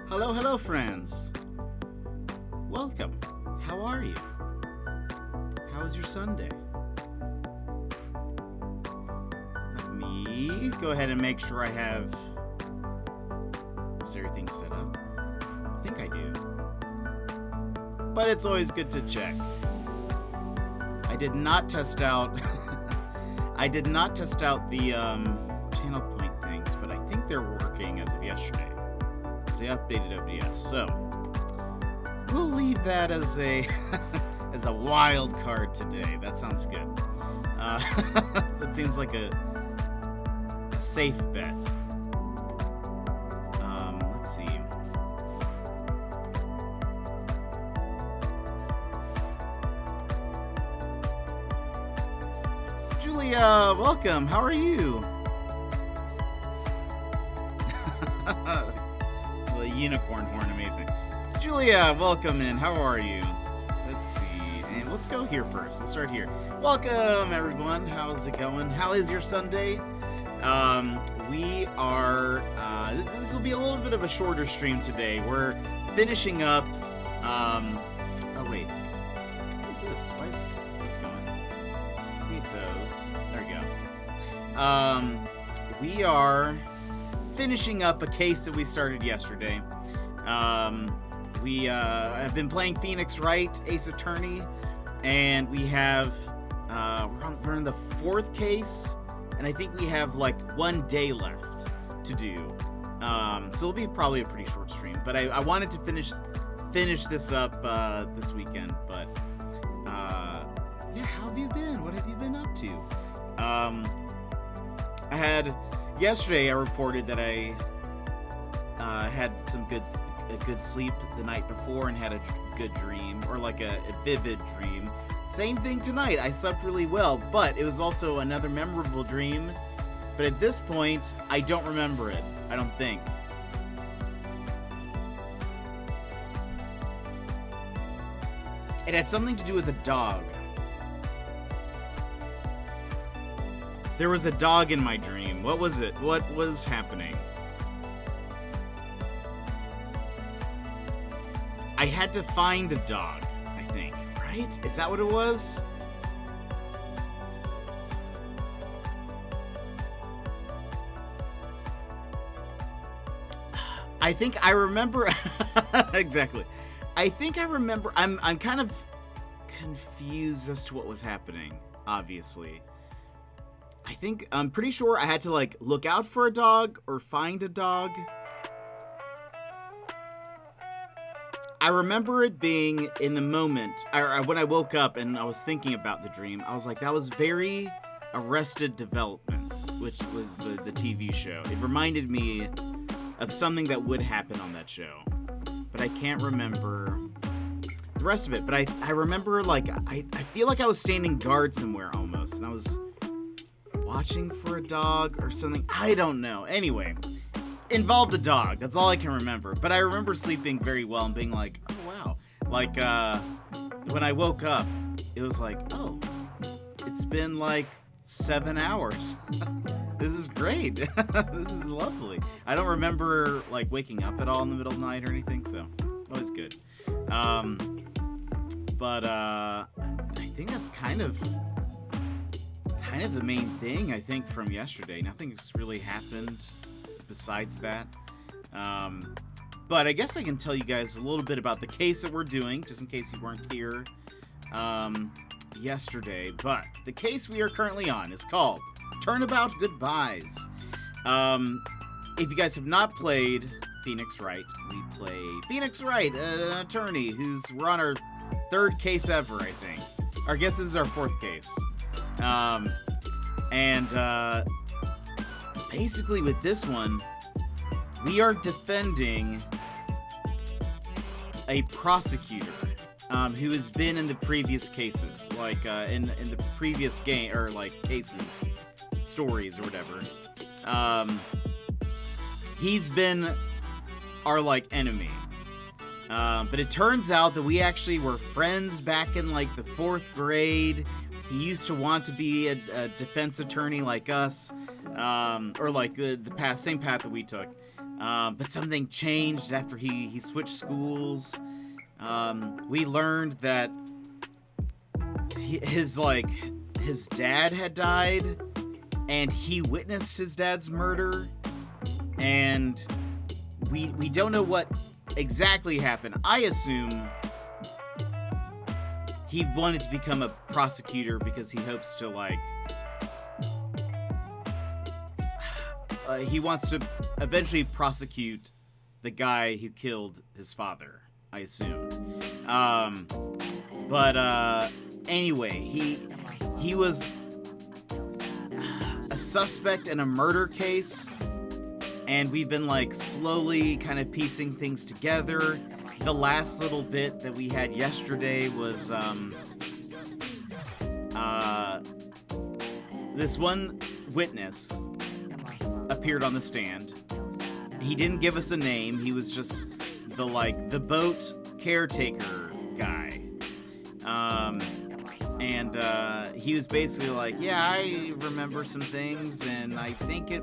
Hello, hello, friends. Welcome. How are you? How was your Sunday? Let me go ahead and make sure I have everything set up. I think I do. But it's always good to check. I did not test out the channel point things, but I think they're working as of yesterday. They updated OBS, so we'll leave that as a as a wild card today. That sounds good. That seems like a safe bet. Let's see. Julia, welcome. How are you? Unicorn horn, amazing. Julia, welcome in. How are you? Let's see. And let's go here first. We'll start here. Welcome, everyone. How's it going? How is your Sunday? We are, this will be a little bit of a shorter stream today. We're finishing up, oh wait. What is this? Why is this going? Let's meet those. There we go. We are finishing up a case that we started yesterday. We have been playing Phoenix Wright, Ace Attorney, and we have we're in the fourth case, and I think we have like 1 day left to do. So it'll be probably a pretty short stream. But I wanted to finish this up this weekend. But yeah, how have you been? What have you been up to? Yesterday I reported that I had some good sleep the night before and had a good dream, or like a vivid dream. Same thing tonight. I slept really well, but it was also another memorable dream. But at this point, I don't remember it. I don't think. It had something to do with a dog. There was a dog in my dream. What was it? What was happening? I had to find a dog, I think, right? Is that what it was? I think I remember exactly. I think I remember. I'm kind of confused as to what was happening, obviously. I'm pretty sure I had to like look out for a dog or find a dog. I remember it being in the moment, or when I woke up and I was thinking about the dream, I was like, that was very Arrested Development, which was the TV show. It reminded me of something that would happen on that show, but I can't remember the rest of it. But I remember, like, I feel like I was standing guard somewhere almost, and I was watching for a dog or something. I don't know. Anyway, involved a dog. That's all I can remember. But I remember sleeping very well and being like, oh, wow. Like, when I woke up, it was like, oh, it's been like 7 hours. This is great. This is lovely. I don't remember, like, waking up at all in the middle of the night or anything, so it was good. But I think that's kind of the main thing, I think, from yesterday. Nothing's really happened besides that. But I guess I can tell you guys a little bit about the case that we're doing, just in case you weren't here yesterday. But the case we are currently on is called Turnabout Goodbyes. If you guys have not played Phoenix Wright, we play Phoenix Wright, an attorney we're on our third case ever, I think. I guess this is our fourth case. Basically with this one, we are defending a prosecutor who has been in the previous cases, like in the previous game, or like cases, stories or whatever. He's been our like enemy. But it turns out that we actually were friends back in like the 4th grade. He used to want to be a defense attorney like us, or like the same path that we took. But something changed after he switched schools. We learned that his dad had died, and he witnessed his dad's murder, and we don't know what exactly happened. I assume he wanted to become a prosecutor because he hopes to, he wants to eventually prosecute the guy who killed his father, I assume. Anyway, he was a suspect in a murder case, and we've been slowly kind of piecing things together. The last little bit that we had yesterday was this one witness appeared on the stand. He didn't give us a name. He was just the boat caretaker guy. He was basically yeah, I remember some things, and I think I'm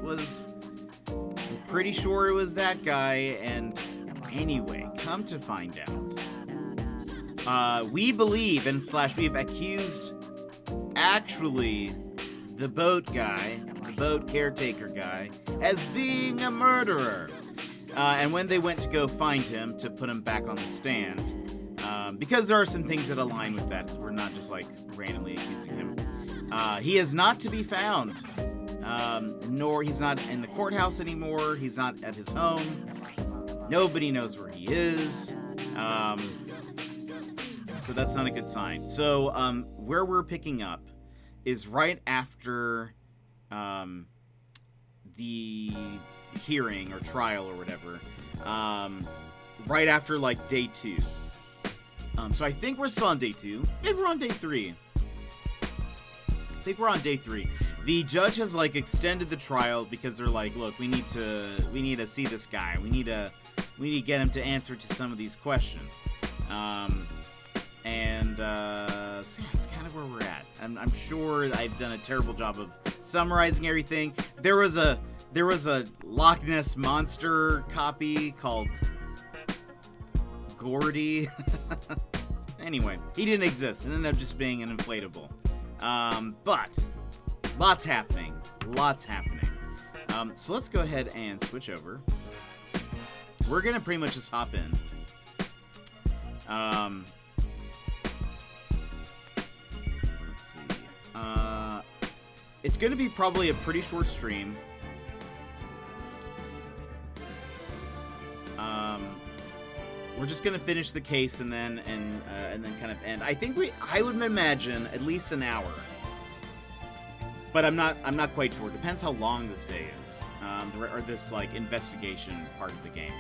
pretty sure it was that guy. And anyway, come to find out, we believe we've accused actually the boat caretaker guy, as being a murderer. And when they went to go find him to put him back on the stand, because there are some things that align with that, so we're not just randomly accusing him. He is not to be found, nor he's not in the courthouse anymore. He's not at his home. Nobody knows where he is. So that's not a good sign. So where we're picking up is right after the hearing or trial or whatever, right after day 2. So I think we're still on day 2. Maybe we're on day 3. I think we're on day 3. The judge has extended the trial because they're look, we need to see this guy. We need to get him to answer to some of these questions. So yeah, it's kind of where we're at. I'm sure I've done a terrible job of summarizing everything. There was a Loch Ness Monster copy called Gordy. Anyway, he didn't exist. It ended up just being an inflatable. But lots happening. So let's go ahead and switch over. We're gonna pretty much just hop in. Let's see. It's gonna be probably a pretty short stream. We're just gonna finish the case and then kind of end. I would imagine at least an hour, but I'm not quite sure. Depends how long this day is, or this investigation part of the game.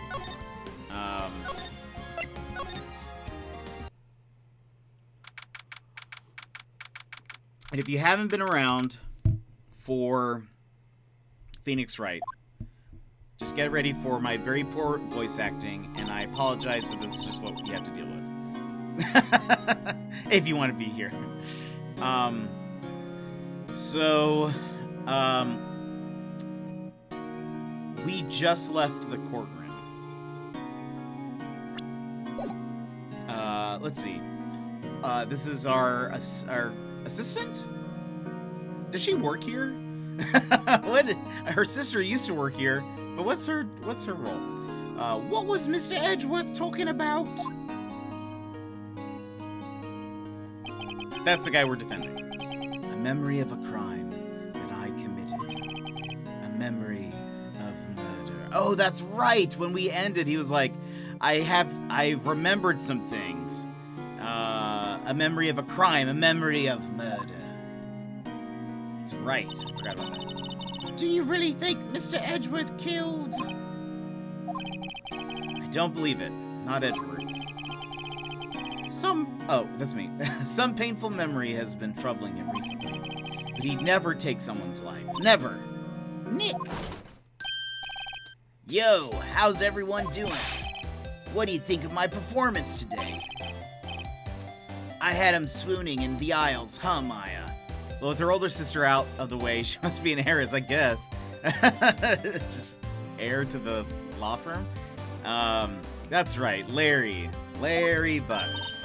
And if you haven't been around for Phoenix Wright, just get ready for my very poor voice acting, and I apologize, but this is just what you have to deal with. If you want to be here. We just left the courtroom. Let's see. This is our assistant? Does she work here? Her sister used to work here, but what's her role? What was Mr. Edgeworth talking about? That's the guy we're defending. A memory of a crime that I committed. A memory of murder. Oh, that's right. When we ended, he was like, I've remembered some things. A memory of a crime, a memory of murder. That's right. I forgot about that. Do you really think Mr. Edgeworth killed? I don't believe it. Not Edgeworth. Oh, that's me. Some painful memory has been troubling him recently. But he'd never take someone's life. Never. Nick! Yo, how's everyone doing? What do you think of my performance today? I had him swooning in the aisles, huh, Maya? Well, with her older sister out of the way, she must be an heiress, I guess. Just heir to the law firm. That's right, Larry. Larry Butts.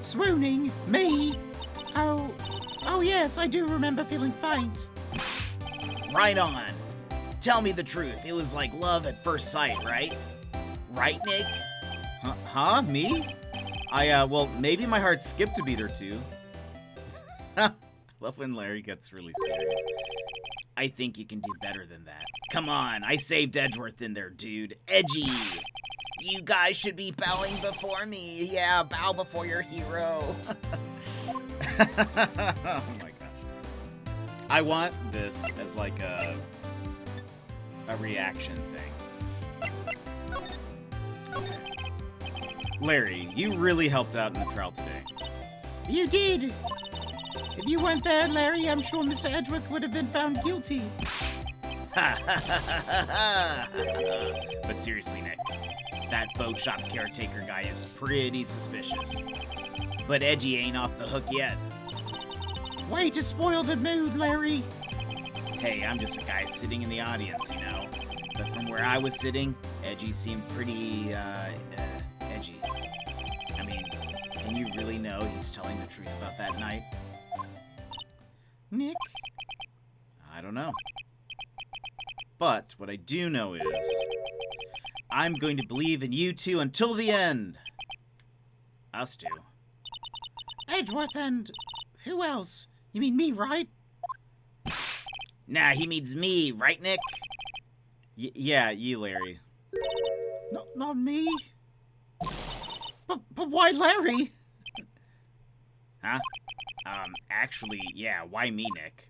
Swooning? Me? Oh yes, I do remember feeling faint. Right on. Tell me the truth. It was like love at first sight, right? Right, Nick? Huh? Me? Well, maybe my heart skipped a beat or two. Love when Larry gets really serious. I think you can do better than that. Come on, I saved Edgeworth in there, dude. Edgy! You guys should be bowing before me. Yeah, bow before your hero. Oh my gosh. I want this as like a reaction thing. Larry, you really helped out in the trial today. You did. If you weren't there, Larry, I'm sure Mr. Edgeworth would have been found guilty. But seriously, Nick, that boat shop caretaker guy is pretty suspicious. But Edgy ain't off the hook yet. Way to spoil the mood, Larry. Hey, I'm just a guy sitting in the audience, you know. But from where I was sitting, Edgy seemed pretty, edgy. I mean, can you really know he's telling the truth about that night? Nick? I don't know. But what I do know is, I'm going to believe in you two until the end. Us two. Edgeworth and who else? You mean me, right? Nah, he means me, right, Nick? Yeah, you, Larry. No, not me. But why Larry? Huh? Actually, yeah, why me, Nick?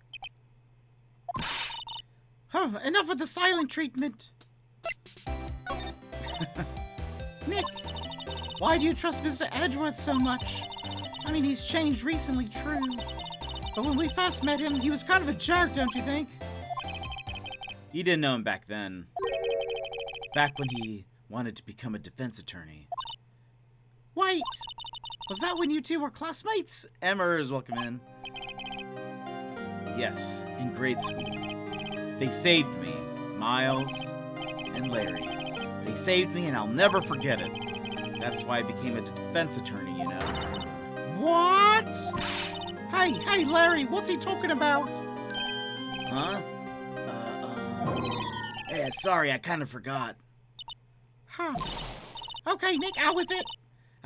Oh, enough of the silent treatment. Nick, why do you trust Mr. Edgeworth so much? I mean, he's changed recently, true. But when we first met him, he was kind of a jerk, don't you think? You didn't know him back then. Back when he wanted to become a defense attorney. Wait, was that when you two were classmates? Emmers, welcome in. Yes, in grade school. They saved me, Miles and Larry. They saved me and I'll never forget it. That's why I became a defense attorney, you know. What? Hey, Larry, what's he talking about? Huh? Yeah, sorry, I kind of forgot. Huh. Okay, Nick, out with it.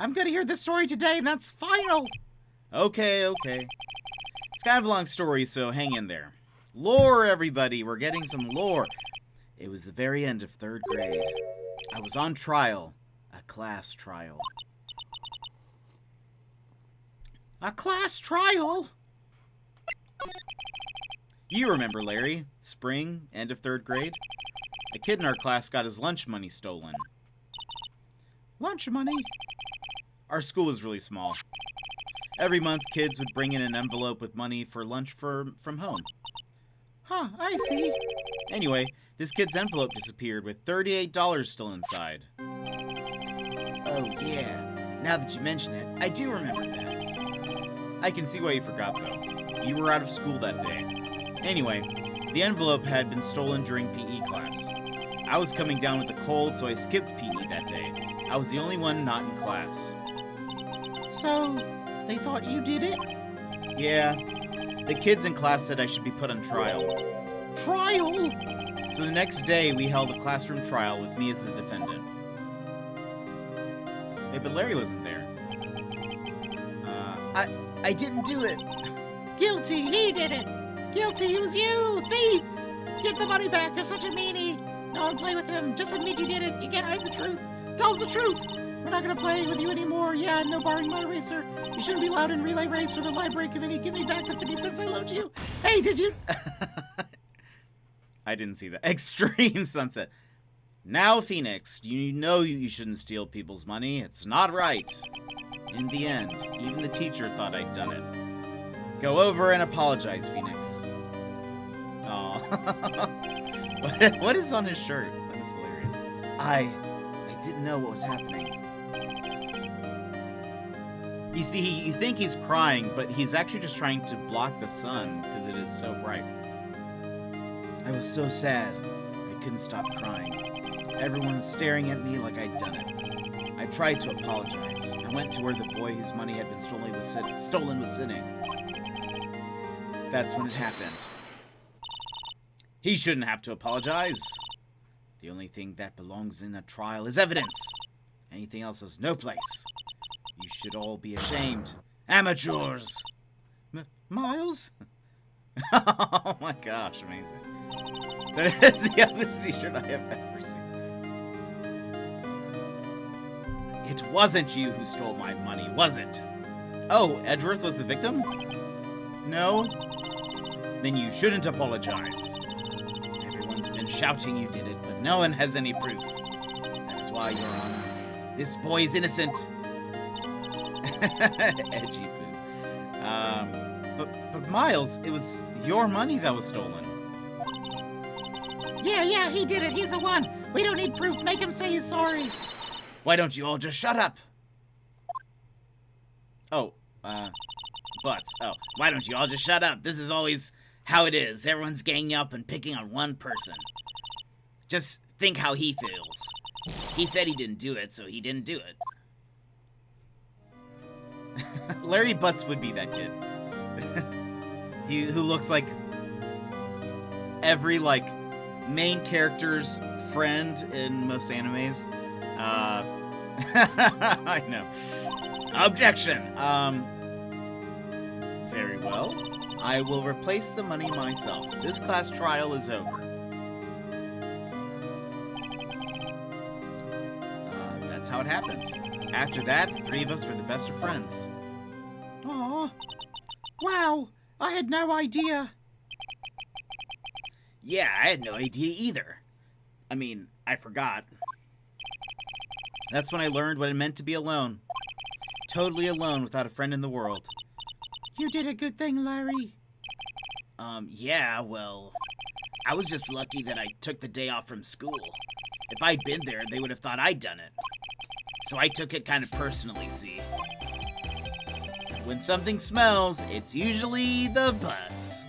I'm gonna hear this story today, and that's final. Okay. It's kind of a long story, so hang in there. Lore, everybody, we're getting some lore. It was the very end of 3rd grade. I was on trial, a class trial. A class trial? You remember, Larry. Spring, end of 3rd grade. A kid in our class got his lunch money stolen. Lunch money? Our school was really small. Every month, kids would bring in an envelope with money for lunch from home. Huh, I see. Anyway, this kid's envelope disappeared with $38 still inside. Oh, yeah. Now that you mention it, I do remember that. I can see why you forgot, though. You were out of school that day. Anyway, the envelope had been stolen during PE class. I was coming down with a cold, so I skipped PE that day. I was the only one not in class. So, they thought you did it? Yeah. The kids in class said I should be put on trial. Trial? So the next day, we held a classroom trial with me as the defendant. Hey, but Larry wasn't there. I didn't do it. Guilty, he did it. Guilty, it was you, thief. Get the money back, you're such a meanie. No one play with him, just admit you did it. You can't hide the truth. Tell us the truth. We're not gonna play with you anymore. Yeah, no borrowing my eraser. You shouldn't be allowed in relay race for the library committee. Give me back the 50 cents I loaned you. Hey, did you? I didn't see that. Extreme sunset. Now, Phoenix, you know you shouldn't steal people's money. It's not right. In the end, even the teacher thought I'd done it. Go over and apologize, Phoenix. Aw. What is on his shirt? That is hilarious. I didn't know what was happening. You see, you think he's crying, but he's actually just trying to block the sun because it is so bright. I was so sad, I couldn't stop crying. Everyone was staring at me like I'd done it. I tried to apologize. I went to where the boy whose money had been stolen was sitting. That's when it happened. He shouldn't have to apologize. The only thing that belongs in a trial is evidence. Anything else has no place. You should all be ashamed. Amateurs! Miles? Oh my gosh, amazing. That is the other t-shirt I have ever seen. It wasn't you who stole my money, was it? Oh, Edgeworth was the victim? No? Then you shouldn't apologize. Everyone's been shouting you did it, but no one has any proof. That is why, Your Honor, this boy is innocent. Edgy poo. But Miles, it was your money that was stolen. Yeah, he did it. He's the one. We don't need proof. Make him say he's sorry. Why don't you all just shut up? Oh, why don't you all just shut up? This is always how it is. Everyone's ganging up and picking on one person. Just think how he feels. He said he didn't do it, so he didn't do it. Larry Butts would be that kid. Who looks like every, main character's friend in most animes. I know. Objection! Very well. I will replace the money myself. This class trial is over. That's how it happened. After that, the three of us were the best of friends. Aw. Wow, I had no idea. Yeah, I had no idea either. I mean, I forgot. That's when I learned what it meant to be alone. Totally alone without a friend in the world. You did a good thing, Larry. Yeah, well, I was just lucky that I took the day off from school. If I'd been there, they would have thought I'd done it. So I took it kind of personally, see? When something smells, it's usually the butts.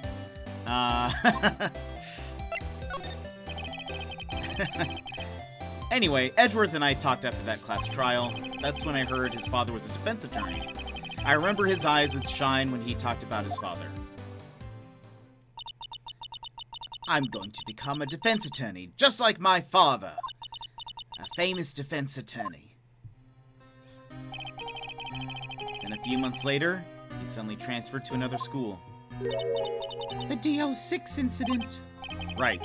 Anyway, Edgeworth and I talked after that class trial. That's when I heard his father was a defense attorney. I remember his eyes would shine when he talked about his father. I'm going to become a defense attorney, just like my father. A famous defense attorney. Then a few months later, he suddenly transferred to another school. The DO6 incident. Right.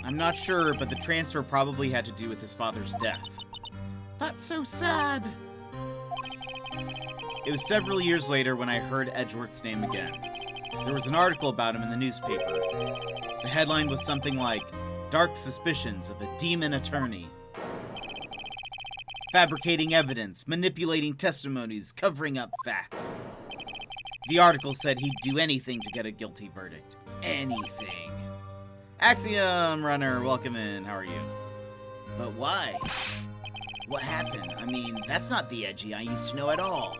I'm not sure, but the transfer probably had to do with his father's death. That's so sad. It was several years later when I heard Edgeworth's name again. There was an article about him in the newspaper. The headline was something like, "Dark Suspicions of a Demon Attorney. Fabricating evidence, manipulating testimonies, covering up facts." The article said he'd do anything to get a guilty verdict. Anything. Axiom Runner, welcome in. How are you? But why? What happened? I mean, that's not the Edgy I used to know at all.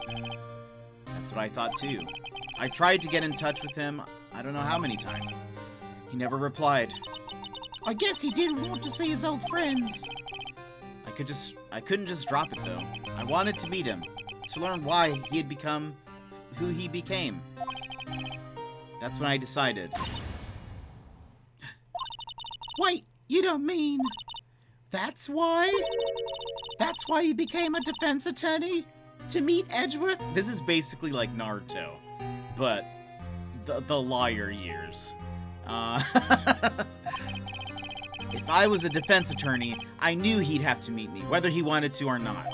That's what I thought too. I tried to get in touch with him, I don't know how many times. He never replied. I guess he didn't want to see his old friends. I couldn't just drop it though. I wanted to meet him, to learn why he had become who he became. That's when I decided. Wait, you don't mean that's why? That's why he became a defense attorney? To meet Edgeworth? This is basically like Naruto, but the lawyer years. If I was a defense attorney, I knew he'd have to meet me, whether he wanted to or not.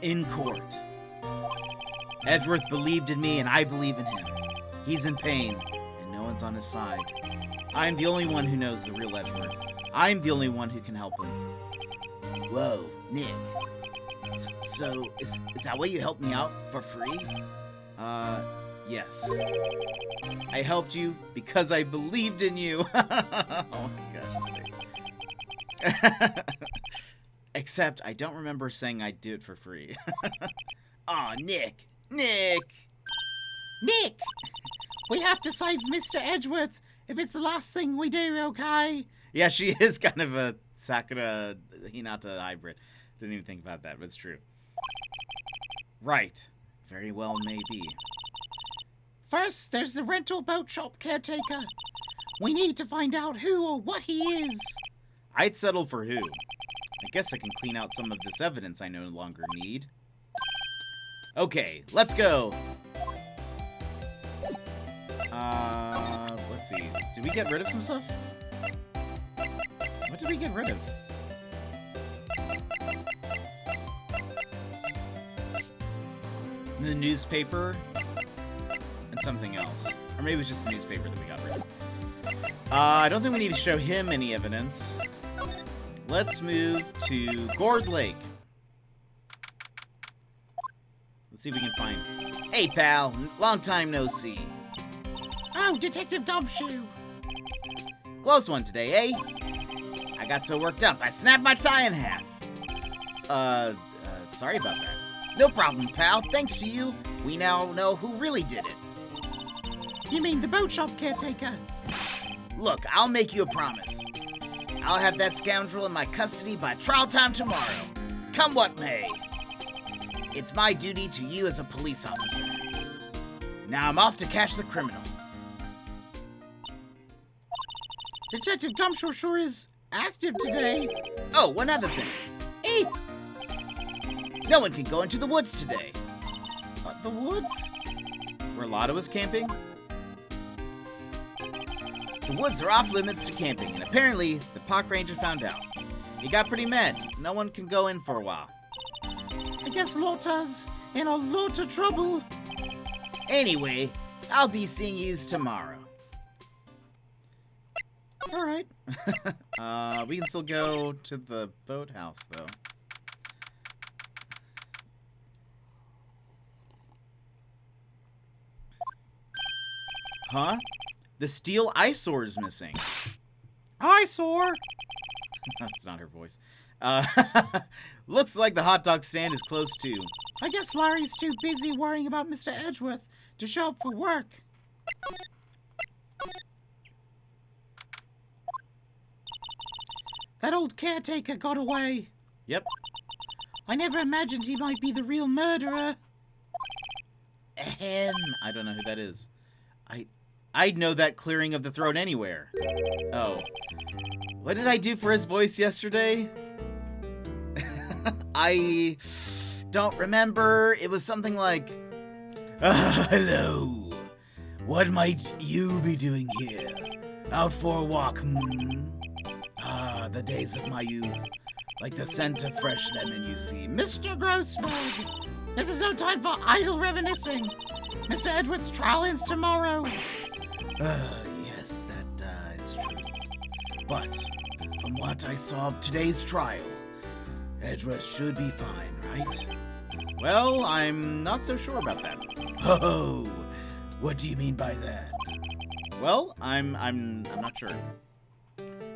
In court. Edgeworth believed in me, and I believe in him. He's in pain, and no one's on his side. I'm the only one who knows the real Edgeworth. I'm the only one who can help him. Whoa, Nick. So, is that why you helped me out for free? Yes. I helped you because I believed in you. Oh my gosh, his face. Except, I don't remember saying I'd do it for free. Aw, Nick! Nick! We have to save Mr. Edgeworth if it's the last thing we do, okay? Yeah, she is kind of a Sakura Hinata hybrid. Didn't even think about that, but it's true. Right. Very well may be. First, there's the rental boat shop caretaker. We need to find out who or what he is. I'd settle for who. I guess I can clean out some of this evidence I no longer need. Okay, let's go. Let's see. Did we get rid of some stuff? What did we get rid of? The newspaper and something else. Or maybe it was just the newspaper that we got rid of. I don't think we need to show him any evidence. Let's move to Gourd Lake. Let's see if we can find... Hey, pal. Long time no see. Oh, Detective Gumshoe. Close one today, eh? I got so worked up, I snapped my tie in half. Sorry about that. No problem, pal. Thanks to you, we now know who really did it. You mean the boat shop caretaker? Look, I'll make you a promise. I'll have that scoundrel in my custody by trial time tomorrow. Come what may. It's my duty to you as a police officer. Now I'm off to catch the criminal. Detective Gumshoe sure is active today. Oh, one other thing. Eep! No one can go into the woods today. What, the woods? Where Lotta was camping? The woods are off limits to camping, and apparently the park ranger found out. He got pretty mad. No one can go in for a while. I guess Lotta's in a lot of trouble. Anyway, I'll be seeing yous tomorrow. All right. We can still go to the boathouse, though. Huh? The steel eyesore is missing. Eyesore? That's not her voice. Looks like the hot dog stand is close too. I guess Larry's too busy worrying about Mr. Edgeworth to show up for work. That old caretaker got away. Yep. I never imagined he might be the real murderer. Ahem. I don't know who that is. I'd know that clearing of the throat anywhere. Oh. What did I do for his voice yesterday? I don't remember. It was something like, hello. What might you be doing here? Out for a walk, hmm? Ah, the days of my youth. Like the scent of fresh lemon, you see. Mr. Grossberg, this is no time for idle reminiscing. Mr. Edward's trial ends tomorrow. Yes, that is true. But from what I saw of today's trial, Edward should be fine, right? Well, I'm not so sure about that. Oh, what do you mean by that? Well, I'm not sure.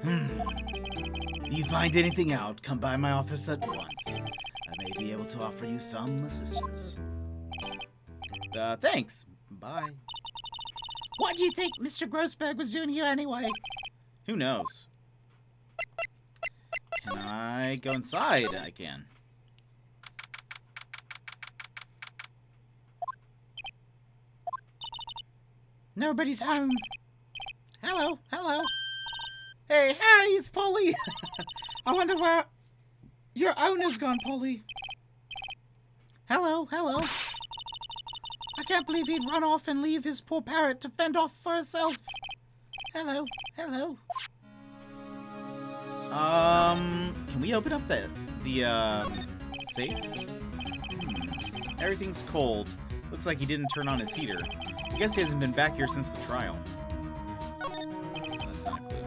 If you find anything out, come by my office at once. I may be able to offer you some assistance. Thanks. Bye. What do you think Mr. Grossberg was doing here anyway? Who knows? Can I go inside? I can. Nobody's home. Hello, hello. Hey, hi, it's Polly. I wonder where your owner's gone, Polly. Hello, hello. I can't believe he'd run off and leave his poor parrot to fend off for herself. Hello, hello. Can we open up the safe? Everything's cold. Looks like he didn't turn on his heater. I guess he hasn't been back here since the trial. Oh, that's not a clue.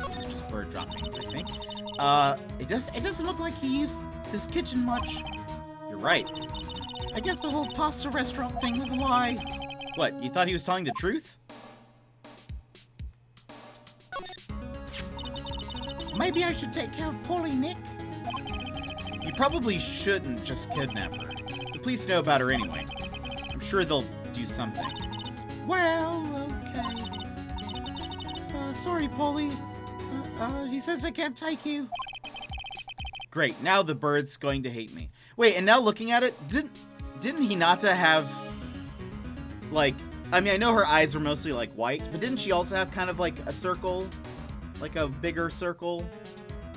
These are just bird droppings, I think. It doesn't look like he used this kitchen much. You're right. I guess the whole pasta restaurant thing was a lie. What, you thought he was telling the truth? Maybe I should take care of Polly, Nick. You probably shouldn't just kidnap her. The police know about her anyway. I'm sure they'll do something. Well, okay. Sorry, Polly. He says I can't take you. Great, now the bird's going to hate me. Wait, and now looking at it, didn't Hinata have, like, I mean, I know her eyes were mostly, like, white, but didn't she also have kind of, like, a circle, like a bigger circle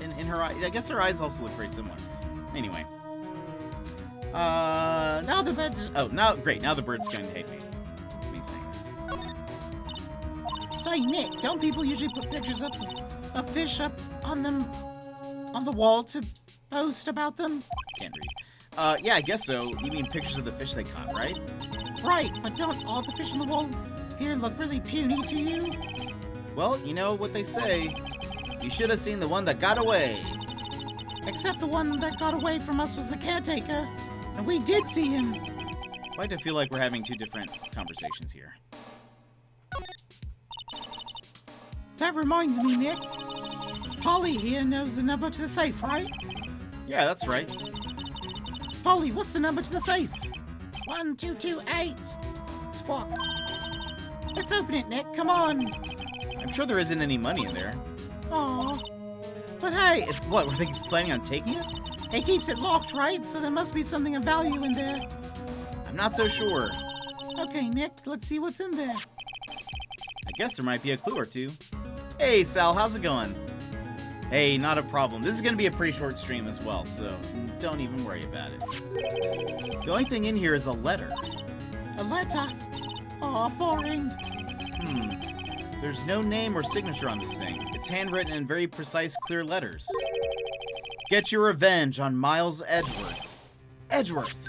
in her eye? I guess her eyes also look very similar. Anyway. Now the bird's... Oh, now, great, now the bird's going to hate me. That's me saying. Say, Nick, don't people usually put pictures of fish up on the wall to post about them? Can't read. Yeah, I guess so. You mean pictures of the fish they caught, right? Right, but don't all the fish in the wall here look really puny to you? Well, you know what they say. You should have seen the one that got away. Except the one that got away from us was the caretaker, and we did see him. Why do I feel like we're having two different conversations here? That reminds me, Nick. Polly here knows the number to the safe, right? Yeah, that's right. Polly, what's the number to the safe? 1228. Squawk. Let's open it, Nick. Come on. I'm sure there isn't any money in there. Aw. But hey, What, were they planning on taking it? he keeps it locked, right? So there must be something of value in there. I'm not so sure. Okay, Nick, let's see what's in there. I guess there might be a clue or two. Hey, Sal, how's it going? Hey, not a problem. This is going to be a pretty short stream as well, so don't even worry about it. The only thing in here is a letter. A letter? Aw, boring. There's no name or signature on this thing. It's handwritten in very precise, clear letters. Get your revenge on Miles Edgeworth. Edgeworth!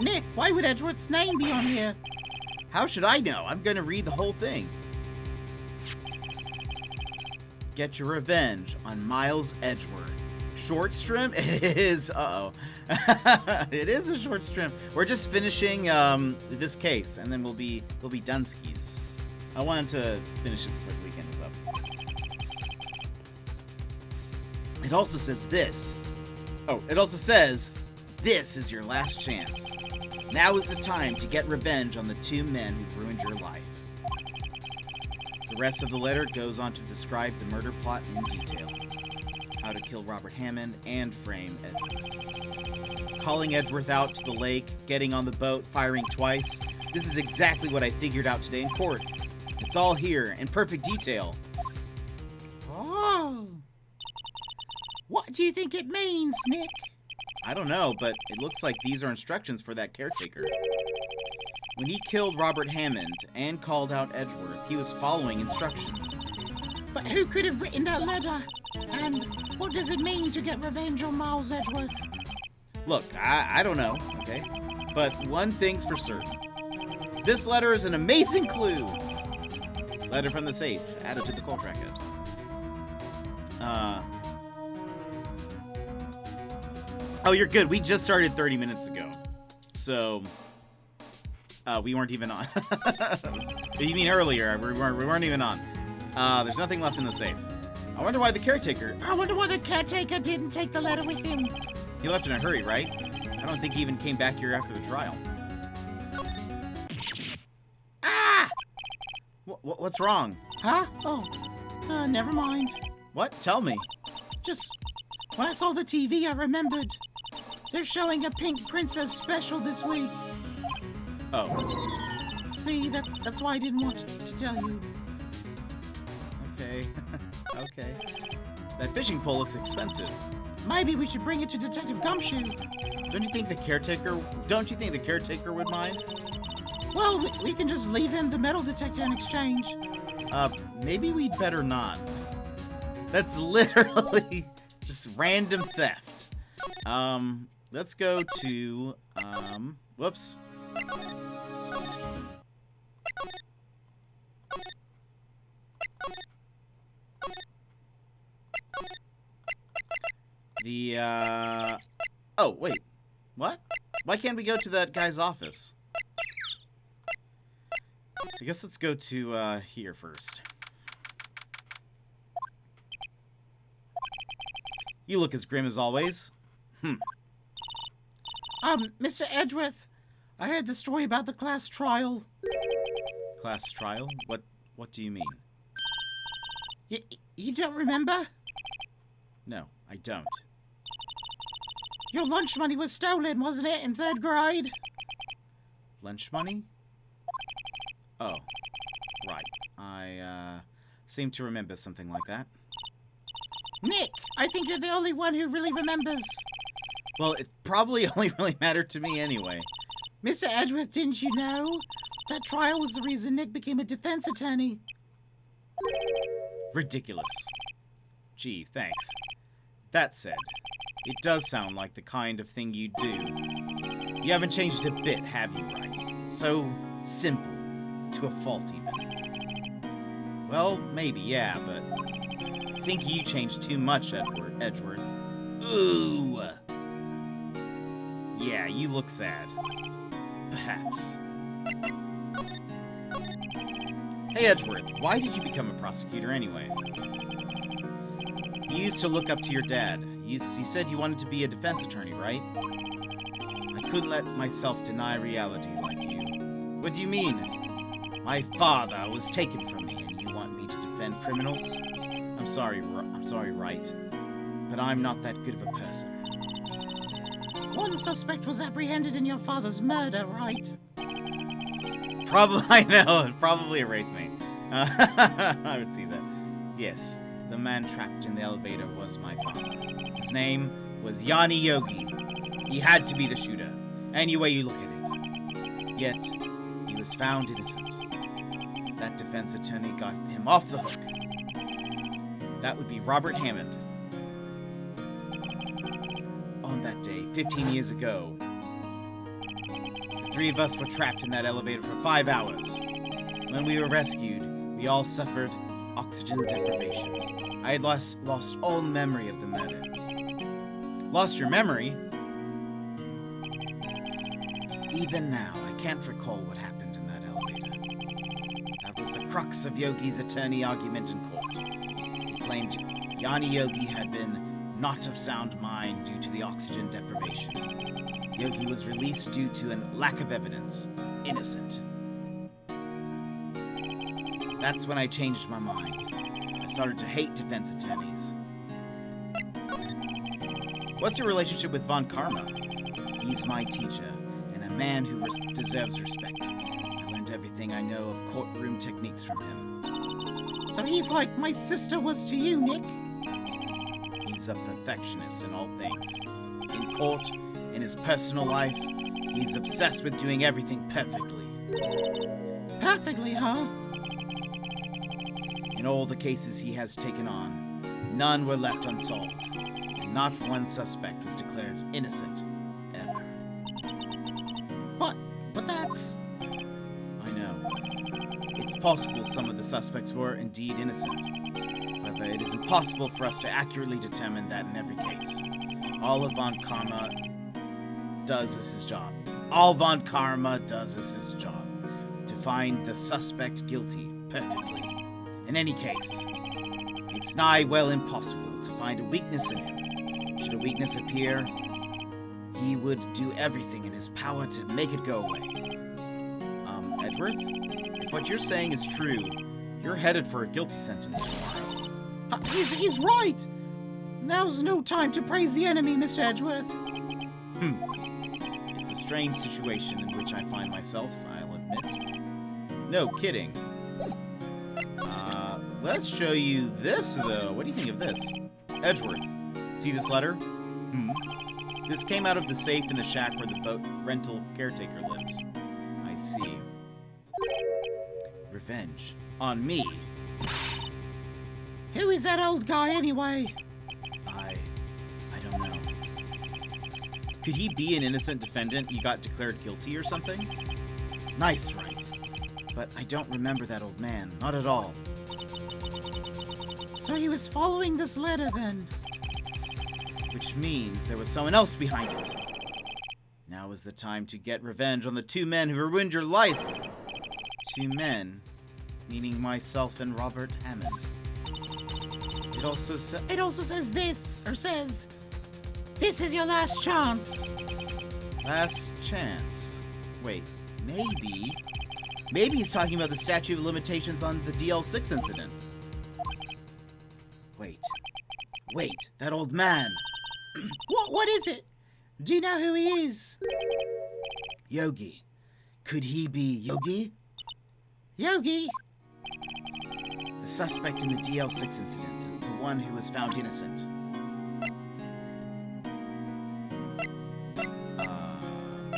Nick, why would Edgeworth's name be on here? How should I know? I'm going to read the whole thing. Get your revenge on Miles Edgeworth. Short strim? It is. Uh-oh. It is a short strim. We're just finishing this case, and then we'll be done-skis. I wanted to finish it before the weekend is up. It also says this. Oh, it also says, this is your last chance. Now is the time to get revenge on the two men who've ruined your life. The rest of the letter goes on to describe the murder plot in detail. How to kill Robert Hammond and frame Edgeworth. Calling Edgeworth out to the lake, getting on the boat, firing twice. This is exactly what I figured out today in court. It's all here, in perfect detail. Oh. What do you think it means, Nick? I don't know, but it looks like these are instructions for that caretaker. When he killed Robert Hammond and called out Edgeworth, he was following instructions. But who could have written that letter? And what does it mean to get revenge on Miles Edgeworth? Look, I don't know, okay? But one thing's for certain. This letter is an amazing clue! Letter from the safe, added to the call tracket. Oh, you're good. We just started 30 minutes ago. So, we weren't even on. You mean earlier? We weren't even on. There's nothing left in the safe. I wonder why the caretaker didn't take the letter with him. He left in a hurry, right? I don't think he even came back here after the trial. Ah! What's wrong? Huh? Oh, never mind. What? Tell me. Just when I saw the TV, I remembered. They're showing a Pink Princess special this week. Oh. See, that's why I didn't want to tell you. Okay. Okay. That fishing pole looks expensive. Maybe we should bring it to Detective Gumshoe. Don't you think the caretaker would mind? Well, we can just leave him the metal detector in exchange. Maybe we'd better not. That's literally just random theft. Let's go to, whoops. Oh, wait. What? Why can't we go to that guy's office? I guess let's go to, here first. You look as grim as always. Mr. Edgeworth, I heard the story about the class trial. Class trial? What do you mean? You don't remember? No, I don't. Your lunch money was stolen, wasn't it, in 3rd grade? Lunch money? Oh, right. I seem to remember something like that. Nick, I think you're the only one who really remembers. Well, it probably only really mattered to me anyway. Mr. Edgeworth, didn't you know? That trial was the reason Nick became a defense attorney. Ridiculous. Gee, thanks. That said, it does sound like the kind of thing you do. You haven't changed a bit, have you, right? So simple. To a fault, even. Well, maybe, yeah, but I think you changed too much, Edgeworth. Ooh! Yeah, you look sad. Perhaps. Hey, Edgeworth, why did you become a prosecutor anyway? You used to look up to your dad. You said you wanted to be a defense attorney, right? I couldn't let myself deny reality like you. What do you mean? My father was taken from me, and you want me to defend criminals? I'm sorry, right? But I'm not that good of a person. One suspect was apprehended in your father's murder, right? I know, probably a wraithmate. I would see that. Yes, the man trapped in the elevator was my father. His name was Yanni Yogi. He had to be the shooter, any way you look at it. Yet, he was found innocent. That defense attorney got him off the hook. That would be Robert Hammond. On that day, 15 years ago, the 3 of us were trapped in that elevator for 5 hours. When we were rescued, we all suffered oxygen deprivation. I had lost all memory of the murder. Lost your memory? Even now, I can't recall what happened in that elevator. That was the crux of Yogi's attorney argument in court. He claimed Yanni Yogi had been not of sound mind due to the oxygen deprivation. Yogi was released due to a lack of evidence. Innocent. That's when I changed my mind. I started to hate defense attorneys. What's your relationship with Von Karma? He's my teacher, and a man who deserves respect. I learned everything I know of courtroom techniques from him. So he's like my sister was to you, Nick? He's a perfectionist in all things. In court, in his personal life, he's obsessed with doing everything perfectly. Perfectly, huh? In all the cases he has taken on, none were left unsolved, and not one suspect was declared innocent, ever. But that's... I know. It's possible some of the suspects were indeed innocent. However, it is impossible for us to accurately determine that in every case. All Von Karma does is his job. All Von Karma does is his job. To find the suspect guilty perfectly. In any case, it's nigh well impossible to find a weakness in him. Should a weakness appear, he would do everything in his power to make it go away. Edgeworth, if what you're saying is true, you're headed for a guilty sentence tomorrow. He's right! Now's no time to praise the enemy, Mr. Edgeworth. It's a strange situation in which I find myself, I'll admit. No kidding. Let's show you this, though. What do you think of this? Edgeworth, see this letter? This came out of the safe in the shack where the boat rental caretaker lives. I see. Revenge. On me. Who is that old guy, anyway? I don't know. Could he be an innocent defendant you got declared guilty or something? Nice, right? But I don't remember that old man. Not at all. So he was following this letter, then? Which means there was someone else behind it. Now is the time to get revenge on the 2 men who ruined your life. 2 men, meaning myself and Robert Hammond. It also says this is your last chance. Last chance. Wait, maybe he's talking about the statute of limitations on the DL6 incident. Wait, that old man. What is it? Do you know who he is? Yogi. Could he be Yogi? Yogi? The suspect in the DL6 incident, the one who was found innocent.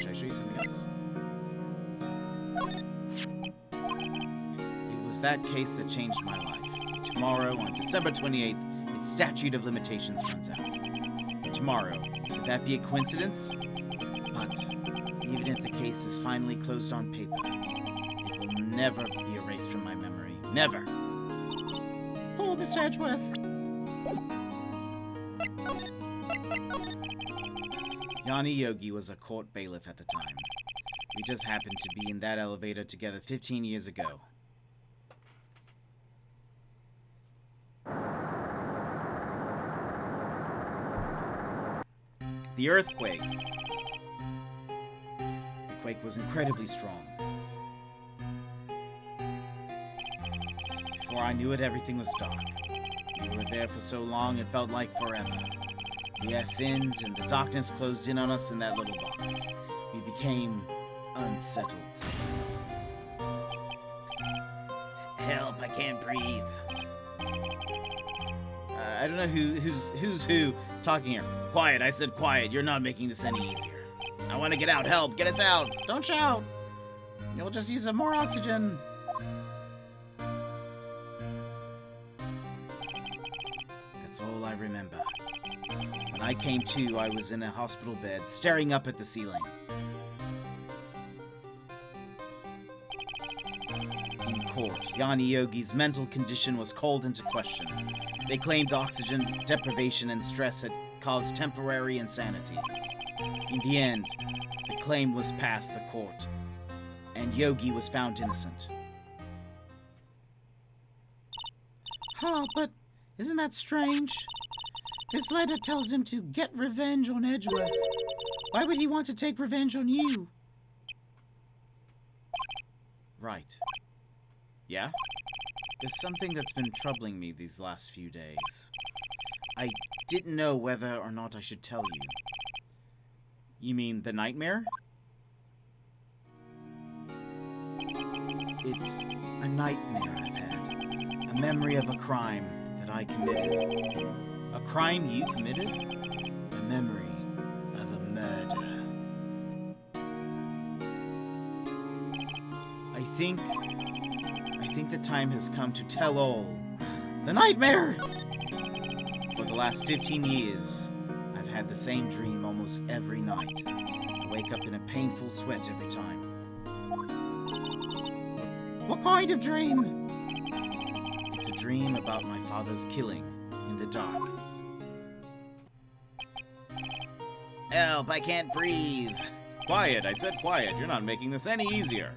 Should I show you something else? It was that case that changed my life. Tomorrow, on December 28th, its statute of limitations runs out. Tomorrow. Could that be a coincidence? But even if the case is finally closed on paper, it will never be erased from my memory. Never! Poor Mr. Edgeworth. Yanni Yogi was a court bailiff at the time. We just happened to be in that elevator together 15 years ago. The earthquake. The quake was incredibly strong. Before I knew it, everything was dark. We were there for so long, it felt like forever. The air thinned, and the darkness closed in on us in that little box. We became unsettled. Help, I can't breathe. I don't know who's who talking here. Quiet, I said quiet. You're not making this any easier. I want to get out. Help, get us out. Don't shout. You'll just use some more oxygen. That's all I remember. When I came to, I was in a hospital bed, staring up at the ceiling. In court, Yanni Yogi's mental condition was called into question. They claimed oxygen deprivation and stress had caused temporary insanity. In the end, the claim was passed the court, and Yogi was found innocent. Huh, but isn't that strange? This letter tells him to get revenge on Edgeworth. Why would he want to take revenge on you? Right. Yeah? There's something that's been troubling me these last few days. I didn't know whether or not I should tell you. You mean the nightmare? It's a nightmare I've had. A memory of a crime that I committed. A crime you committed? A memory of a murder. I think the time has come to tell all. The nightmare! For the last 15 years, I've had the same dream almost every night. I wake up in a painful sweat every time. What kind of dream? It's a dream about my father's killing in the dark. Help, I can't breathe. Quiet, I said quiet. You're not making this any easier.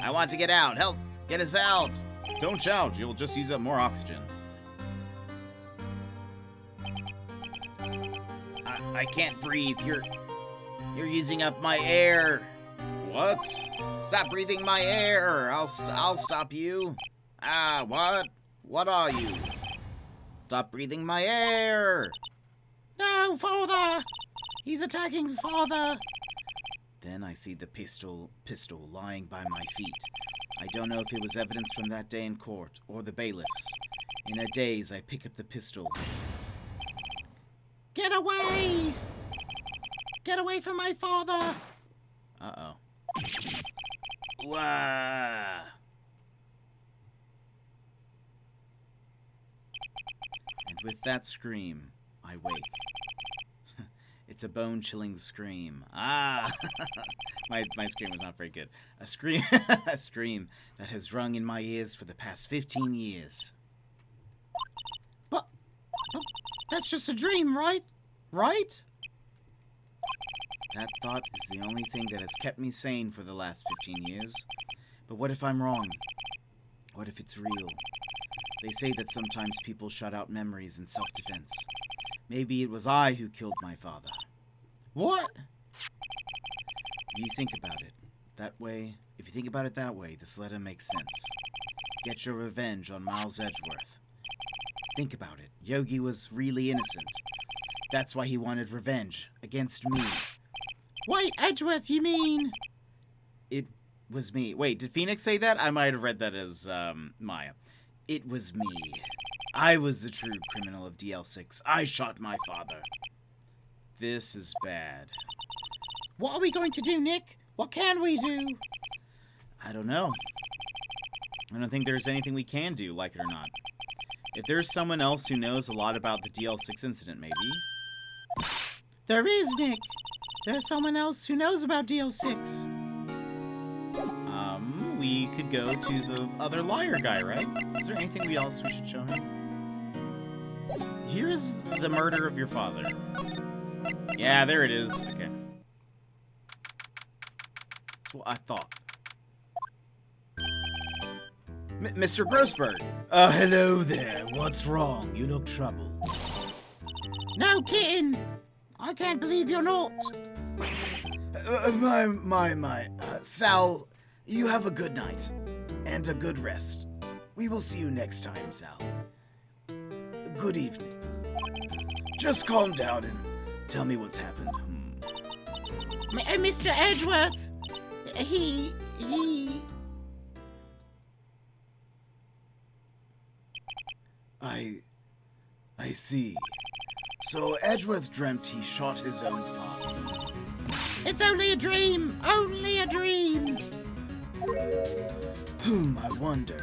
I want to get out. Help, get us out. Don't shout, you'll just use up more oxygen. I can't breathe. You're using up my air. What? Stop breathing my air. I'll stop you. What? What are you? Stop breathing my air. No, Father! He's attacking Father! Then I see the pistol lying by my feet. I don't know if it was evidence from that day in court or the bailiffs. In a daze, I pick up the pistol. Get away! Get away from my father! Uh-oh. Wah! And with that scream, I wake. It's a bone-chilling scream. My scream was not very good. A scream that has rung in my ears for the past 15 years. But that's just a dream, right? Right? That thought is the only thing that has kept me sane for the last 15 years. But what if I'm wrong? What if it's real? They say that sometimes people shut out memories in self-defense. Maybe it was I who killed my father. What? You think about it that way. If you think about it that way, this letter makes sense. Get your revenge on Miles Edgeworth. Think about it. Yogi was really innocent. That's why he wanted revenge against me. Wait, Edgeworth, you mean? It was me. Wait, did Phoenix say that? I might have read that as Maya. It was me. I was the true criminal of DL6. I shot my father. This is bad. What are we going to do, Nick? What can we do? I don't know. I don't think there's anything we can do, like it or not. If there's someone else who knows a lot about the DL6 incident, maybe. There is, Nick. There's someone else who knows about DL6. We could go to the other liar guy, right? Is there anything else we should show him? Here's the murder of your father. Yeah, there it is. Okay. That's what I thought. Mr. Grossberg. Hello there. What's wrong? You look troubled. No kidding. I can't believe you're not. Sal, you have a good night and a good rest. We will see you next time, Sal. Good evening. Just calm down and tell me what's happened. Mr. Edgeworth, he... I see. So Edgeworth dreamt he shot his own father. It's only a dream! Only a dream! I wonder.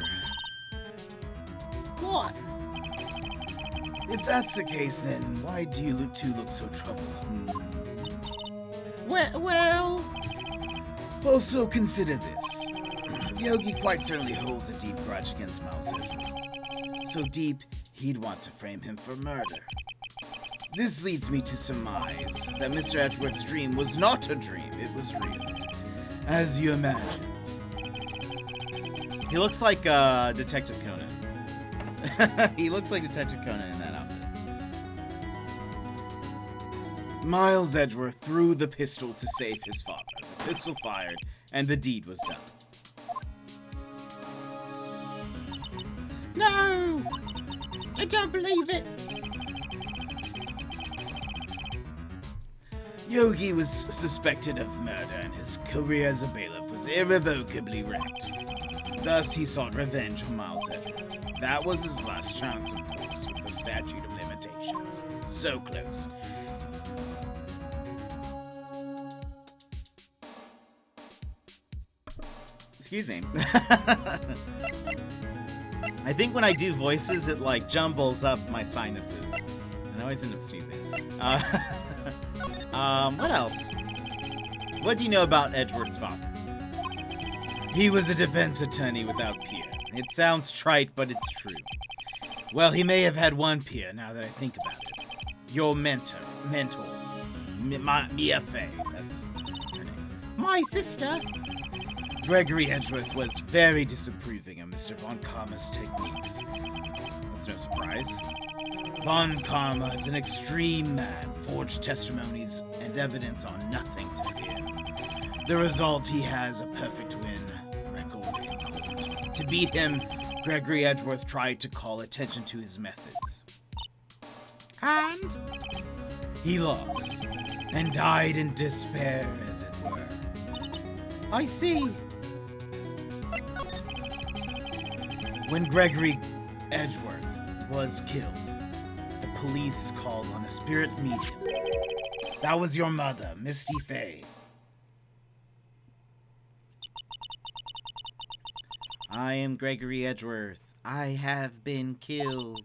What? If that's the case, then why do you two look so troubled? Well... Also, consider this. Yogi quite certainly holds a deep grudge against Miles Edgeworth. So deep, he'd want to frame him for murder. This leads me to surmise that Mr. Edgeworth's dream was not a dream, it was real. As you imagine. He looks like Detective Conan. He looks like Detective Conan in that outfit. Miles Edgeworth threw the pistol to save his father. The pistol fired, and the deed was done. No! I don't believe it! Yogi was suspected of murder, and his career as a bailiff was irrevocably wrecked. Thus, he sought revenge on Miles Edgeworth. That was his last chance, of course, with the statute of limitations. So close. Excuse me. I think when I do voices, it like jumbles up my sinuses. And I always end up sneezing. What else? What do you know about Edgeworth's father? He was a defense attorney without peer. It sounds trite, but it's true. Well, he may have had one peer, now that I think about it. Your mentor. Mia Fey, that's her name. My sister? Gregory Edgeworth was very disapproving of Mr. Von Karma's techniques. That's no surprise. Von Karma is an extreme man, forged testimonies and evidence on nothing to him. The result, he has a perfect win record in court. To beat him, Gregory Edgeworth tried to call attention to his methods. And? He lost, and died in despair, as it were. I see. When Gregory Edgeworth was killed, the police called on a spirit medium. That was your mother, Misty Fey. I am Gregory Edgeworth. I have been killed.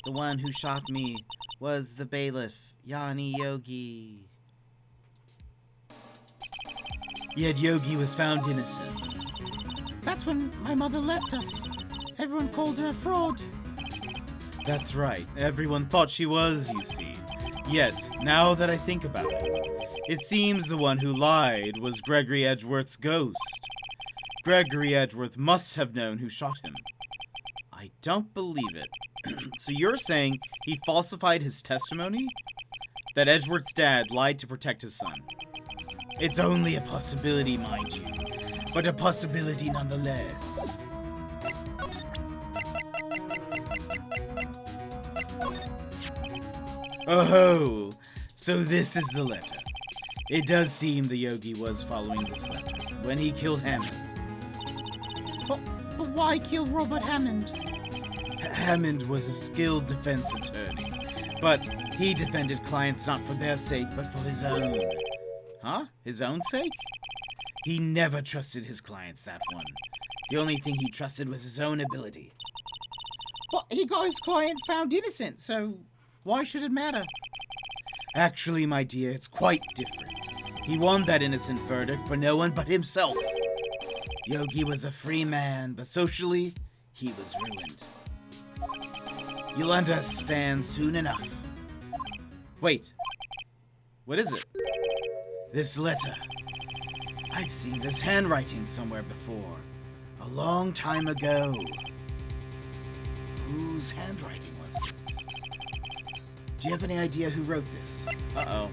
The one who shot me was the bailiff, Yanni Yogi. Yet Yogi was found innocent. That's when my mother left us. Everyone called her a fraud. That's right. Everyone thought she was, you see. Yet, now that I think about it, it seems the one who lied was Gregory Edgeworth's ghost. Gregory Edgeworth must have known who shot him. I don't believe it. So you're saying he falsified his testimony? That Edgeworth's dad lied to protect his son? It's only a possibility, mind you, but a possibility nonetheless. Oh, so this is the letter. It does seem the Yogi was following this letter when he killed Hammond. But why kill Robert Hammond? Hammond was a skilled defense attorney, but he defended clients not for their sake, but for his own. Huh? His own sake? He never trusted his clients, that one. The only thing he trusted was his own ability. Well, he got his client found innocent, so why should it matter? Actually, my dear, it's quite different. He won that innocent verdict for no one but himself. Yogi was a free man, but socially, he was ruined. You'll understand soon enough. Wait. What is it? This letter. I've seen this handwriting somewhere before. A long time ago. Whose handwriting was this? Do you have any idea who wrote this? Uh-oh.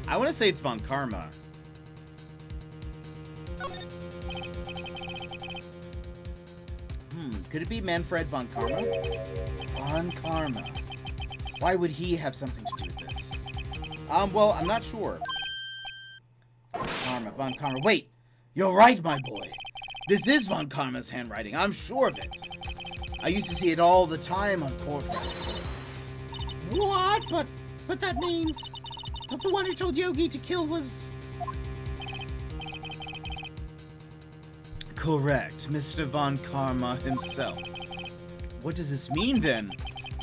I want to say it's Von Karma. Could it be Manfred Von Karma? Von Karma. Why would he have something to do with this? Well, I'm not sure. Von Karma. Wait! You're right, my boy. This is Von Karma's handwriting. I'm sure of it. I used to see it all the time on court records. What? But that means that the one who told Yogi to kill was... Correct, Mr. Von Karma himself. What does this mean, then?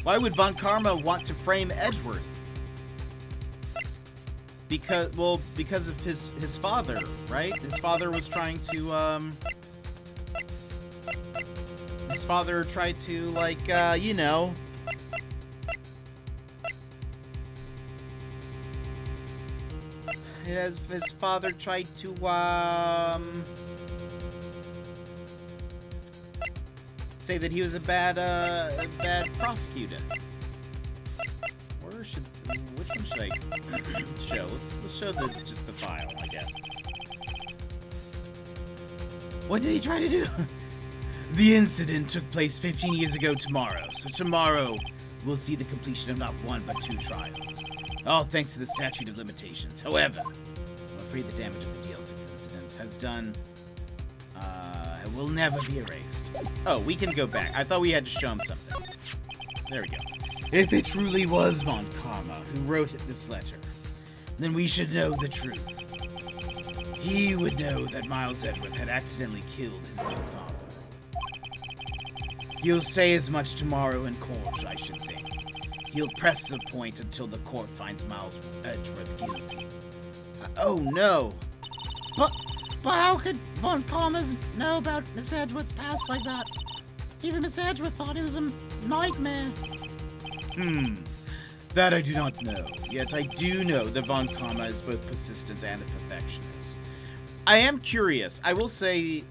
Why would Von Karma want to frame Edgeworth? Because of his father, right? His father was trying to, His father tried to, like, you know... His father tried to, say that he was a bad prosecutor. Which one should I show? Let's show just the file, I guess. What did he try to do? The incident took place 15 years ago tomorrow, so tomorrow we'll see the completion of not one but 2 trials. All thanks to the statute of limitations. However, I'm afraid the damage of the DL6 incident has done will never be erased. Oh, we can go back. I thought we had to show him something. There we go. If it truly was Von Karma who wrote this letter, then we should know the truth. He would know that Miles Edgeworth had accidentally killed his own father. He'll say as much tomorrow in court, I should think. He'll press the point until the court finds Miles Edgeworth guilty. Oh no! But how could Von Karmas know about Miss Edgeworth's past like that? Even Miss Edgeworth thought it was a nightmare. That I do not know. Yet I do know that Von Karma is both persistent and a perfectionist. I am curious. I will say...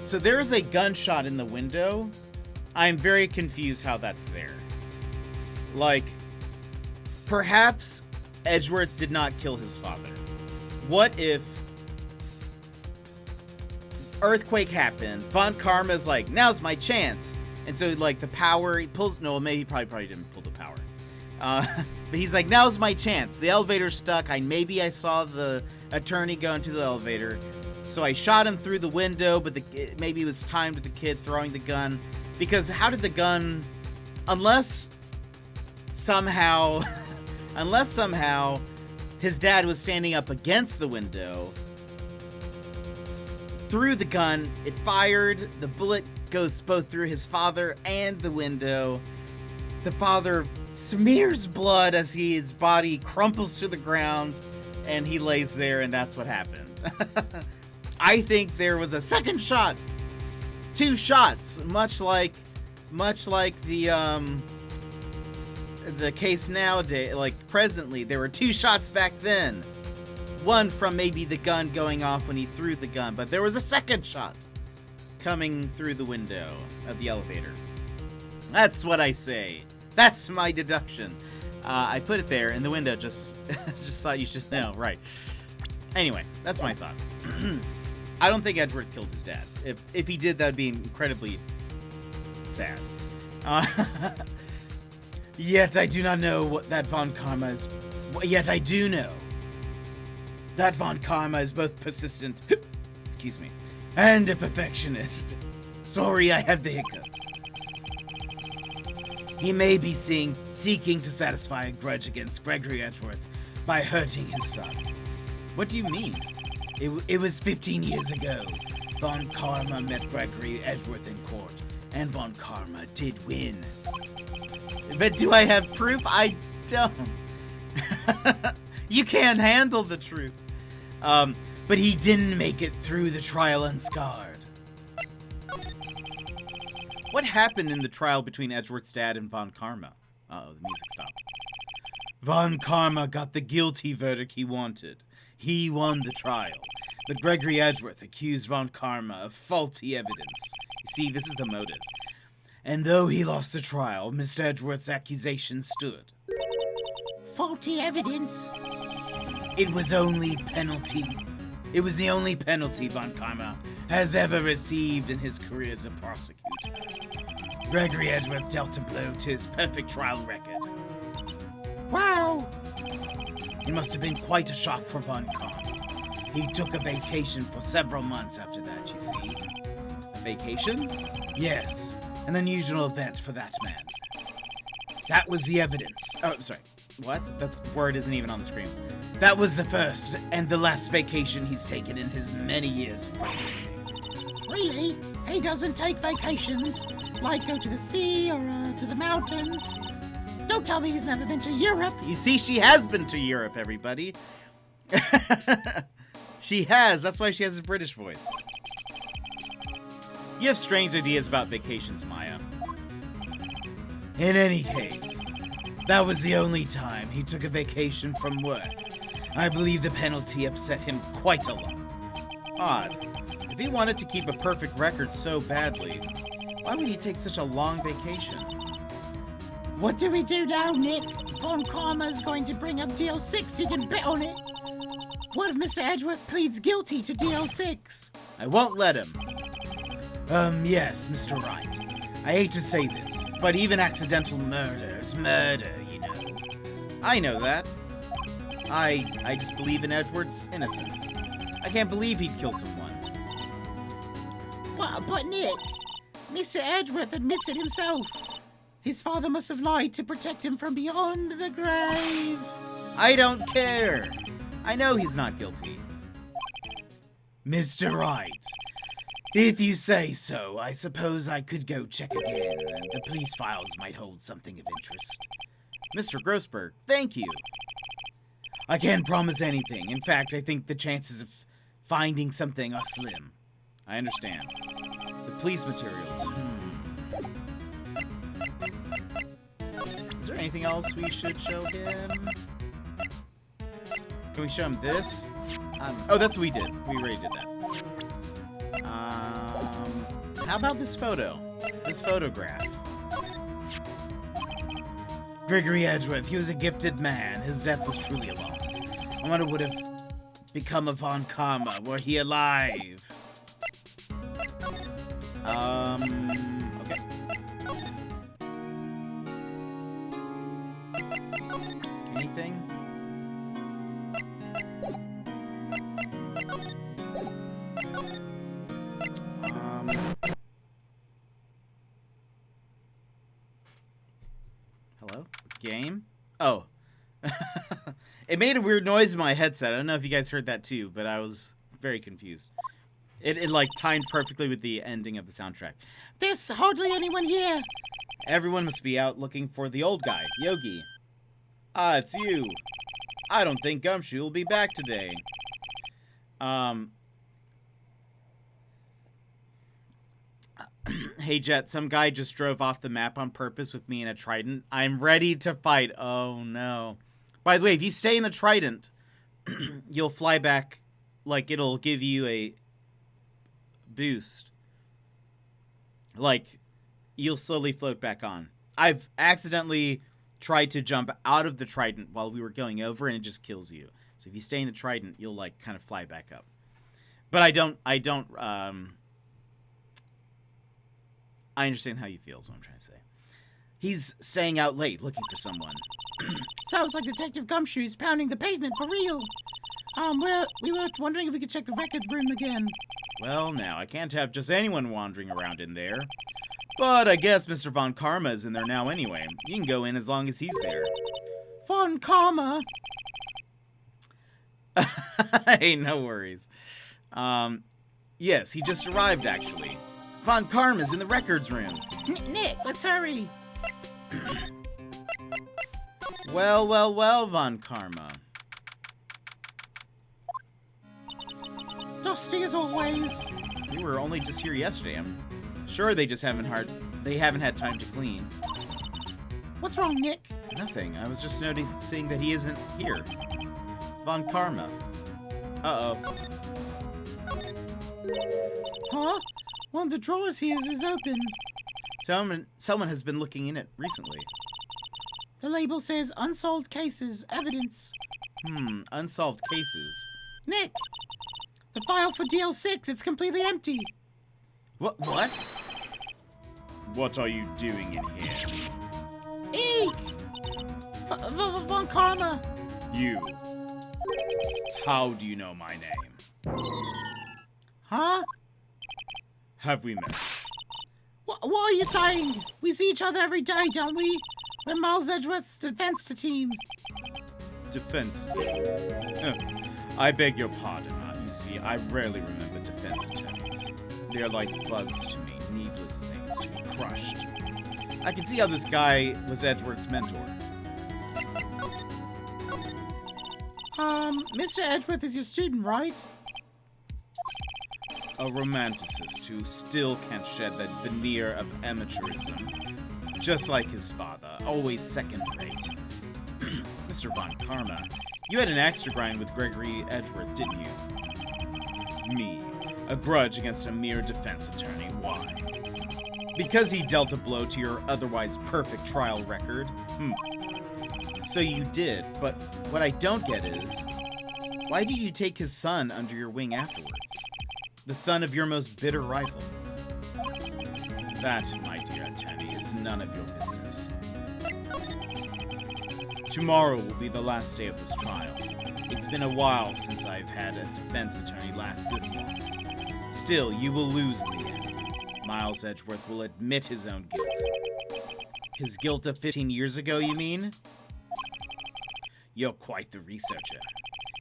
So there is a gunshot in the window. I am very confused how that's there. Like, perhaps Edgeworth did not kill his father. What if earthquake happened? Von Karma's like, now's my chance. And so, like, the power, he pulls, no, maybe he probably didn't pull the power. But he's like, now's my chance. The elevator's stuck. Maybe I saw the attorney go into the elevator. So I shot him through the window, but maybe it was timed with the kid throwing the gun. Because how did the gun, unless somehow his dad was standing up against the window, threw the gun, it fired, the bullet goes both through his father and the window. The father smears blood as his body crumples to the ground, and he lays there, and that's what happened. I think there was a second shot. 2 shots, much like the case nowadays, like presently, there were 2 shots back then. One from maybe the gun going off when he threw the gun, but there was a second shot coming through the window of the elevator. That's what I say. That's my deduction. I put it there in the window, just thought you should know, right. Anyway, that's my thought. I don't think Edgeworth killed his dad. If he did, that'd be incredibly sad. Yet I do not know what that Von Karma is. Yet I do know that Von Karma is both persistent, excuse me, and a perfectionist. Sorry, I have the hiccups. He may be seeking to satisfy a grudge against Gregory Edgeworth by hurting his son. What do you mean? It was 15 years ago. Von Karma met Gregory Edgeworth in court, and Von Karma did win. But do I have proof? I don't. You can't handle the truth. But he didn't make it through the trial unscarred. What happened in the trial between Edgeworth's dad and Von Karma? Uh-oh, the music stopped. Von Karma got the guilty verdict he wanted. He won the trial. But Gregory Edgeworth accused Von Karma of faulty evidence. You see, this is the motive. And though he lost the trial, Mr. Edgeworth's accusation stood. Faulty evidence? It was the only penalty Von Karma has ever received in his career as a prosecutor. Gregory Edgeworth dealt a blow to his perfect trial record. Wow! It must have been quite a shock for Von Karma. He took a vacation for several months after that, you see. A vacation? Yes, an unusual event for that man. That was the evidence. Oh, sorry. What? That word isn't even on the screen. That was the first and the last vacation he's taken in his many years of prison. Really? He doesn't take vacations? Like go to the sea or to the mountains? Don't tell me he's never been to Europe. You see, she has been to Europe, everybody. She has. That's why she has a British voice. You have strange ideas about vacations, Maya. In any case, that was the only time he took a vacation from work. I believe the penalty upset him quite a lot. Odd. If he wanted to keep a perfect record so badly, why would he take such a long vacation? What do we do now, Nick? Von Karma's going to bring up DL6, you can bet on it. What if Mr. Edgeworth pleads guilty to DL6? I won't let him. Yes, Mr. Wright. I hate to say this, but even accidental murder is murder, you know. I know that. I just believe in Edgeworth's innocence. I can't believe he'd kill someone. But Nick, Mr. Edgeworth admits it himself. His father must have lied to protect him from beyond the grave. I don't care. I know he's not guilty. Mr. Wright, if you say so, I suppose I could go check again. The police files might hold something of interest. Mr. Grossberg, thank you. I can't promise anything. In fact, I think the chances of finding something are slim. I understand. The police materials. Is there anything else we should show him? Can we show him this? Oh, that's what we did. We already did that. How about this photo? This photograph. Gregory Edgeworth, he was a gifted man. His death was truly a loss. I wonder what would have become of Von Karma were he alive. Okay. Anything? Hello? Game? Oh. It made a weird noise in my headset. I don't know if you guys heard that too, but I was very confused. It like timed perfectly with the ending of the soundtrack. There's hardly anyone here. Everyone must be out looking for the old guy, Yogi. Ah, it's you. I don't think Gumshoe will be back today. Hey Jet, some guy just drove off the map on purpose with me in a trident. I'm ready to fight. Oh no. By the way, if you stay in the trident, you'll fly back, like it'll give you a boost. Like, you'll slowly float back on. I've accidentally tried to jump out of the trident while we were going over and it just kills you. So if you stay in the trident, you'll like kind of fly back up. But I understand how you feel is what I'm trying to say. He's staying out late looking for someone. Sounds like Detective Gumshoe's pounding the pavement for real. We were wondering if we could check the record room again. Well, now, I can't have just anyone wandering around in there. But I guess Mr. Von Karma is in there now anyway. You can go in as long as he's there. Von Karma? Hey, no worries. Yes, he just arrived, actually. Von Karma's in the records room. Nick, let's hurry. Well, Von Karma. Dusty as always. We were only just here yesterday. I'm sure they just haven't had time to clean. What's wrong, Nick? Nothing. I was just noticing that he isn't here. Von Karma. Uh-oh. Huh? One of the drawers here is open. Someone has been looking in it recently. The label says unsolved cases, evidence. Unsolved cases. Nick! The file for DL6, it's completely empty. What? What are you doing in here? Eek! Von Karma! You. How do you know my name? Huh? Have we met? What are you saying? We see each other every day, don't we? We're Miles Edgeworth's defense team. Defense team? Oh, I beg your pardon. You see, I rarely remember defense attorneys. They're like bugs to me, needless things to be crushed. I can see how this guy was Edgeworth's mentor. Mr. Edgeworth is your student, right? A romanticist who still can't shed that veneer of amateurism. Just like his father, always second-rate. Mr. Von Karma, you had an axe to grind with Gregory Edgeworth, didn't you? Me, a grudge against a mere defense attorney. Why? Because he dealt a blow to your otherwise perfect trial record? So you did, but what I don't get is, why did you take his son under your wing afterwards? The son of your most bitter rival. That, my dear attorney, is none of your business. Tomorrow will be the last day of this trial. It's been a while since I've had a defense attorney last this long. Still, you will lose in the end. Miles Edgeworth will admit his own guilt. His guilt of 15 years ago, you mean? You're quite the researcher.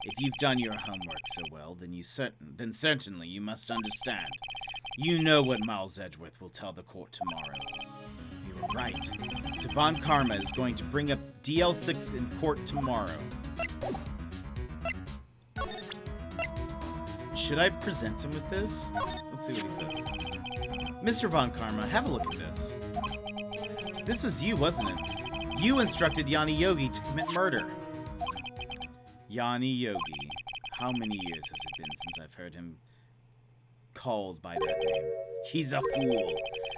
If you've done your homework so well, then certainly you must understand. You know what Miles Edgeworth will tell the court tomorrow. You were right. So Von Karma is going to bring up DL6 in court tomorrow. Should I present him with this? Let's see what he says. Mr. Von Karma, have a look at this. This was you, wasn't it? You instructed Yanni Yogi to commit murder. Yanni Yogi. How many years has it been since I've heard him called by that name? He's a fool.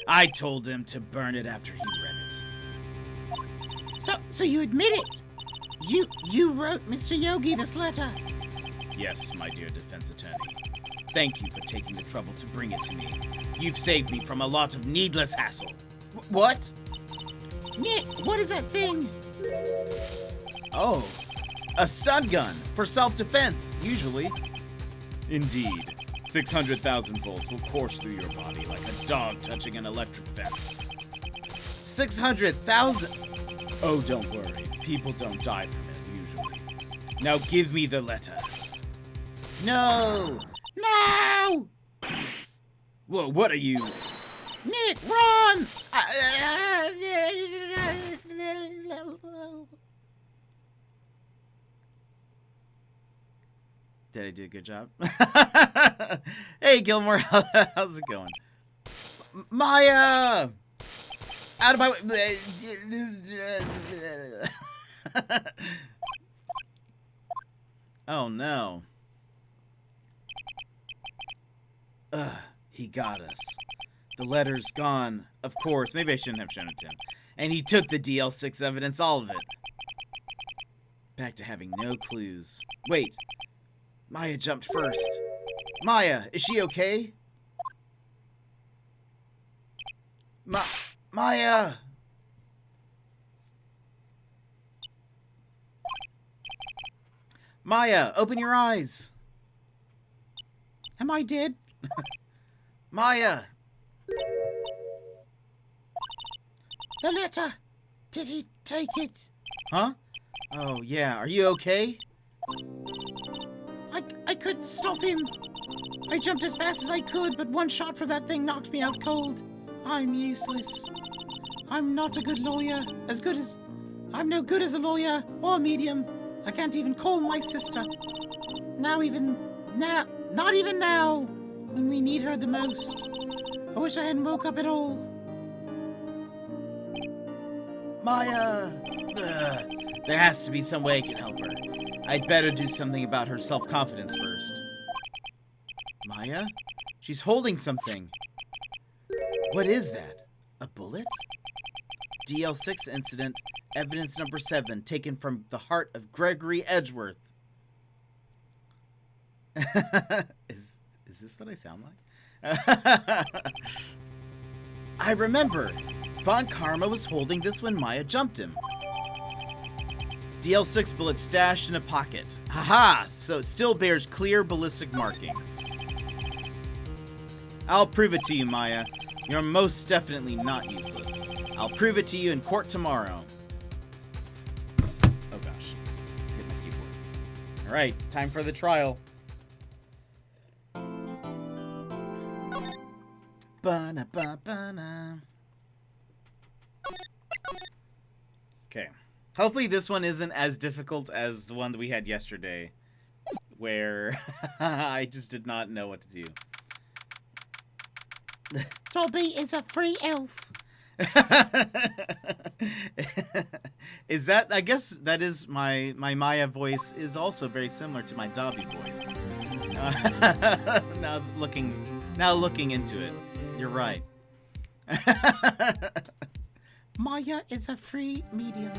I told him to burn it after he read it. So you admit it? You wrote Mr. Yogi this letter? Yes, my dear defense attorney. Thank you for taking the trouble to bring it to me. You've saved me from a lot of needless hassle. What? Nick, what is that thing? Oh, a stun gun for self-defense, usually. Indeed. 600,000 volts will course through your body like a dog touching an electric fence. 600,000? Oh, don't worry. People don't die from it, usually. Now give me the letter. No! No! Whoa, what are you? Nick, run! Did I do a good job? Hey, Gilmore, how's it going? Maya! Out of my way. Oh, no. He got us. The letter's gone. Of course, maybe I shouldn't have shown it to him. And he took the DL6 evidence, all of it. Back to having no clues. Wait. Maya jumped first. Maya, is she okay? Maya! Maya, open your eyes! Am I dead? Maya! The letter! Did he take it? Huh? Oh, yeah. Are you okay? I couldn't stop him. I jumped as fast as I could, but one shot from that thing knocked me out cold. I'm useless. I'm not a good lawyer. I'm no good as a lawyer or a medium. I can't even call my sister. Not even now, when we need her the most. I wish I hadn't woke up at all. Maya! There has to be some way I can help her. I'd better do something about her self-confidence first. Maya? She's holding something. What is that? A bullet? DL6 incident, evidence number 7, taken from the heart of Gregory Edgeworth. Is this what I sound like? I remember. Von Karma was holding this when Maya jumped him. DL6 bullet stashed in a pocket. Haha! So it still bears clear ballistic markings. I'll prove it to you, Maya. You're most definitely not useless. I'll prove it to you in court tomorrow. Oh gosh. Hit my keyboard. Alright, time for the trial. Ba-na-ba-ba-na. Okay. Hopefully this one isn't as difficult as the one that we had yesterday, where I just did not know what to do. Dobby is a free elf. Is that, I guess that is my Maya voice is also very similar to my Dobby voice. Now looking into it, you're right. Maya is a free medium.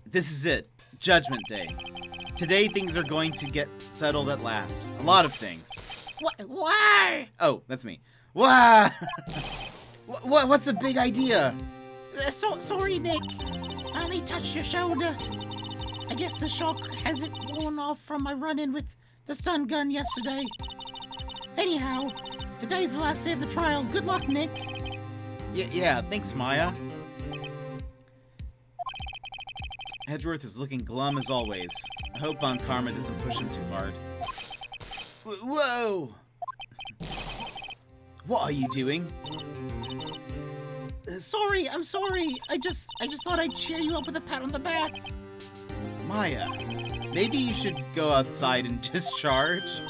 This is it. Judgment Day. Today things are going to get settled at last. A lot of things. Why? Oh, that's me. Wah! What's the big idea? Sorry, Nick. I only touched your shoulder. I guess the shock hasn't worn off from my run-in with the stun gun yesterday. Anyhow, today's the last day of the trial. Good luck, Nick. Yeah, thanks, Maya. Edgeworth is looking glum as always. I hope Von Karma doesn't push him too hard. Whoa! What are you doing? I'm sorry. I just thought I'd cheer you up with a pat on the back. Maya, maybe you should go outside and discharge?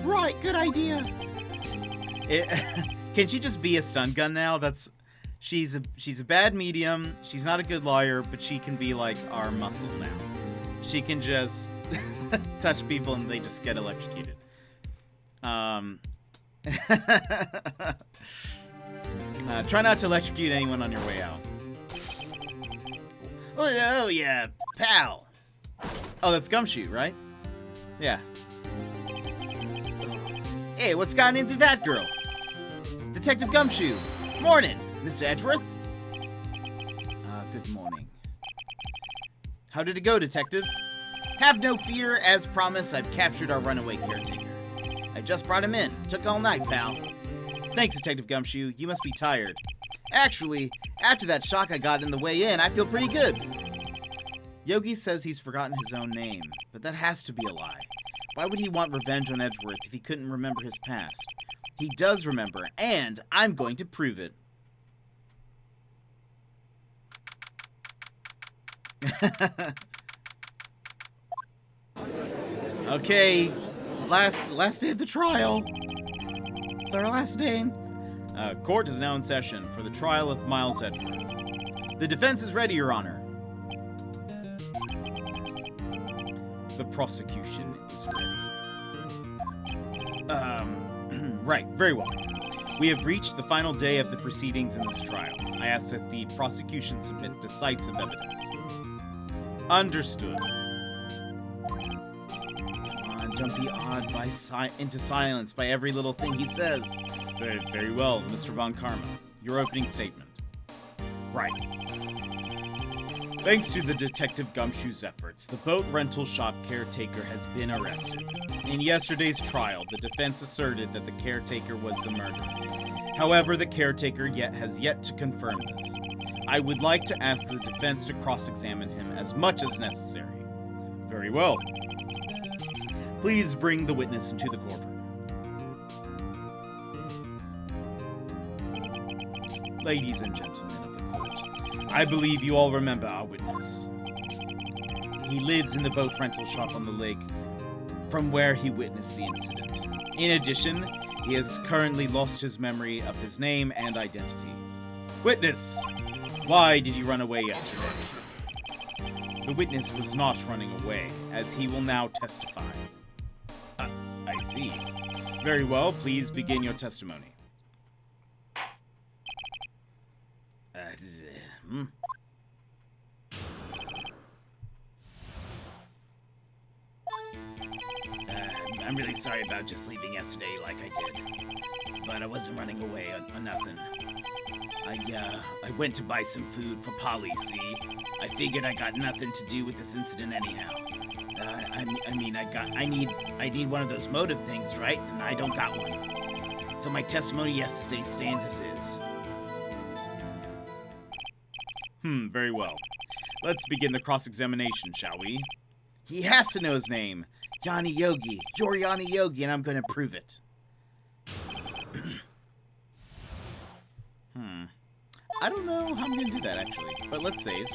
Right, good idea. Can she just be a stun gun now? She's a bad medium. She's not a good lawyer, but she can be like our muscle now. She can just touch people and they just get electrocuted. Try not to electrocute anyone on your way out. Oh yeah, pal. Oh, that's Gumshoe, right? Yeah. Hey, what's gotten into that girl? Detective Gumshoe. Morning, Mr. Edgeworth. Good morning. How did it go, Detective? Have no fear. As promised, I've captured our runaway caretaker. I just brought him in. Took all night, pal. Thanks, Detective Gumshoe. You must be tired. Actually, after that shock I got in the way in, I feel pretty good. Yogi says he's forgotten his own name, but that has to be a lie. Why would he want revenge on Edgeworth if he couldn't remember his past? He does remember, and I'm going to prove it. Okay, last day of the trial. It's our last day. Court is now in session for the trial of Miles Edgeworth. The defense is ready, Your Honor. The prosecution is ready. Right, very well. We have reached the final day of the proceedings in this trial. I ask that the prosecution submit decisive evidence. Understood. Don't be awed into silence by every little thing he says. Very, very well, Mr. Von Karma. Your opening statement. Right. Thanks to the Detective Gumshoe's efforts, the boat rental shop caretaker has been arrested. In yesterday's trial, the defense asserted that the caretaker was the murderer. However, the caretaker has yet to confirm this. I would like to ask the defense to cross-examine him as much as necessary. Very well. Please bring the witness into the courtroom. Ladies and gentlemen of the court, I believe you all remember our witness. He lives in the boat rental shop on the lake from where he witnessed the incident. In addition, he has currently lost his memory of his name and identity. Witness, why did you run away yesterday? The witness was not running away, as he will now testify. I see. Very well, please begin your testimony. I'm really sorry about just leaving yesterday like I did. But I wasn't running away on nothing. I went to buy some food for Polly, see? I figured I got nothing to do with this incident anyhow. I need one of those motive things, right? And I don't got one. So my testimony yesterday stands as is. Very well. Let's begin the cross-examination, shall we? He has to know his name. Yanni Yogi. You're Yanni Yogi, and I'm going to prove it. I don't know how I'm going to do that, actually. But let's save.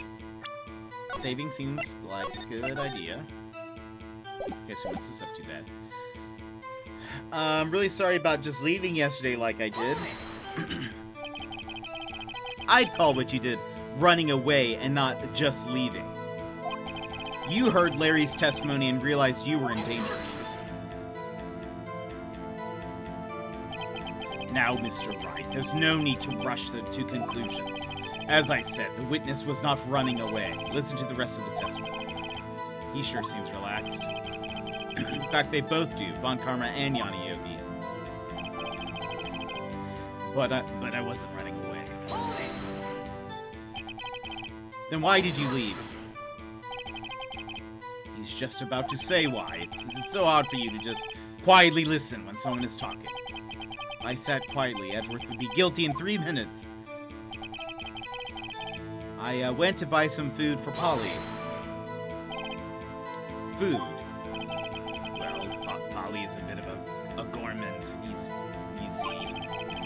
Saving seems like a good idea. Guess who messed this up too bad. I'm really sorry about just leaving yesterday like I did. I'd call what you did running away and not just leaving. You heard Larry's testimony and realized you were in danger. Now, Mr. Wright, there's no need to rush to conclusions. As I said, the witness was not running away. Listen to the rest of the testimony. He sure seems relaxed. In fact, they both do, Von Karma and Yanni Yogi. But I wasn't running away. Then why did you leave? He's just about to say why. It's so odd for you to just quietly listen when someone is talking. If I sat quietly, Edgeworth would be guilty in 3 minutes. I went to buy some food for Polly. Food? Well, Polly is a bit of a gourmand, you see.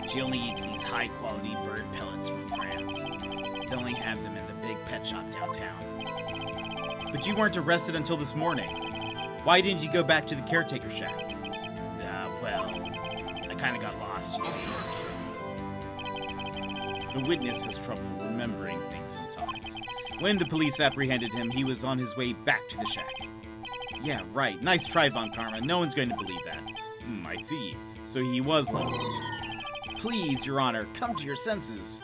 She only eats these high-quality bird pellets from France. They only have them in the big pet shop downtown. But you weren't arrested until this morning. Why didn't you go back to the caretaker shack? Well, I kind of got lost, you see. The witness has trouble remembering things sometimes. When the police apprehended him, he was on his way back to the shack. Yeah, right. Nice try, Von Karma. No one's going to believe that. I see. So he was lost. Please, Your Honor, come to your senses.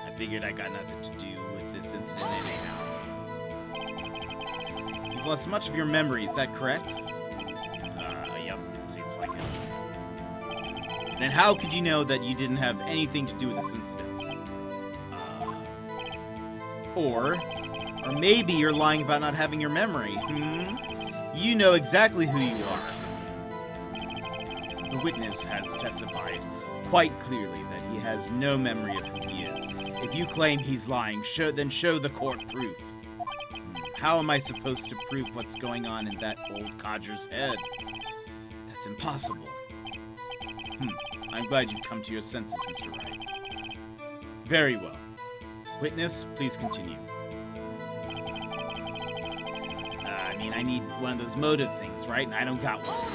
I figured I got nothing to do with this incident anyhow. You've lost much of your memory, is that correct? Yep, seems like it. Then how could you know that you didn't have anything to do with this incident? Or maybe you're lying about not having your memory, You know exactly who you are. The witness has testified quite clearly that he has no memory of who he is. If you claim he's lying, then show the court proof. How am I supposed to prove what's going on in that old codger's head? That's impossible. I'm glad you've come to your senses, Mr. Wright. Very well. Witness, please continue. I need one of those motive things, right? And I don't got one.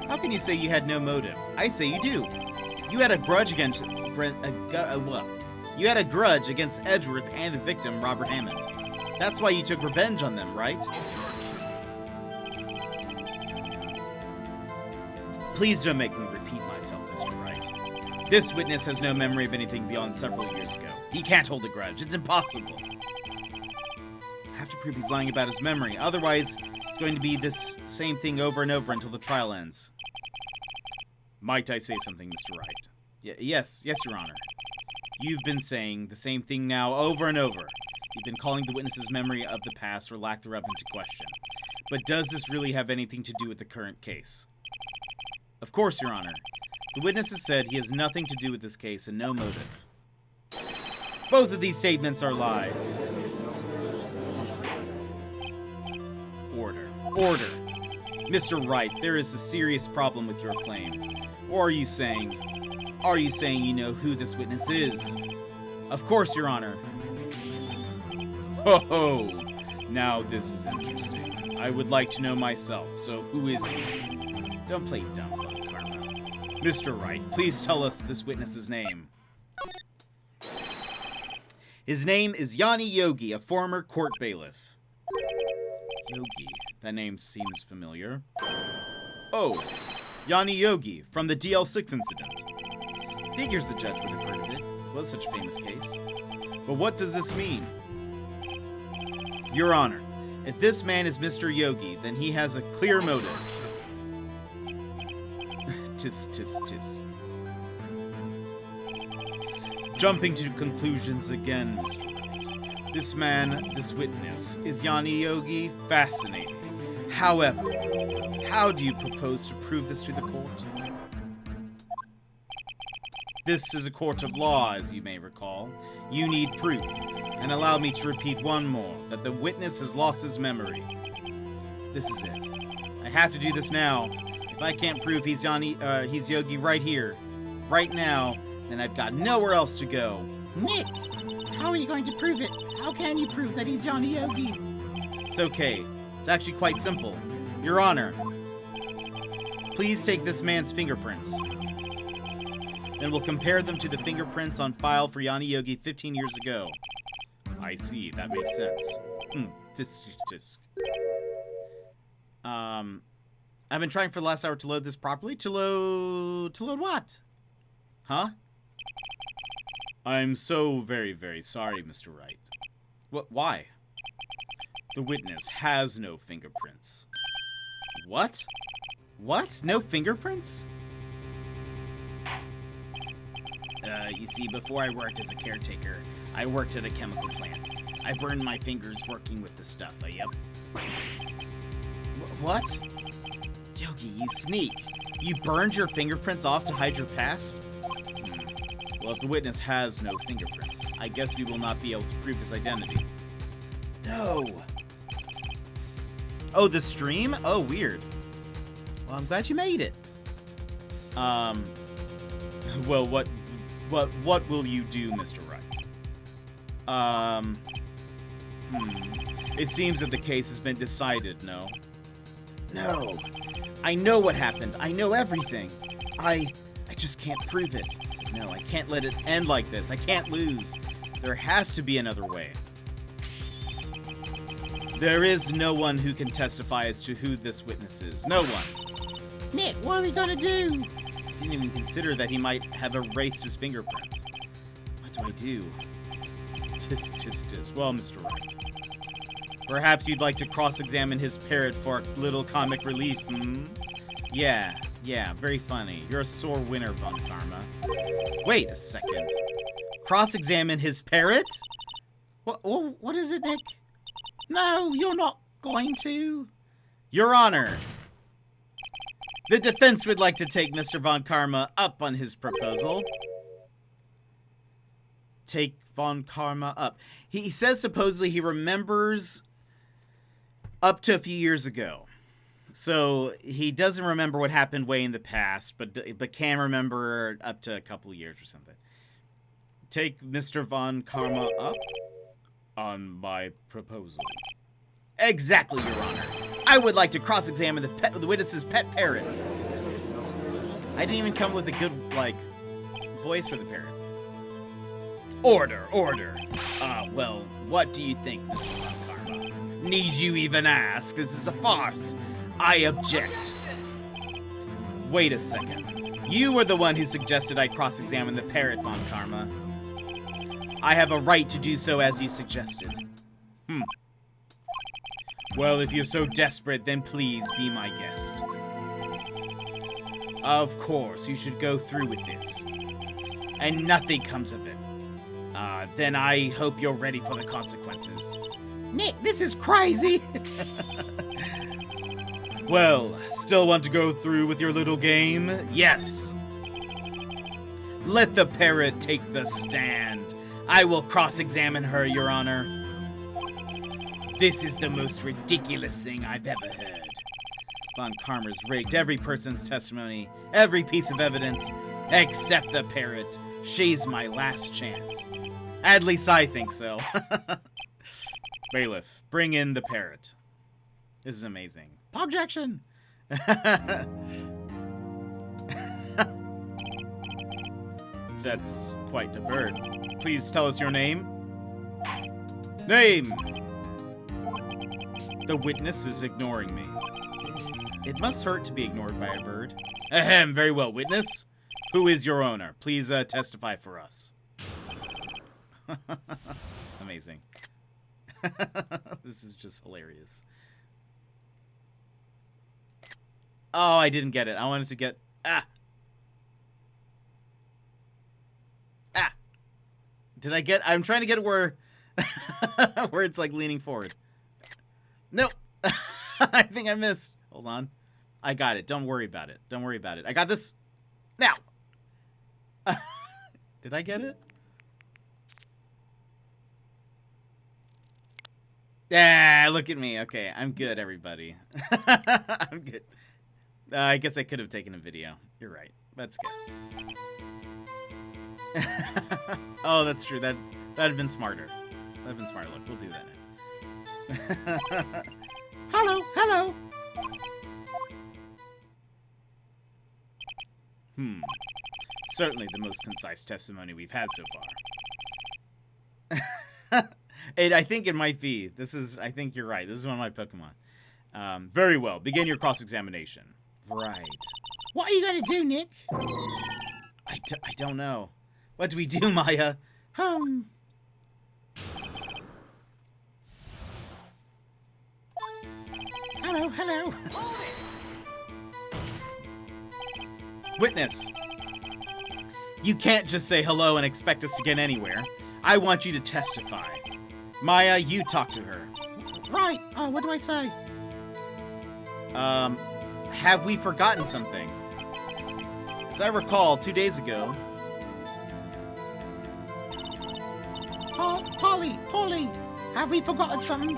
How can you say you had no motive? I say you do. You had a grudge against You had a grudge against Edgeworth and the victim, Robert Hammond. That's why you took revenge on them, right? Please don't make me repeat myself, Mr. Wright. This witness has no memory of anything beyond several years ago. He can't hold a grudge. It's impossible. have to prove he's lying about his memory. Otherwise, it's going to be this same thing over and over until the trial ends. Might I say something, Mr. Wright? Yes, Your Honor. You've been saying the same thing now over and over. You've been calling the witness's memory of the past or lack thereof into question. But does this really have anything to do with the current case? Of course, Your Honor. The witness has said he has nothing to do with this case and no motive. Both of these statements are lies. Order. Order. Mr. Wright, there is a serious problem with your claim. Or are you saying you know who this witness is? Of course, Your Honor. Ho ho! Now this is interesting. I would like to know myself, so who is he? Don't play dumb, Karma. Mr. Wright, please tell us this witness's name. His name is Yanni Yogi, a former court bailiff. Yogi, that name seems familiar. Oh, Yanni Yogi, from the DL6 incident. Figures the judge would have heard of it. It was such a famous case. But what does this mean? Your Honor, if this man is Mr. Yogi, then he has a clear motive. Tis. Jumping to conclusions again, Mr. Wright. This man, this witness, is Yanni Yogi. Fascinating. However, how do you propose to prove this to the court? This is a court of law, as you may recall. You need proof. And allow me to repeat one more, that the witness has lost his memory. This is it. I have to do this now. If I can't prove he's Yogi right here, right now, then I've got nowhere else to go. Nick, how are you going to prove it? How can you prove that he's Yanni Yogi? It's okay. It's actually quite simple. Your Honor, please take this man's fingerprints. Then we'll compare them to the fingerprints on file for Yanni Yogi 15 years ago. I see, that makes sense. I've been trying for the last hour to load this properly. To load what? Huh? I'm so very, very sorry, Mr. Wright. Why? The witness has no fingerprints. What? What? No fingerprints? You see, before I worked as a caretaker, I worked at a chemical plant. I burned my fingers working with the stuff, yep. What? Yogi, you sneak. You burned your fingerprints off to hide your past? Well, if the witness has no fingerprints, I guess we will not be able to prove his identity. No. Oh, the stream? Oh, weird. Well, I'm glad you made it. Well, what will you do, Mr. Wright? It seems that the case has been decided, no? No. I know what happened. I know everything. I just can't prove it. No, I can't let it end like this. I can't lose. There has to be another way. There is no one who can testify as to who this witness is. No one. Nick, what are we gonna do? I didn't even consider that he might have erased his fingerprints. What do I do? Tis. Well, Mr. Wright. Perhaps you'd like to cross-examine his parrot for a little comic relief, Yeah, very funny. You're a sore winner, Von Karma. Wait a second. Cross-examine his parrot? What is it, Nick? No, you're not going to. Your Honor, the defense would like to take Mr. Von Karma up on his proposal. Take Von Karma up. He says supposedly he remembers up to a few years ago. So he doesn't remember what happened way in the past, but can remember up to a couple of years or something. Take Mr. Von Karma up on my proposal. Exactly, Your Honor. I would like to cross-examine the witness's pet parrot. I didn't even come with a good, voice for the parrot. Order. Well, what do you think, Mr. Von Karma? Need you even ask? This is a farce. I object. Wait a second. You were the one who suggested I cross-examine the parrot, Von Karma. I have a right to do so as you suggested. Well, if you're so desperate, then please be my guest. Of course, you should go through with this. And nothing comes of it. Then I hope you're ready for the consequences. Nick, this is crazy. Well, still want to go through with your little game? Yes. Let the parrot take the stand. I will cross-examine her, Your Honor. This is the most ridiculous thing I've ever heard. Von Karma's rigged every person's testimony, every piece of evidence, except the parrot. She's my last chance. At least I think so. Bailiff, bring in the parrot. This is amazing. Objection. That's quite a bird. Please tell us your name. Name! The witness is ignoring me. It must hurt to be ignored by a bird. Ahem, very well, witness. Who is your owner? Please testify for us. Amazing. This is just hilarious. Oh, I didn't get it. I wanted to get... Did I get... I'm trying to get where... where it's like leaning forward. Nope. I think I missed. Hold on. I got it. Don't worry about it. Don't worry about it. I got this. Now. Did I get it? Yeah, look at me. Okay, I'm good, everybody. I'm good. I guess I could have taken a video. You're right. That's good. Oh, that's true. That'd have been smarter. That'd have been smarter. Look, we'll do that now. Hello, hello. Certainly the most concise testimony we've had so far. I think it might be. I think you're right. This is one of my Pokemon. Very well. Begin your cross-examination. Right. What are you going to do, Nick? I don't know. What do we do, Maya? Hello, hello. Witness. You can't just say hello and expect us to get anywhere. I want you to testify. Maya, you talk to her. Right. Oh, what do I say? Have we forgotten something? As I recall, 2 days ago... Polly, have we forgotten something?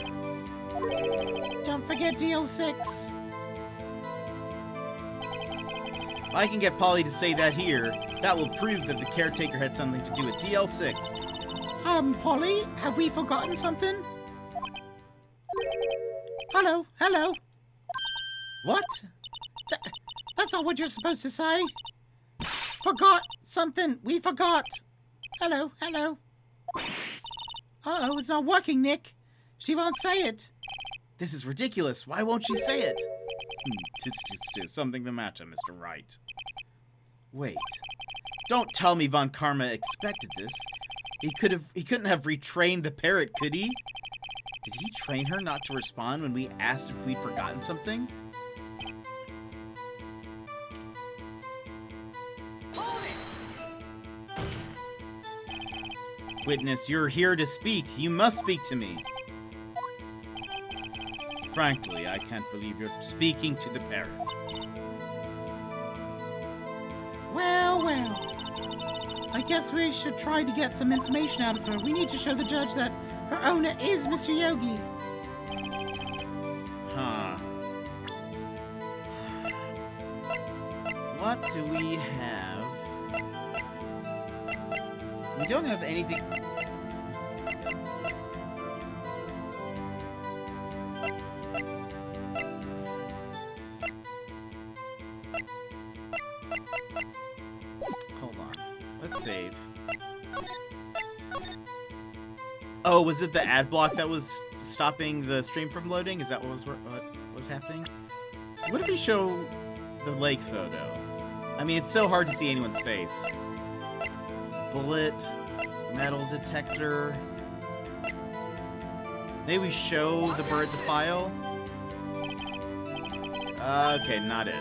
Don't forget DL6. If I can get Polly to say that here, that will prove that the caretaker had something to do with DL6. Polly, have we forgotten something? Hello, hello. What? That's not what you're supposed to say. Forgot something. We forgot. Hello, hello. Uh-oh, it's not working, Nick. She won't say it. This is ridiculous. Why won't she say it? Tis something the matter, Mr. Wright. Wait. Don't tell me Von Karma expected this. He couldn't have retrained the parrot, could he? Did he train her not to respond when we asked if we'd forgotten something? Witness, you're here to speak. You must speak to me. Frankly, I can't believe you're speaking to the parrot. Well. I guess we should try to get some information out of her. We need to show the judge that her owner is Mr. Yogi. Huh. What do we have? We don't have anything... Hold on. Let's save. Oh, was it the ad block that was stopping the stream from loading? Is that what was happening? What if we show the lake photo? I mean, it's so hard to see anyone's face. Bullet, metal detector. Maybe we show the bird the file. Okay, not it.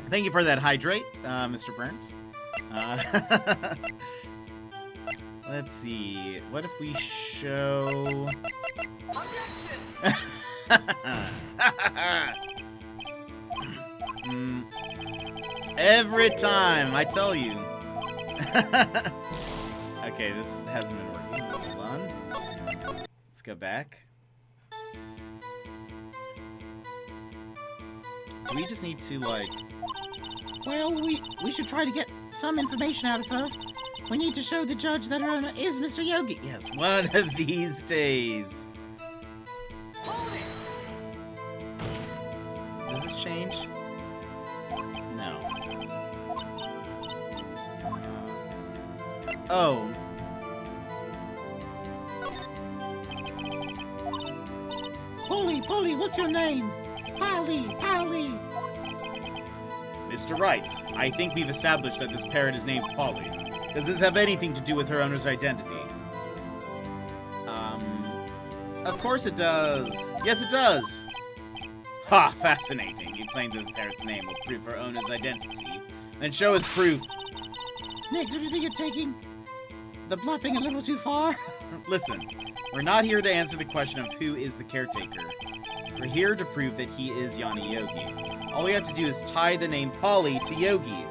Thank you for that hydrate, Mr. Burns. Let's see. What if we show... Every time, I tell you. Okay, this hasn't been working. Hold on. Let's go back. Do we just need to, like... Well, we should try to get some information out of her. We need to show the judge that her owner is Mr. Yogi. Yes, one of these days. Does this change? No. Oh. Polly, what's your name? Polly. Mr. Wright, I think we've established that this parrot is named Polly. Does this have anything to do with her owner's identity? Of course it does. Yes, it does. Ha, fascinating. You claim that the parrot's name will prove her owner's identity. Then show us proof. Nick, don't you think you're taking the bluffing a little too far? Listen, we're not here to answer the question of who is the caretaker. We're here to prove that he is Yanni Yogi. All we have to do is tie the name Polly to Yogi.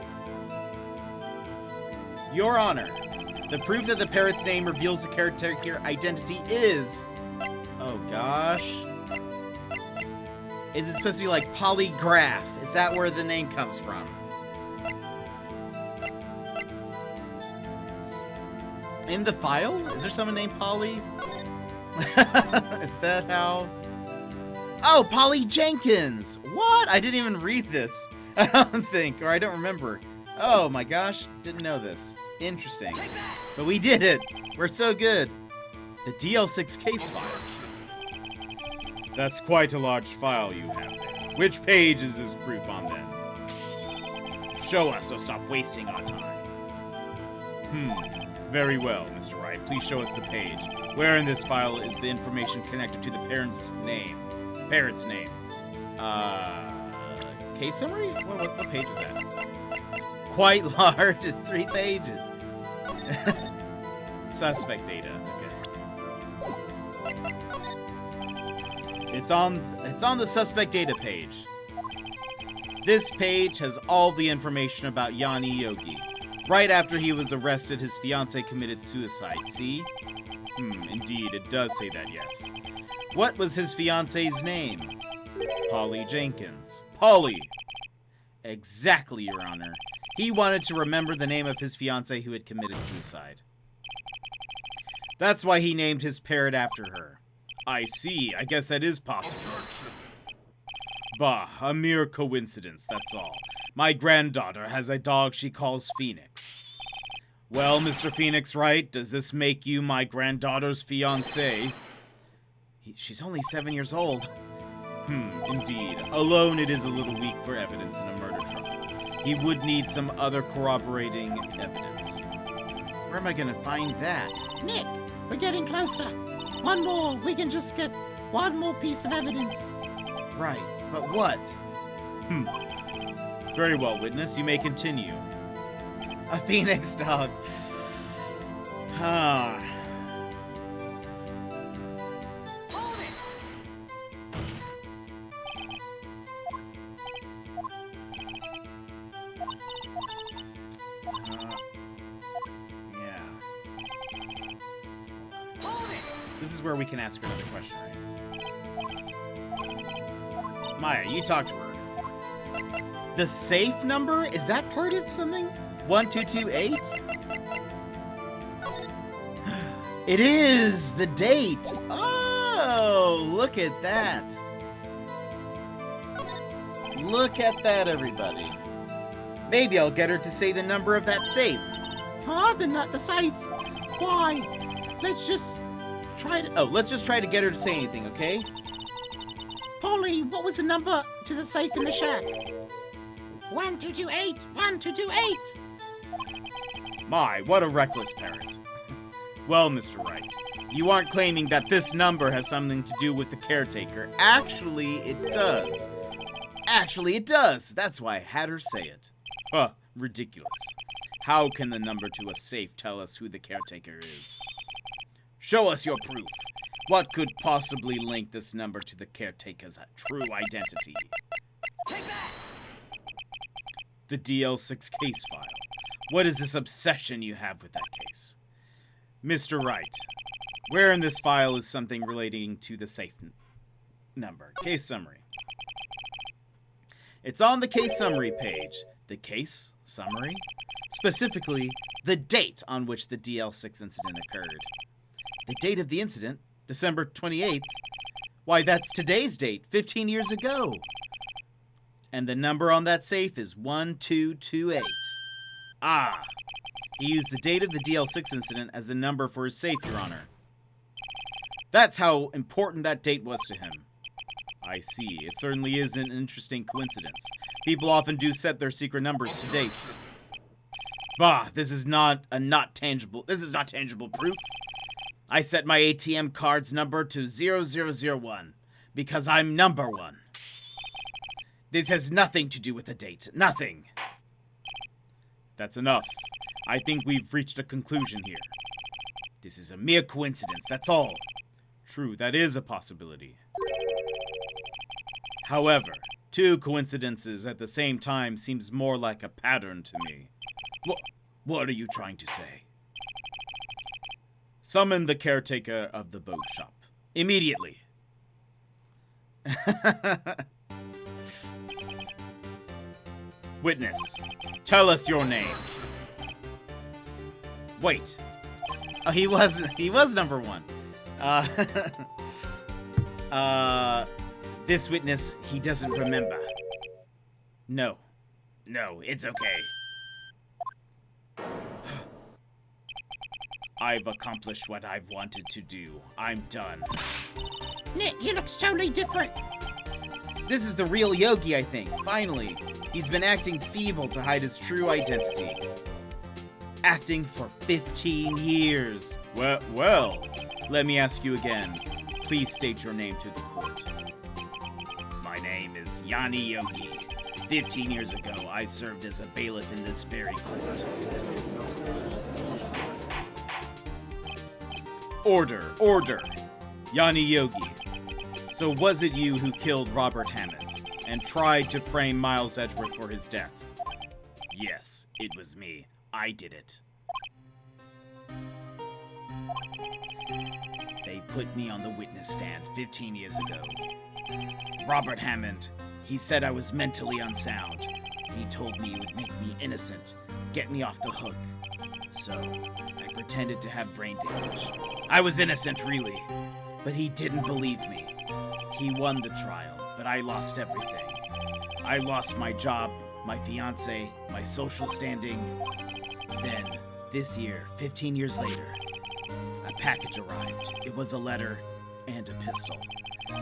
Your Honor, the proof that the parrot's name reveals the caretaker identity is... Oh, gosh. Is it supposed to be like polygraph? Is that where the name comes from? In the file? Is there someone named Polly? Is that how... Oh, Polly Jenkins! What? I didn't even read this. I don't think, or I don't remember. Oh my gosh, didn't know this. Interesting. But we did it! We're so good. The DL6 case file. That's quite a large file you have there. Which page is this proof on then? Show us or stop wasting our time. Very well, Mr. Wright. Please show us the page. Where in this file is the information connected to the parent's name? Parrot's name. Case summary? What page is that? Quite large. It's 3 pages. Suspect data. Okay. It's on the suspect data page. This page has all the information about Yanni Yogi. Right after he was arrested, his fiancée committed suicide. See? Indeed, it does say that, yes. What was his fiancée's name? Polly Jenkins. Polly! Exactly, Your Honor. He wanted to remember the name of his fiancée who had committed suicide. That's why he named his parrot after her. I see. I guess that is possible. Bah, a mere coincidence, that's all. My granddaughter has a dog she calls Phoenix. Well, Mr. Phoenix Wright, does this make you my granddaughter's fiancé? She's only 7 years old. Indeed. Alone, it is a little weak for evidence in a murder trial. He would need some other corroborating evidence. Where am I gonna find that? Nick, we're getting closer. One more. We can just get one more piece of evidence. Right, but what? Very well, witness. You may continue. A Phoenix dog. This is where we can ask her another question, right? Maya, you talk to her. The safe number? Is that part of something? 1228? It is! The date! Oh, look at that. Look at that, everybody. Maybe I'll get her to say the number of that safe. Huh? The safe? Why? Let's just try to... Oh, let's just try to get her to say anything, okay? Polly, what was the number to the safe in the shack? 1228! 1228! My, what a reckless parent. Well, Mr. Wright, you aren't claiming that this number has something to do with the caretaker. Actually, it does. That's why I had her say it. Huh, ridiculous. How can the number to a safe tell us who the caretaker is? Show us your proof. What could possibly link this number to the caretaker's true identity? Take that! The DL6 case file. What is this obsession you have with that case? Mr. Wright, where in this file is something relating to the safe number? Case summary. It's on the case summary page. The case summary? Specifically, the date on which the DL6 incident occurred. The date of the incident, December 28th. Why, that's today's date, 15 years ago. And the number on that safe is 1228. Ah, he used the date of the DL6 incident as a number for his safe, Your Honor. That's how important that date was to him. I see. It certainly is an interesting coincidence. People often do set their secret numbers to dates. Bah, this is not tangible proof. I set my ATM card's number to 0001 because I'm number one. This has nothing to do with the date. Nothing. That's enough. I think we've reached a conclusion here. This is a mere coincidence, that's all. True, that is a possibility. However, two coincidences at the same time seems more like a pattern to me. What are you trying to say? Summon the caretaker of the boat shop. Immediately. Witness, tell us your name. Wait. Oh, he was number one. This witness, he doesn't remember. No, it's okay. I've accomplished what I've wanted to do. I'm done. Nick, he looks totally different. This is the real Yogi, I think. Finally. He's been acting feeble to hide his true identity. Acting for 15 years. Well, let me ask you again. Please state your name to the court. My name is Yanni Yogi. 15 years ago, I served as a bailiff in this very court. Order. Yanni Yogi. So was it you who killed Robert Hammond and tried to frame Miles Edgeworth for his death? Yes, it was me. I did it. They put me on the witness stand 15 years ago. Robert Hammond, he said I was mentally unsound. He told me it would make me innocent, get me off the hook. So, I pretended to have brain damage. I was innocent, really. But he didn't believe me. He won the trial, but I lost everything. I lost my job, my fiancé, my social standing. Then, this year, 15 years later, a package arrived. It was a letter and a pistol.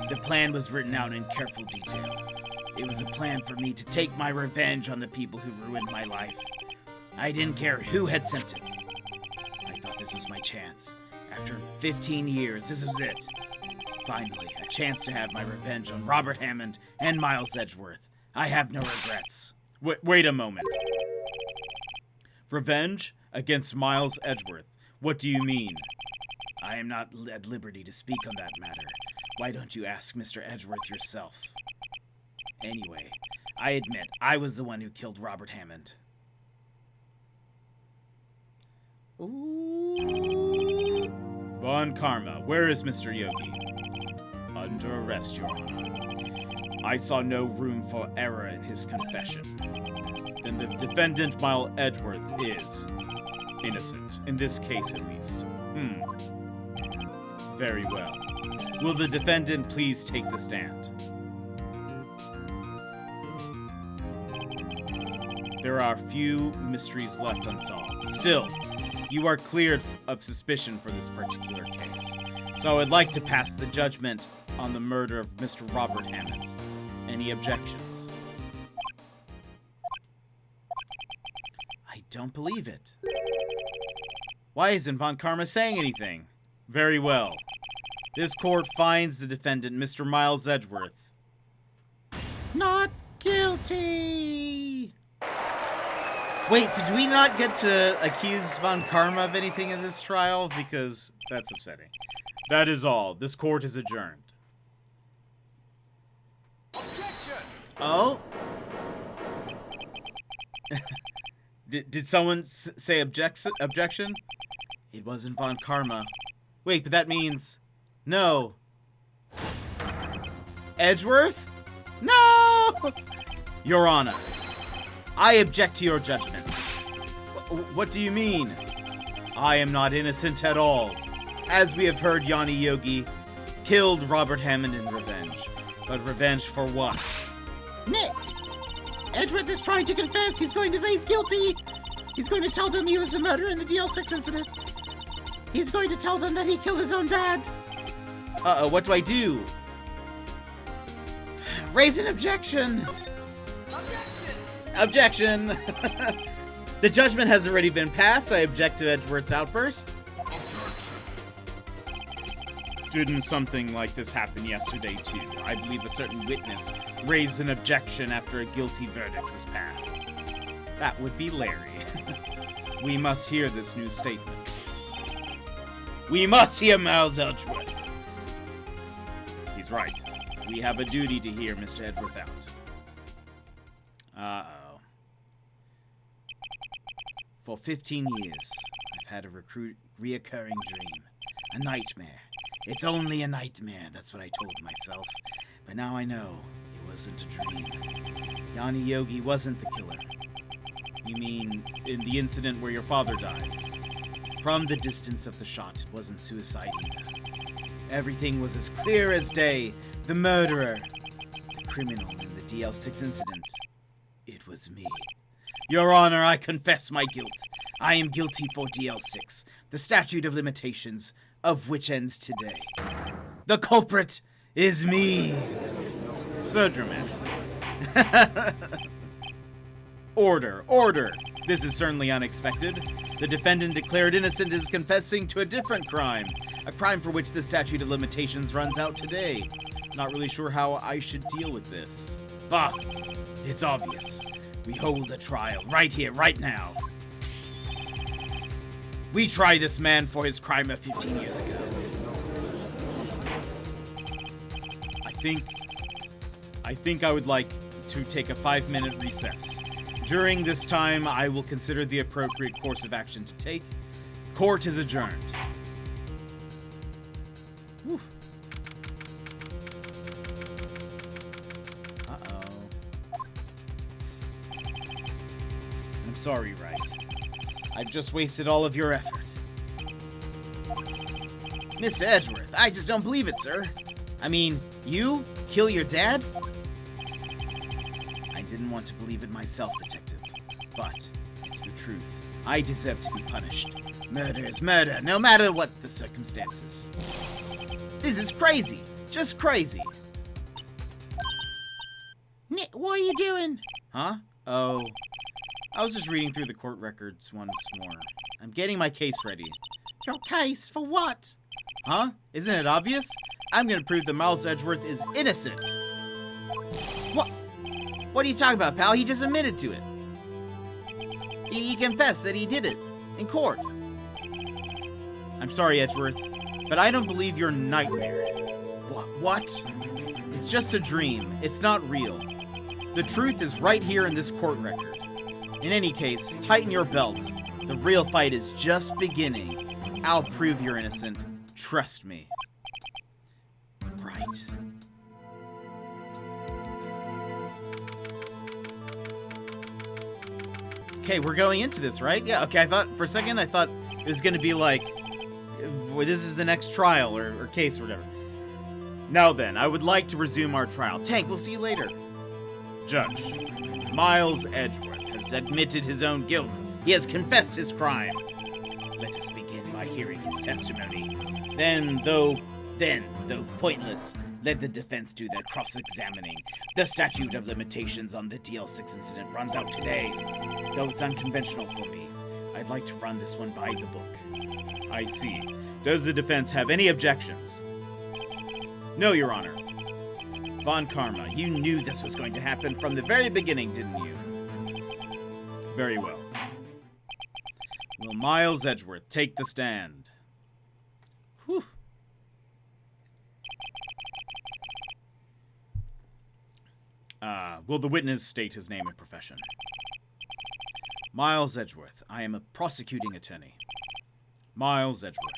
The plan was written out in careful detail. It was a plan for me to take my revenge on the people who ruined my life. I didn't care who had sent it. I thought this was my chance. After 15 years, this was it. Finally, a chance to have my revenge on Robert Hammond and Miles Edgeworth. I have no regrets. Wait a moment. Revenge against Miles Edgeworth? What do you mean? I am not at liberty to speak on that matter. Why don't you ask Mr. Edgeworth yourself? Anyway, I admit I was the one who killed Robert Hammond. Ooh. Bon Karma, where is Mr. Yogi? Under arrest, Your Honor. I saw no room for error in his confession. Then the defendant, Miles Edgeworth, is innocent, in this case at least. Very well. Will the defendant please take the stand? There are few mysteries left unsolved. Still, you are cleared of suspicion for this particular case. So I would like to pass the judgment on the murder of Mr. Robert Hammond. Any objections? don't believe it. Why isn't Von Karma saying anything? Very well. This court finds the defendant, Mr. Miles Edgeworth. Not guilty. Wait, so do we not get to accuse Von Karma of anything in this trial? Because that's upsetting. That is all. This court is adjourned. Objection! Oh? Did someone say objection? It wasn't Von Karma. Wait, but that means... No. Edgeworth? No! Your Honor, I object to your judgment. What do you mean? I am not innocent at all. As we have heard, Yanni Yogi killed Robert Hammond in revenge. But revenge for what? Nick! Edgeworth is trying to confess. He's going to say he's guilty. He's going to tell them he was a murderer in the DL6 incident. He's going to tell them that he killed his own dad. Uh-oh, what do I do? Raise an objection! Objection! The judgment has already been passed. I object to Edgeworth's outburst. Didn't something like this happen yesterday, too? I believe a certain witness raised an objection after a guilty verdict was passed. That would be Larry. We must hear this new statement. We must hear Miles Edgeworth. He's right. We have a duty to hear Mr. Edgeworth out. Uh-oh. For 15 years, I've had a reoccurring dream. A nightmare. It's only a nightmare, that's what I told myself. But now I know it wasn't a dream. Yanni Yogi wasn't the killer. You mean in the incident where your father died? From the distance of the shot, it wasn't suicide either. Everything was as clear as day. The murderer, the criminal in the DL6 incident, it was me. Your Honor, I confess my guilt. I am guilty for DL6, the statute of limitations of which ends today. The culprit is me. So dramatic. Order, order. This is certainly unexpected. The defendant declared innocent is confessing to a different crime. A crime for which the statute of limitations runs out today. Not really sure how I should deal with this. Ah, it's obvious. We hold a trial right here, right now. We try this man for his crime of 15 years ago. I think I would like to take a 5-minute recess. During this time, I will consider the appropriate course of action to take. Court is adjourned. Whew. Uh-oh. I'm sorry, Wright. I've just wasted all of your effort. Mr. Edgeworth, I just don't believe it, sir. I mean, you kill your dad? I didn't want to believe it myself, detective. But it's the truth. I deserve to be punished. Murder is murder, no matter what the circumstances. This is crazy. Just crazy. Nick, what are you doing? Huh? Oh. I was just reading through the court records once more. I'm getting my case ready. Your case for what? Huh? Isn't it obvious? I'm gonna prove that Miles Edgeworth is innocent. What are you talking about, pal? He just admitted to it. He confessed that he did it in court. I'm sorry, Edgeworth, but I don't believe your nightmare. What? It's just a dream. It's not real. The truth is right here in this court record. In any case, tighten your belts. The real fight is just beginning. I'll prove you're innocent. Trust me. Right. Okay, we're going into this, right? Yeah, okay, for a second, I thought it was going to be like, this is the next trial or case or whatever. Now then, I would like to resume our trial. Tank, we'll see you later. Judge, Miles Edgeworth has admitted his own guilt. He has confessed his crime. Let us begin by hearing his testimony. Then, though pointless, Let the defense do their cross-examining. The statute of limitations on the DL6 incident runs out today. Though it's unconventional for me, I'd like to run this one by the book. I see. Does the defense have any objections? No, Your Honor. Von Karma, you knew this was going to happen from the very beginning, didn't you? Very well. Will Miles Edgeworth take the stand? Whew. Will the witness state his name and profession? Miles Edgeworth. I am a prosecuting attorney. Miles Edgeworth.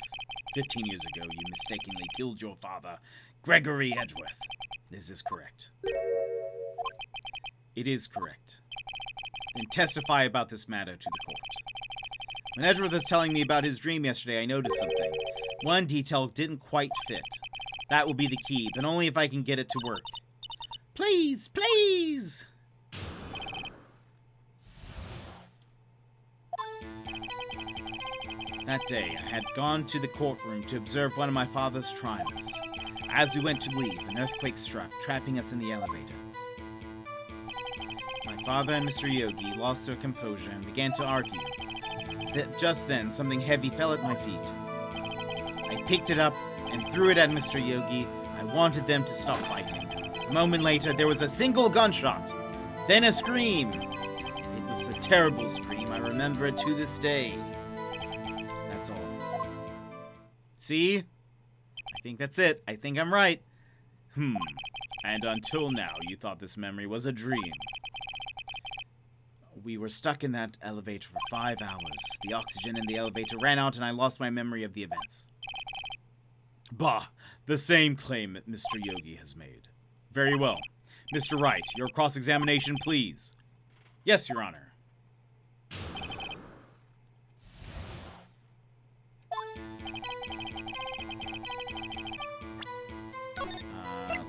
15 years ago, you mistakenly killed your father, Gregory Edgeworth. Is this correct? It is correct. Then testify about this matter to the court. When Edgeworth was telling me about his dream yesterday, I noticed something. One detail didn't quite fit. That will be the key, but only if I can get it to work. Please, please! That day, I had gone to the courtroom to observe one of my father's trials. As we went to leave, an earthquake struck, trapping us in the elevator. My father and Mr. Yogi lost their composure and began to argue. Just then, something heavy fell at my feet. I picked it up and threw it at Mr. Yogi. I wanted them to stop fighting. A moment later, there was a single gunshot. Then a scream. It was a terrible scream. I remember it to this day. That's all. See? I think that's it. I think I'm right. And until now, you thought this memory was a dream. We were stuck in that elevator for 5 hours. The oxygen in the elevator ran out and I lost my memory of the events. Bah! The same claim that Mr. Yogi has made. Very well. Mr. Wright, your cross-examination, please. Yes, Your Honor.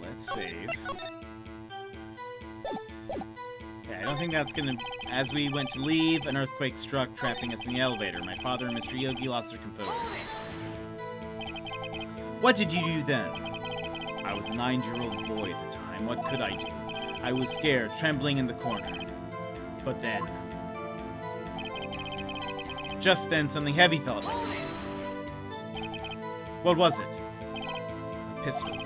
Let's save. Okay, I don't think that's gonna... As we went to leave, an earthquake struck, trapping us in the elevator. My father and Mr. Yogi lost their composure. What did you do then? I was a 9-year-old boy at the time. What could I do? I was scared, trembling in the corner. But then... Just then, something heavy fell at my feet. What was it? A pistol.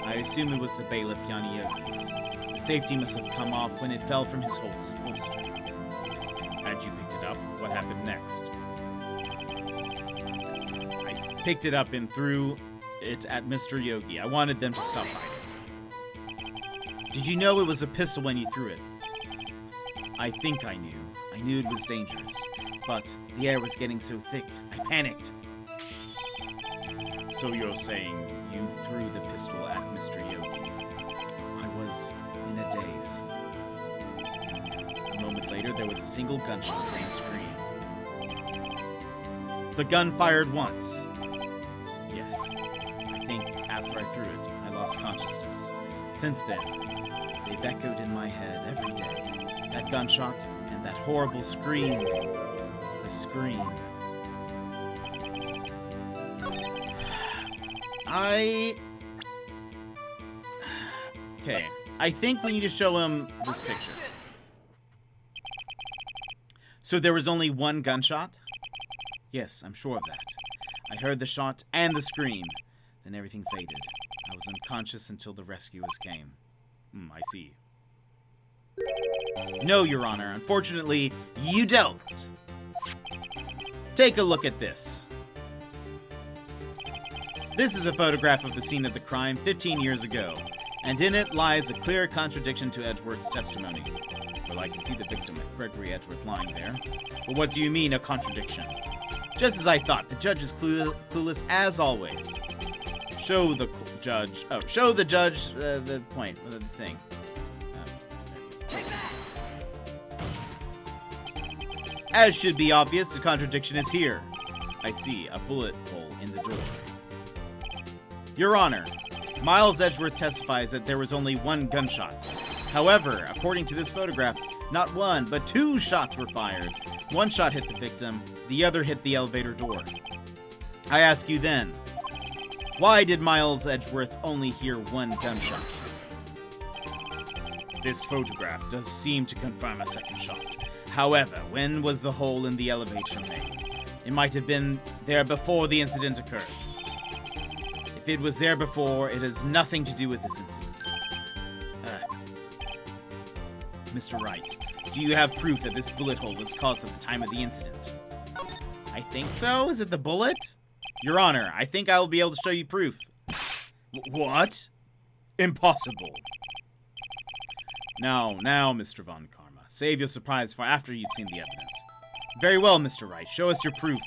I assume it was the bailiff Yanni Yogi's. The safety must have come off when it fell from his holster. Had you picked it up? What happened next? I picked it up and threw it at Mr. Yogi. I wanted them to stop fighting. Did you know it was a pistol when you threw it? I think I knew. I knew it was dangerous. But the air was getting so thick, I panicked. So you're saying you threw the pistol at Mr. Yogi? I was in a daze. A moment later, there was a single gunshot and a scream. The gun fired once. Yes. I think after I threw it, I lost consciousness. Since then, they've echoed in my head every day. That gunshot and that horrible scream. The scream. Okay. I think we need to show him this picture. So there was only one gunshot? Yes, I'm sure of that. I heard the shot and the scream. Then everything faded. I was unconscious until the rescuers came. I see. No, Your Honor. Unfortunately, you don't. Take a look at this. This is a photograph of the scene of the crime 15 years ago, and in it lies a clear contradiction to Edgeworth's testimony. Well, I can see the victim, Gregory Edgeworth, lying there. But what do you mean, a contradiction? Just as I thought, the judge is clueless as always. Show the judge the point, the thing. As should be obvious, the contradiction is here. I see a bullet hole in the door. Your Honor, Miles Edgeworth testifies that there was only one gunshot. However, according to this photograph, not one, but 2 shots were fired. One shot hit the victim, the other hit the elevator door. I ask you then, Why did Miles Edgeworth only hear one gunshot? This photograph does seem to confirm a second shot. However, when was the hole in the elevator made? It might have been there before the incident occurred. If it was there before, it has nothing to do with this incident. Mr. Wright, do you have proof that this bullet hole was caused at the time of the incident? I think so. Is it the bullet? Your Honor, I think I will be able to show you proof. What? Impossible. Now, Mr. Von Karma. Save your surprise for after you've seen the evidence. Very well, Mr. Wright. Show us your proof.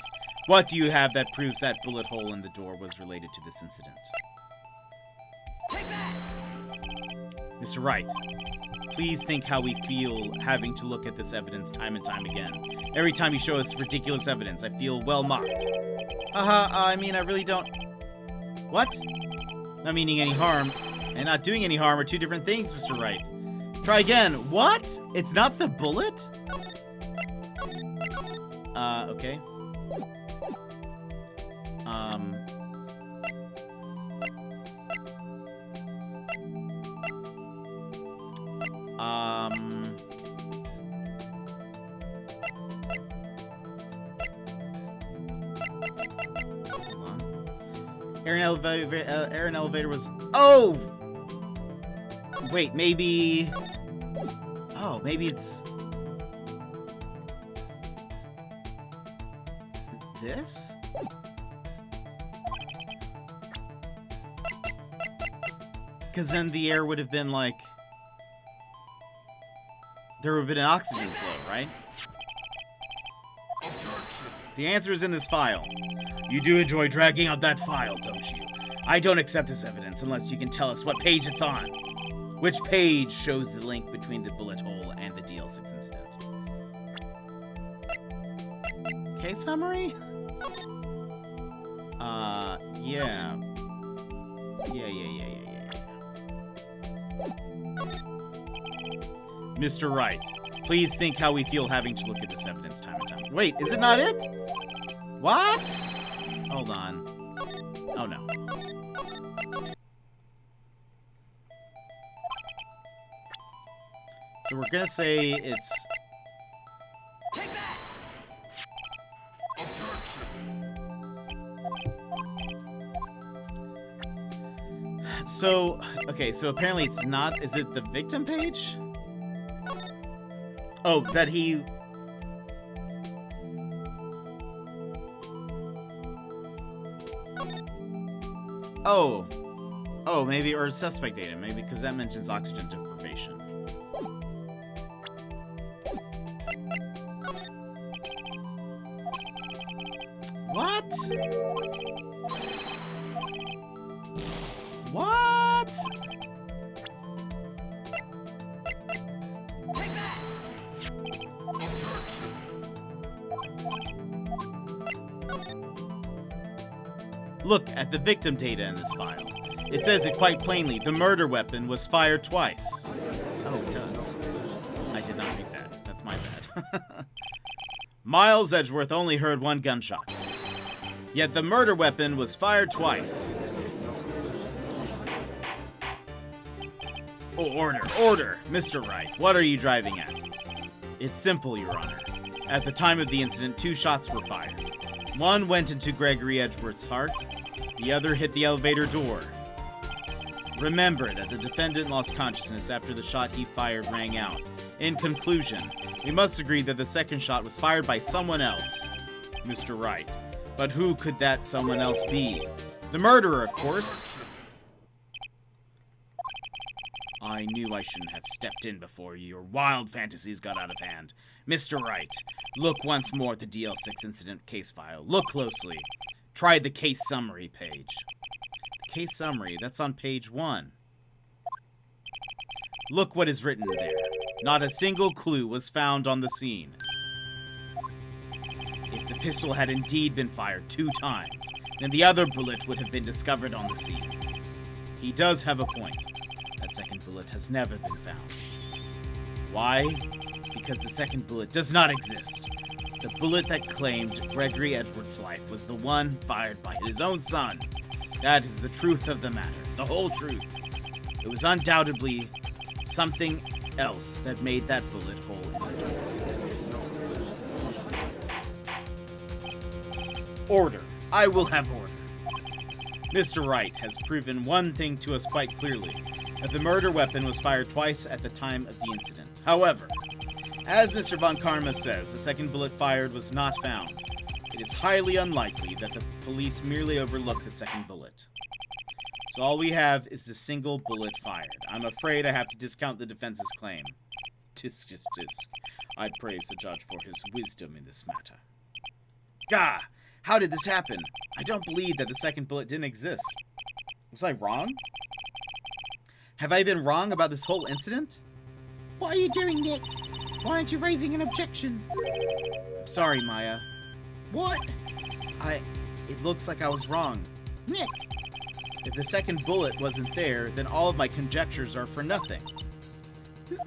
What do you have that proves that bullet hole in the door was related to this incident? Take that! Mr. Wright, please think how we feel having to look at this evidence time and time again. Every time you show us ridiculous evidence, I feel well mocked. I mean, I really don't... What? Not meaning any harm, and not doing any harm are two different things, Mr. Wright. Try again. What? It's not the bullet? Okay. Hold on. Air elevator was... Oh! Wait, maybe... Oh, maybe it's... This? Because then the air would have been like... There would have been an oxygen flow, right? The answer is in this file. You do enjoy dragging out that file, don't you? I don't accept this evidence unless you can tell us what page it's on. Which page shows the link between the bullet hole and the DL6 incident? Case summary? Yeah. Mr. Wright, please think how we feel having to look at this evidence time and time. Wait, is it not it? What? Hold on. Oh, no. So we're gonna say it's... Take that! So, okay, so apparently it's not... Is it the victim page? Oh, that he... Oh. Oh, maybe, or suspect data, maybe, because that mentions oxygen deprivation. What? What? Take that! Look at the victim data in this file. It says it quite plainly. The murder weapon was fired twice. Oh, it does. I did not read that. That's my bad. Miles Edgeworth only heard one gunshot. Yet the murder weapon was fired twice. Oh, order. Mr. Wright, what are you driving at? It's simple, Your Honor. At the time of the incident, 2 shots were fired. One went into Gregory Edgeworth's heart. The other hit the elevator door. Remember that the defendant lost consciousness after the shot he fired rang out. In conclusion, we must agree that the second shot was fired by someone else. Mr. Wright. But who could that someone else be? The murderer, of course. I knew I shouldn't have stepped in before your wild fantasies got out of hand. Mr. Wright, look once more at the DL6 incident case file. Look closely. Try the case summary page. The case summary, that's on page 1. Look what is written there. Not a single clue was found on the scene. If the pistol had indeed been fired 2 times, then the other bullet would have been discovered on the scene. He does have a point. That second bullet has never been found. Why? Because the second bullet does not exist. The bullet that claimed Gregory Edgeworth's life was the one fired by his own son. That is the truth of the matter, the whole truth. It was undoubtedly something else that made that bullet hole in the door. Order. I will have order. Mr. Wright has proven one thing to us quite clearly, that the murder weapon was fired twice at the time of the incident. However, as Mr. Von Karma says, the second bullet fired was not found. It is highly unlikely that the police merely overlooked the second bullet. So all we have is the single bullet fired. I'm afraid I have to discount the defense's claim. Tisk, tisk, tisk. I praise the judge for his wisdom in this matter. Gah! How did this happen? I don't believe that the second bullet didn't exist. Was I wrong? Have I been wrong about this whole incident? What are you doing, Nick? Why aren't you raising an objection? I'm sorry, Maya. What? It looks like I was wrong. Nick! If the second bullet wasn't there, then all of my conjectures are for nothing.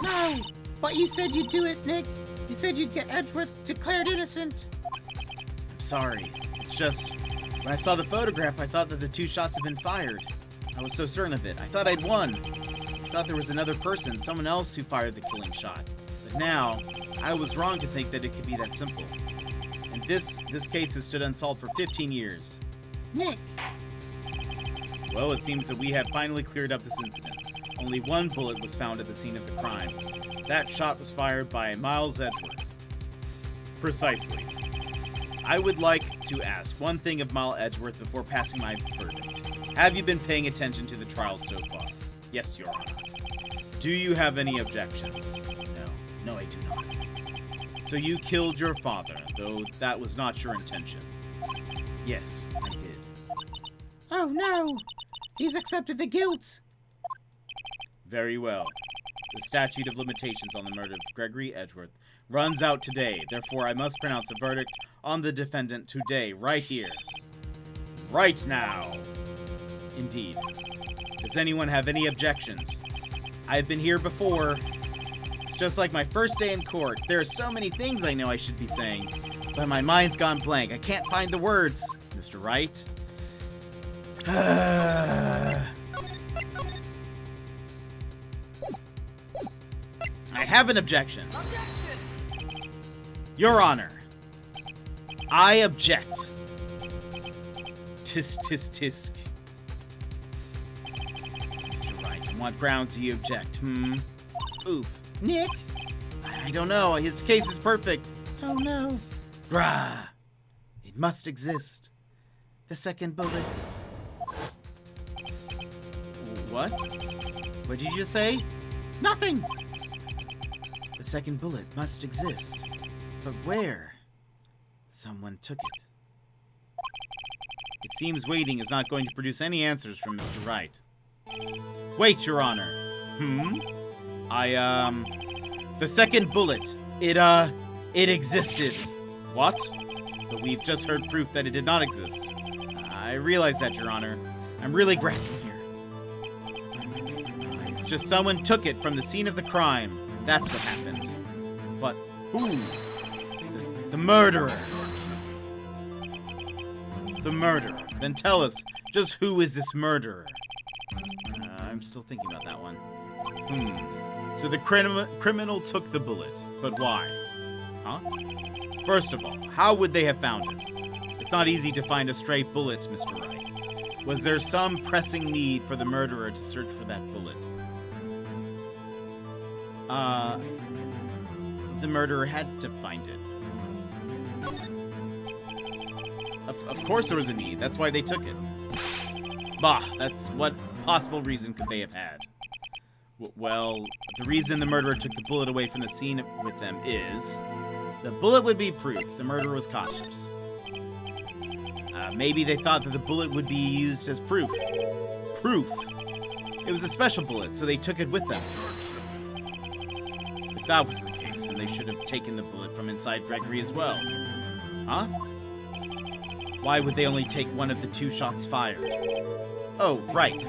No! But you said you'd do it, Nick. You said you'd get Edgeworth declared innocent. I'm sorry. It's just, when I saw the photograph, I thought that the 2 shots had been fired. I was so certain of it. I thought I'd won. I thought there was another person, someone else who fired the killing shot. But now, I was wrong to think that it could be that simple. And this case has stood unsolved for 15 years. Nick! Well, it seems that we have finally cleared up this incident. Only 1 bullet was found at the scene of the crime. That shot was fired by Miles Edgeworth. Precisely. I would like to ask one thing of Miles Edgeworth before passing my verdict. Have you been paying attention to the trial so far? Yes, Your Honor. Do you have any objections? No, I do not. So you killed your father, though that was not your intention. Yes, I did. Oh no! He's accepted the guilt! Very well. The statute of limitations on the murder of Gregory Edgeworth runs out today. Therefore, I must pronounce a verdict on the defendant today, right here. Right now. Indeed. Does anyone have any objections? I've been here before. It's just like my first day in court. There are so many things I know I should be saying, but my mind's gone blank. I can't find the words. Mr. Wright? I have an objection. Your Honor, I object. Tisk, tisk, tisk. Mr. Wright, on what grounds do you object, Oof. Nick? I don't know. His case is perfect. Oh no. Brah. It must exist. The second bullet. What? What did you just say? Nothing! The second bullet must exist. But where? Someone took it. It seems waiting is not going to produce any answers from Mr. Wright. Wait, Your Honor. The second bullet. It existed. What? But we've just heard proof that it did not exist. I realize that, Your Honor. I'm really grasping here. It's just someone took it from the scene of the crime. That's what happened. But who? The murderer. The murderer. Then tell us, just who is this murderer? I'm still thinking about that one. So the criminal took the bullet, but why? Huh? First of all, how would they have found it? It's not easy to find a stray bullet, Mr. Wright. Was there some pressing need for the murderer to search for that bullet? The murderer had to find it. Of course there was a need. That's why they took it. Bah, that's what possible reason could they have had? Well, the reason the murderer took the bullet away from the scene with them is the bullet would be proof the murderer was cautious. Maybe they thought that the bullet would be used as proof. Proof! It was a special bullet, so they took it with them. If that was the case, then they should have taken the bullet from inside Gregory as well. Huh? Why would they only take one of the 2 shots fired? Oh, right.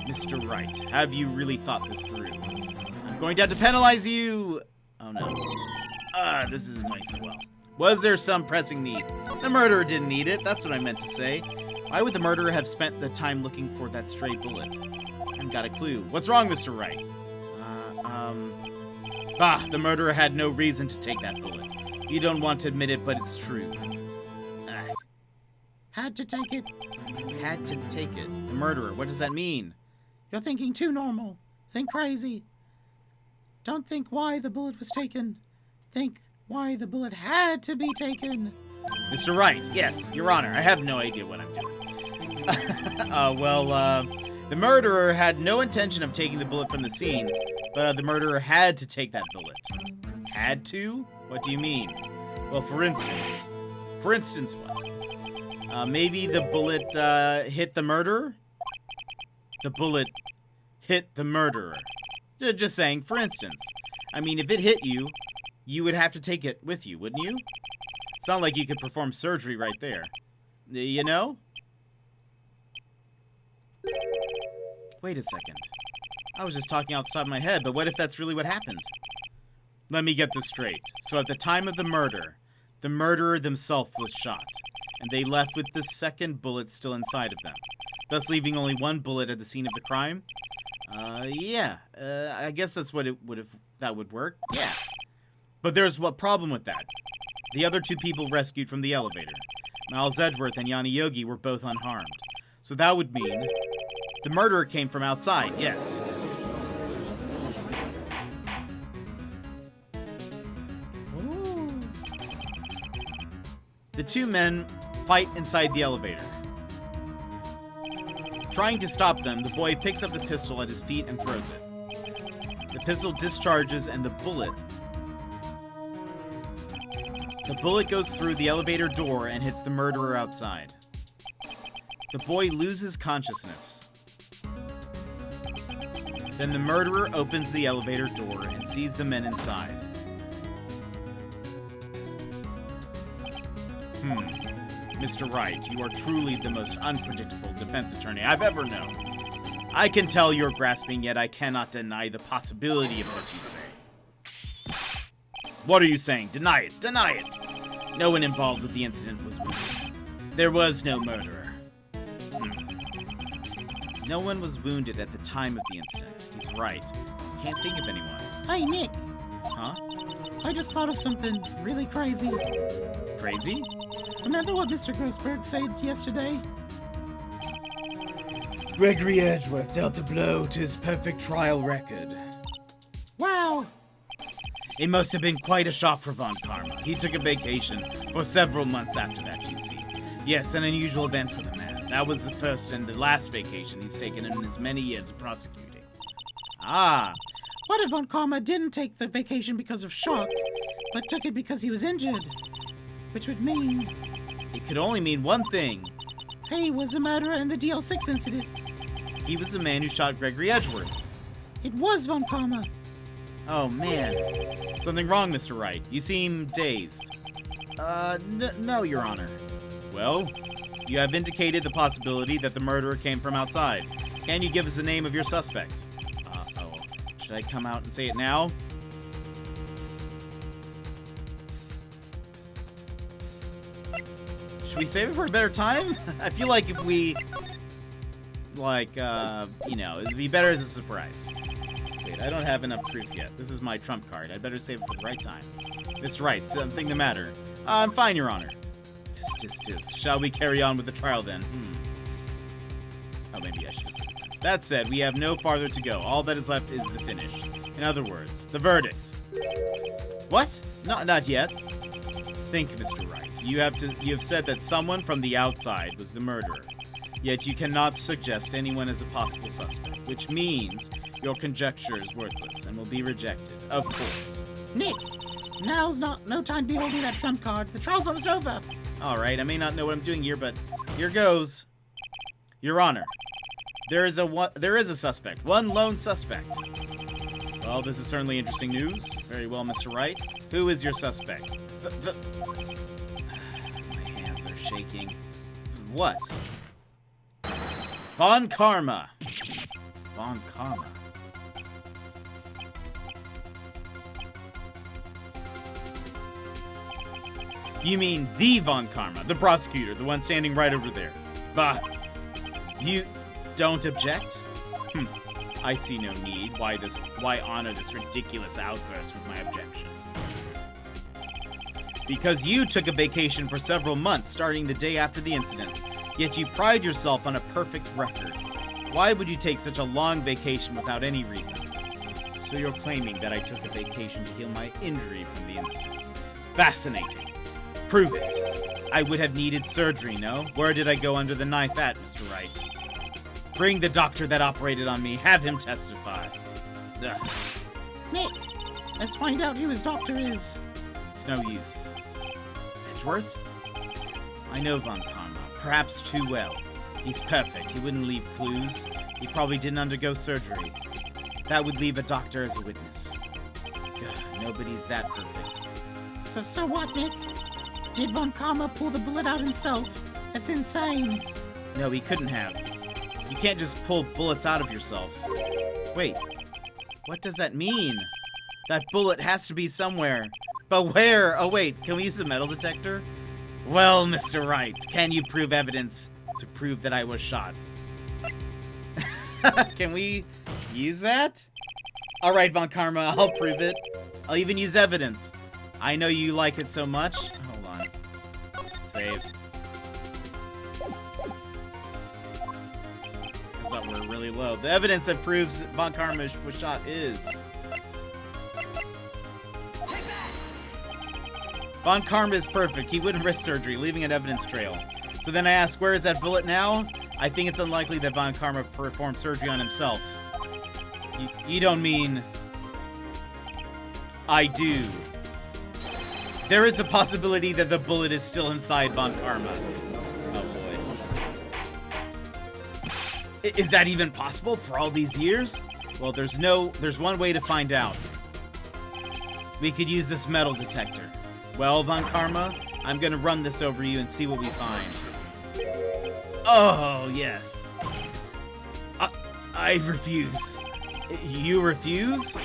Mr. Wright, have you really thought this through? I'm going to have to penalize you! Oh no. This isn't going so well. Was there some pressing need? The murderer didn't need it, that's what I meant to say. Why would the murderer have spent the time looking for that stray bullet? I haven't got a clue. What's wrong, Mr. Wright? The murderer had no reason to take that bullet. You don't want to admit it, but it's true. Had to take it. Had to take it. The murderer, what does that mean? You're thinking too normal. Think crazy. Don't think why the bullet was taken. Think why the bullet had to be taken. Mr. Wright, yes, Your Honor, I have no idea what I'm doing. The murderer had no intention of taking the bullet from the scene, but the murderer had to take that bullet. Had to? What do you mean? Well, for instance what? Maybe the bullet hit the murderer? The bullet hit the murderer. Just saying, for instance. I mean, if it hit you, you would have to take it with you, wouldn't you? It's not like you could perform surgery right there. You know? Wait a second. I was just talking outside my head, but what if that's really what happened? Let me get this straight. So at the time of the murderer themselves was shot, and they left with the second bullet still inside of them, thus leaving only one bullet at the scene of the crime? Yeah. I guess that's what that would work. Yeah. But there's a problem with that. The other two people rescued from the elevator, Miles Edgeworth and Yanni Yogi, were both unharmed. So that would mean the murderer came from outside, yes. Ooh. The two men fight inside the elevator. Trying to stop them, the boy picks up the pistol at his feet and throws it. The pistol discharges and the bullet goes through the elevator door and hits the murderer outside. The boy loses consciousness. Then the murderer opens the elevator door and sees the men inside. Mr. Wright, you are truly the most unpredictable defense attorney I've ever known. I can tell you're grasping, yet I cannot deny the possibility of what you say. What are you saying? Deny it! Deny it! No one involved with the incident was wounded. There was no murderer. No one was wounded at the time of the incident. He's right. Can't think of anyone. Hey, Nick. Huh? I just thought of something really crazy. Crazy? Remember what Mr. Grossberg said yesterday? Gregory Edgeworth dealt a blow to his perfect trial record. Wow. It must have been quite a shock for Von Karma. He took a vacation for several months after that, you see. Yes, an unusual event for the man. That was the first and the last vacation he's taken in his many years of prosecuting. Ah. What if Von Karma didn't take the vacation because of shock, but took it because he was injured? Which would mean it could only mean one thing. He was the murderer in the DL6 incident. He was the man who shot Gregory Edgeworth. It was Von Karma. Oh, man. Something wrong, Mr. Wright. You seem dazed. No, Your Honor. Well, you have indicated the possibility that the murderer came from outside. Can you give us the name of your suspect? Uh-oh. Should I come out and say it now? Should we save it for a better time? I feel like if we, it'd be better as a surprise. Wait, I don't have enough proof yet. This is my trump card. I'd better save it for the right time. Mr. Wright, something the matter? I'm fine, Your Honor. Shall we carry on with the trial then? Oh, maybe I should have said that. That said, we have no farther to go. All that is left is the finish. In other words, the verdict. What? Not yet. Think, Mr. Wright. You have said that someone from the outside was the murderer. Yet you cannot suggest anyone as a possible suspect, which means your conjecture is worthless and will be rejected. Of course. Nick, now's no time to be holding that trump card. The trial's almost over. All right, I may not know what I'm doing here, but here goes. Your Honor, there is a suspect, one lone suspect. Well, this is certainly interesting news. Very well, Mr. Wright. Who is your suspect? My hands are shaking. What? Von Karma. Von Karma. You mean the Von Karma, the prosecutor, the one standing right over there. Bah, you don't object? I see no need. Why honor this ridiculous outburst with my objection? Because you took a vacation for several months, starting the day after the incident, yet you pride yourself on a perfect record. Why would you take such a long vacation without any reason? So you're claiming that I took a vacation to heal my injury from the incident. Fascinating. Prove it. I would have needed surgery, no? Where did I go under the knife at, Mr. Wright? Bring the doctor that operated on me. Have him testify. Ugh. Nick, let's find out who his doctor is. It's no use. Edgeworth? I know Von Karma, perhaps too well. He's perfect. He wouldn't leave clues. He probably didn't undergo surgery. That would leave a doctor as a witness. Ugh, nobody's that perfect. So what, Nick? Did Von Karma pull the bullet out himself? That's insane. No, he couldn't have. You can't just pull bullets out of yourself. Wait, what does that mean? That bullet has to be somewhere. But where? Oh wait, can we use a metal detector? Well, Mr. Wright, can you prove evidence to prove that I was shot? Can we use that? Alright, Von Karma, I'll prove it. I'll even use evidence. I know you like it so much. Hold on. Save. I thought we were really low. The evidence that proves Von Karma was shot is... Von Karma is perfect. He wouldn't risk surgery, leaving an evidence trail. So then I ask, where is that bullet now? I think it's unlikely that Von Karma performed surgery on himself. You don't mean... I do. There is a possibility that the bullet is still inside Von Karma. Oh boy. Is that even possible for all these years? Well, there's one way to find out. We could use this metal detector. Well, Von Karma, I'm gonna run this over you and see what we find. Oh, yes. I refuse. You refuse?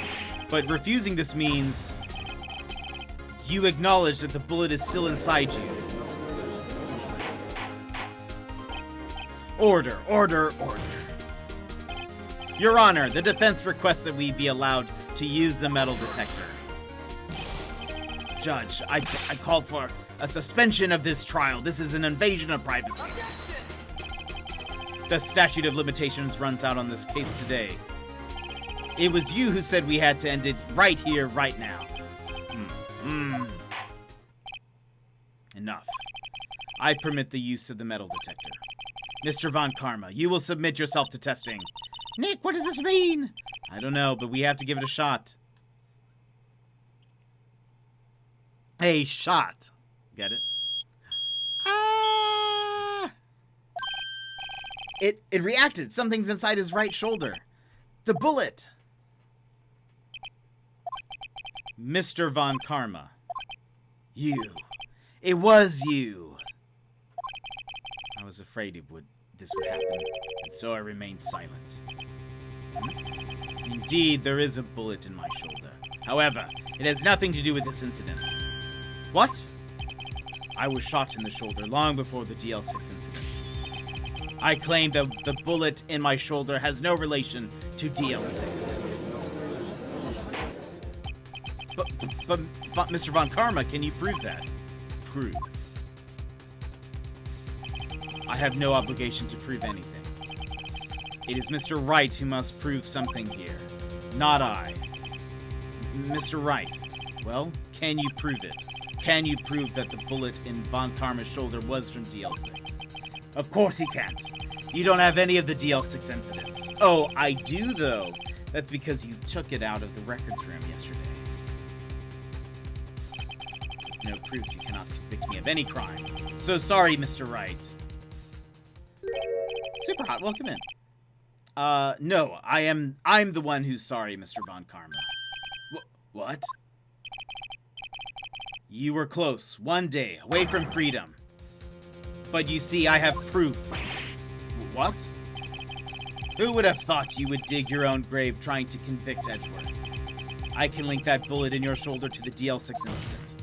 But refusing this means you acknowledge that the bullet is still inside you. Order, order, order. Your Honor, the defense requests that we be allowed to use the metal detector. Judge, I call for a suspension of this trial. This is an invasion of privacy. The statute of limitations runs out on this case today. It was you who said we had to end it right here, right now. Enough. I permit the use of the metal detector. Mr. Von Karma, you will submit yourself to testing. Nick, what does this mean? I don't know, but we have to give it a shot. A shot. Get it? Ah! It reacted. Something's inside his right shoulder. The bullet. Mr. Von Karma. You. It was you. I was afraid this would happen, and so I remained silent. Indeed, there is a bullet in my shoulder. However, it has nothing to do with this incident. What? I was shot in the shoulder long before the DL6 incident. I claim that the bullet in my shoulder has no relation to DL6. But Mr. Von Karma, can you prove that? Prove. I have no obligation to prove anything. It is Mr. Wright who must prove something here, not I. Mr. Wright, well, can you prove it? Can you prove that the bullet in Von Karma's shoulder was from DL6? Of course he can't. You don't have any of the DL6 evidence. Oh, I do, though. That's because you took it out of the records room yesterday. With no proof, you cannot convict me of any crime. So sorry, Mr. Wright. Super hot, welcome in. No, I'm the one who's sorry, Mr. Von Karma. What? You were close, one day, away from freedom. But you see, I have proof. What? Who would have thought you would dig your own grave trying to convict Edgeworth? I can link that bullet in your shoulder to the DL6 incident.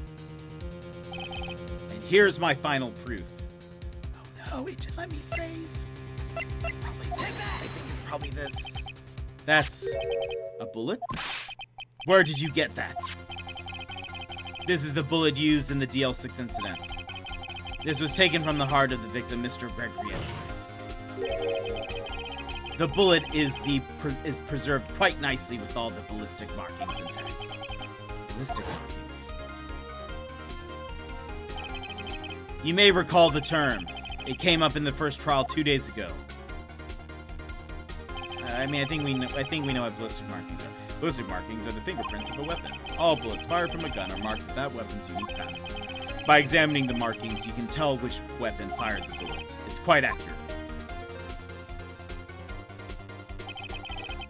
And here's my final proof. Oh Oh, it didn't let me save. Probably this. I think it's probably this. That's a bullet? Where did you get that? This is the bullet used in the DL6 incident. This was taken from the heart of the victim, Mr. Gregory Edgeworth. The bullet is preserved quite nicely with all the ballistic markings intact. Ballistic markings. You may recall the term. It came up in the first trial 2 days ago. I think we know what ballistic markings are. Ballistic markings are the fingerprints of a weapon. All bullets fired from a gun are marked with that weapon's unique pattern. By examining the markings, you can tell which weapon fired the bullet. It's quite accurate.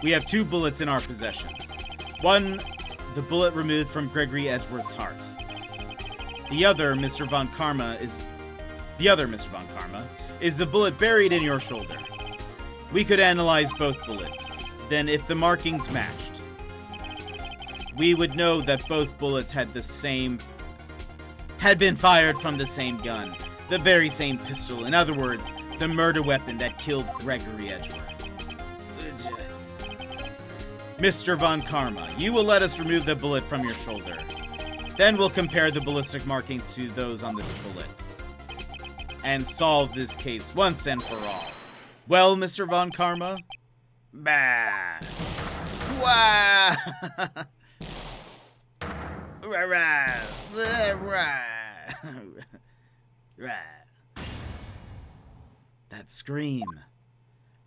We have 2 bullets in our possession. One, the bullet removed from Gregory Edgeworth's heart. The other, Mr. Von Karma, is the bullet buried in your shoulder. We could analyze both bullets. Then, if the markings matched, we would know that both bullets had been fired from the same gun, the very same pistol. In other words, the murder weapon that killed Gregory Edgeworth. Mr. Von Karma, you will let us remove the bullet from your shoulder. Then we'll compare the ballistic markings to those on this bullet. And solve this case once and for all. Well, Mr. Von Karma? Bah! Wah! That scream.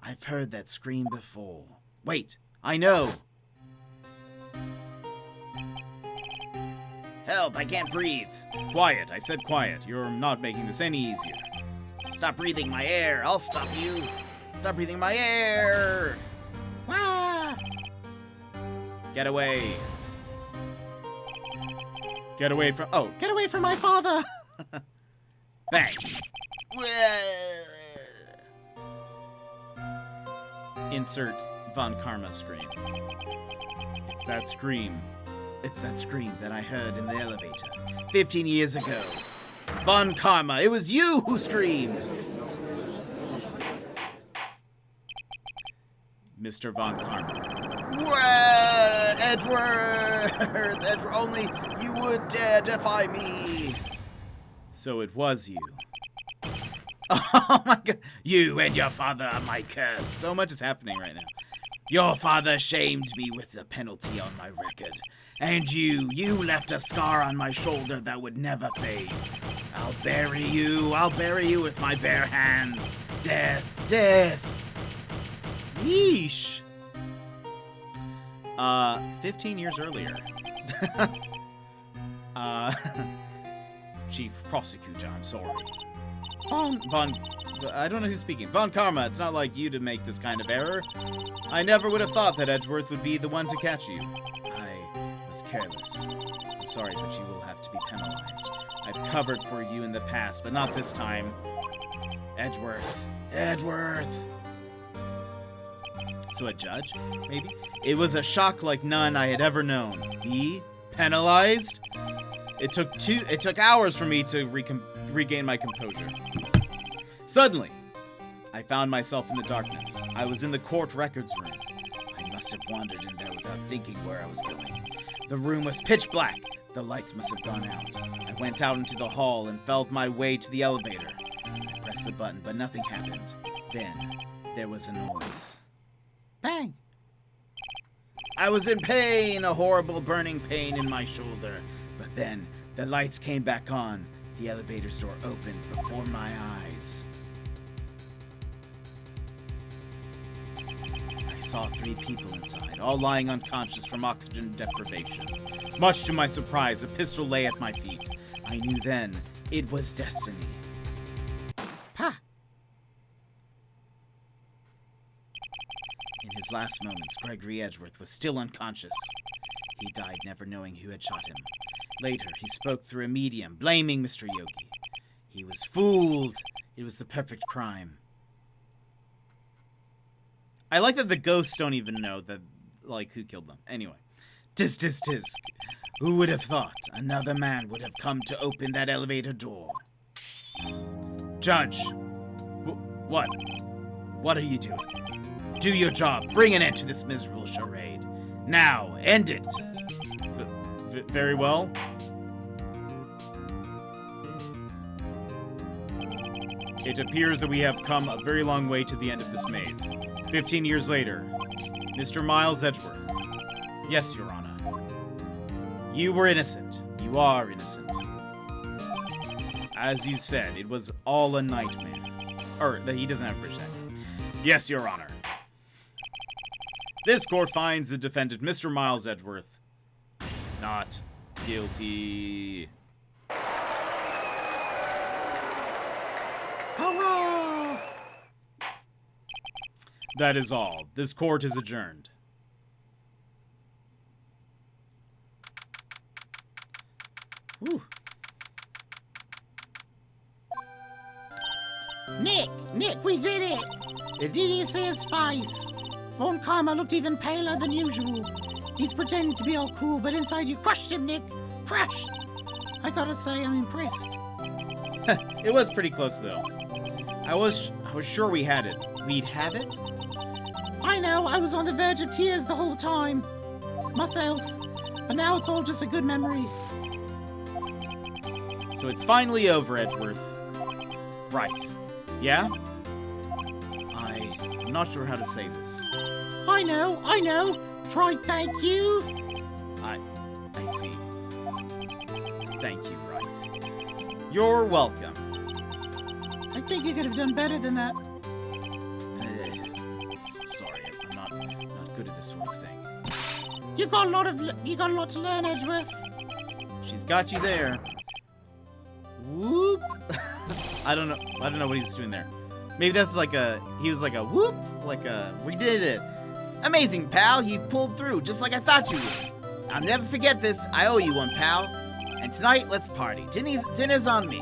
I've heard that scream before. Wait, I know! Help, I can't breathe. Quiet, I said quiet. You're not making this any easier. Stop breathing my air, I'll stop you. Stop breathing my air! Wah! Get away. Get away from... Oh. Get away from my father! Bang. Insert Von Karma scream. It's that scream. It's that scream that I heard in the elevator 15 years ago. Von Karma, it was you who screamed! Mr. Von Karma. Edgeworth, only you would dare defy me. So it was you. Oh my god. You and your father are my curse. So much is happening right now. Your father shamed me with the penalty on my record. And you left a scar on my shoulder that would never fade. I'll bury you with my bare hands. Death, death. Yeesh. 15 years earlier. Chief Prosecutor, I'm sorry. I don't know who's speaking. Von Karma, it's not like you to make this kind of error. I never would have thought that Edgeworth would be the one to catch you. I was careless. I'm sorry, but you will have to be penalized. I've covered for you in the past, but not this time. Edgeworth. So a judge, maybe? It was a shock like none I had ever known. Me? Penalized? It took hours for me to regain my composure. Suddenly, I found myself in the darkness. I was in the court records room. I must have wandered in there without thinking where I was going. The room was pitch black. The lights must have gone out. I went out into the hall and felt my way to the elevator. I pressed the button, but nothing happened. Then, there was a noise. Bang! I was in pain, a horrible burning pain in my shoulder. But then, the lights came back on. The elevator's door opened before my eyes. I saw 3 people inside, all lying unconscious from oxygen deprivation. Much to my surprise, a pistol lay at my feet. I knew then it was destiny. Ha! In his last moments, Gregory Edgeworth was still unconscious. He died never knowing who had shot him. Later, he spoke through a medium, blaming Mr. Yogi. He was fooled. It was the perfect crime. I like that the ghosts don't even know that, like, who killed them. Anyway. Tisk, tisk, tisk. Who would have thought another man would have come to open that elevator door? Judge, What? What are you doing? Do your job. Bring an end to this miserable charade. Now, end it. Very well. It appears that we have come a very long way to the end of this maze. 15 years later, Mr. Miles Edgeworth. Yes, Your Honor. You were innocent. You are innocent. As you said, it was all a nightmare. Or, that he doesn't have a British accent. Yes, Your Honor. This court finds the defendant, Mr. Miles Edgeworth, not guilty. Hurrah! That is all. This court is adjourned. Whew. Nick, we did it! Did you see his face? Von Karma looked even paler than usual. He's pretending to be all cool, but inside you crushed him, Nick. Crushed! I gotta say, I'm impressed. It was pretty close, though. I was sure we had it. We'd have it? I know, I was on the verge of tears the whole time. Myself. But now it's all just a good memory. So it's finally over, Edgeworth. Right. Yeah? I'm not sure how to say this. I know. Try thank you. I see. Thank you, right. You're welcome. I think you could have done better than that. Sorry, I'm not good at this sort of thing. You got a lot to learn, Edgeworth. She's got you there. Whoop. I don't know what he's doing there. Maybe that's he was like a whoop, we did it. Amazing, pal. You pulled through just like I thought you would. I'll never forget this. I owe you one, pal. And tonight, let's party. Dinner's on me.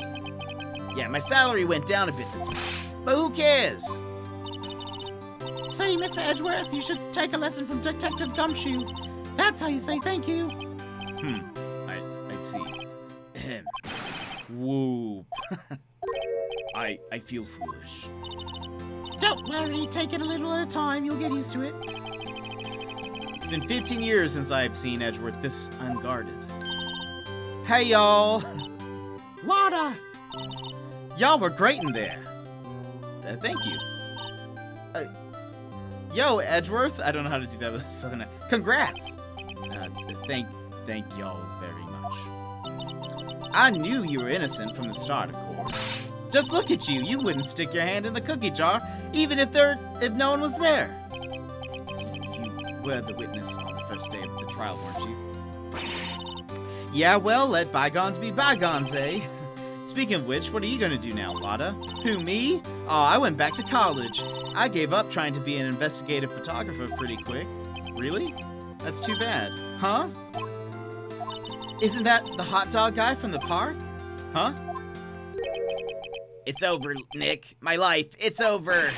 Yeah, my salary went down a bit this month, but who cares? Say, Mr. Edgeworth, you should take a lesson from Detective Gumshoe. That's how you say thank you. I see. Whoop. I feel foolish. Don't worry, take it a little at a time. You'll get used to it. It's been 15 years since I've seen Edgeworth this unguarded. Hey, y'all. Lotta! Y'all were great in there. Thank you. Yo, Edgeworth. I don't know how to do that with a southern. Congrats. Thank y'all very much. I knew you were innocent from the start, of course. Just look at you. You wouldn't stick your hand in the cookie jar, even if no one was there. You were the witness on the first day of the trial, weren't you? Yeah, well, let bygones be bygones, eh? Speaking of which, what are you gonna do now, Lotta? Who, me? Oh, I went back to college. I gave up trying to be an investigative photographer pretty quick. Really? That's too bad. Huh? Isn't that the hot dog guy from the park? Huh? It's over, Nick. My life, it's over.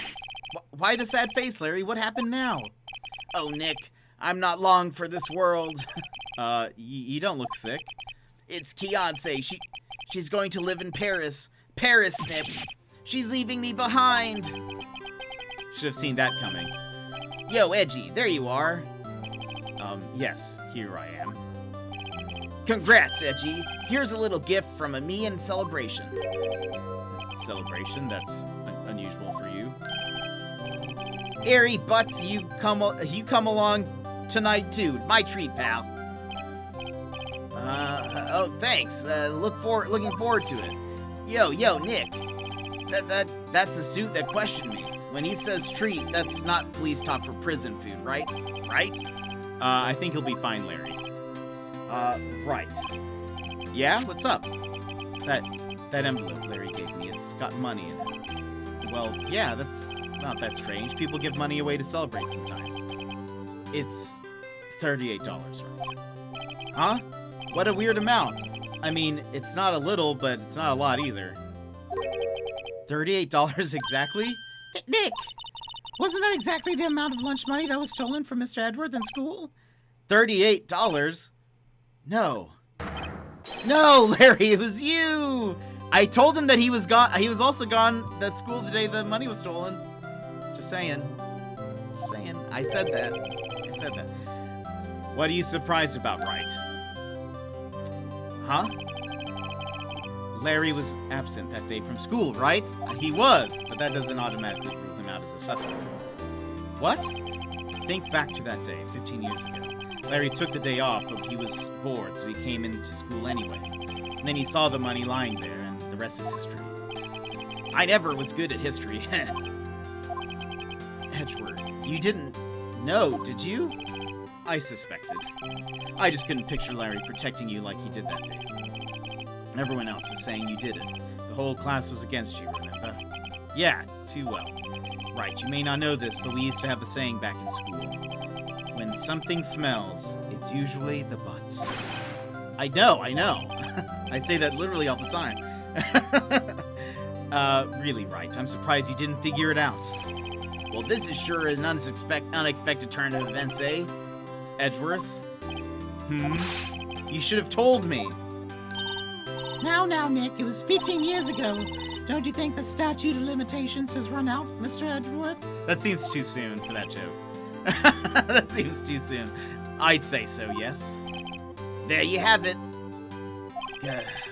Why the sad face, Larry? What happened now? Oh, Nick, I'm not long for this world. You don't look sick. It's Kiance. She's going to live in Paris. Paris, Nick. She's leaving me behind. Should have seen that coming. Yo, Edgy, there you are. Yes, here I am. Congrats, Edgy. Here's a little gift from me in celebration. Celebration? That's unusual for you. Airy Butts, you come along tonight too. My treat, pal. Oh, thanks. Looking forward to it. Yo, Nick. That's the suit that questioned me. When he says treat, that's not police talk for prison food, right? Right? I think he'll be fine, Larry. Right. Yeah, what's up? That envelope Larry gave me, it's got money in it. Well, yeah, that's not that strange. People give money away to celebrate sometimes. It's $38, right? Huh? What a weird amount. I mean, it's not a little, but it's not a lot either. $38 exactly? Nick, wasn't that exactly the amount of lunch money that was stolen from Mr. Edgeworth in school? $38? No. No, Larry, it was you! I told him that he was gone. He was also gone at school the day the money was stolen. Just saying. Just saying. I said that. I said that. What are you surprised about, right? Huh? Larry was absent that day from school, right? He was, but that doesn't automatically rule him out as a suspect. What? Think back to that day, 15 years ago. Larry took the day off, but he was bored, so he came into school anyway. And then he saw the money lying there, and the rest is history. I never was good at history. Edgeworth, you didn't know, did you? I suspected. I just couldn't picture Larry protecting you like he did that day. Everyone else was saying you did it. The whole class was against you, remember? Yeah, too well. Right, you may not know this, but we used to have a saying back in school. When something smells, it's usually the butts. I know. I say that literally all the time. Really, right. I'm surprised you didn't figure it out. Well, this is sure an unexpected turn of events, eh? Edgeworth? You should have told me. Now, Nick, it was 15 years ago. Don't you think the statute of limitations has run out, Mr. Edgeworth? That seems too soon for that joke. That seems too soon. I'd say so, yes. There you have it.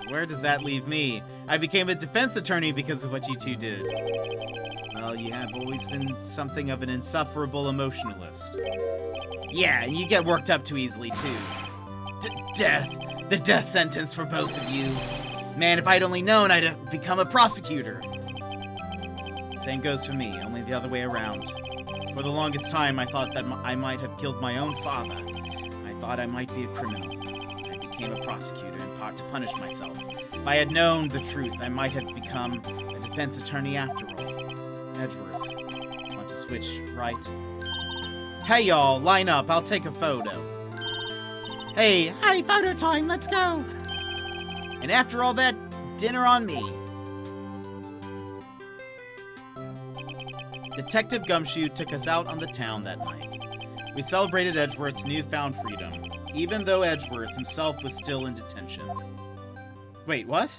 Where does that leave me? I became a defense attorney because of what you two did. Well, you have always been something of an insufferable emotionalist. Yeah, and you get worked up too easily, too. Death. The death sentence for both of you. Man, if I'd only known, I'd have become a prosecutor. Same goes for me, only the other way around. For the longest time, I thought that I might have killed my own father. I thought I might be a criminal. I became a prosecutor in part to punish myself. If I had known the truth, I might have become a defense attorney after all. Edgeworth, want to switch, right? Hey y'all, line up, I'll take a photo. Hey, photo time, let's go. And after all that, dinner on me. Detective Gumshoe took us out on the town that night. We celebrated Edgeworth's newfound freedom, even though Edgeworth himself was still in detention. Wait, what?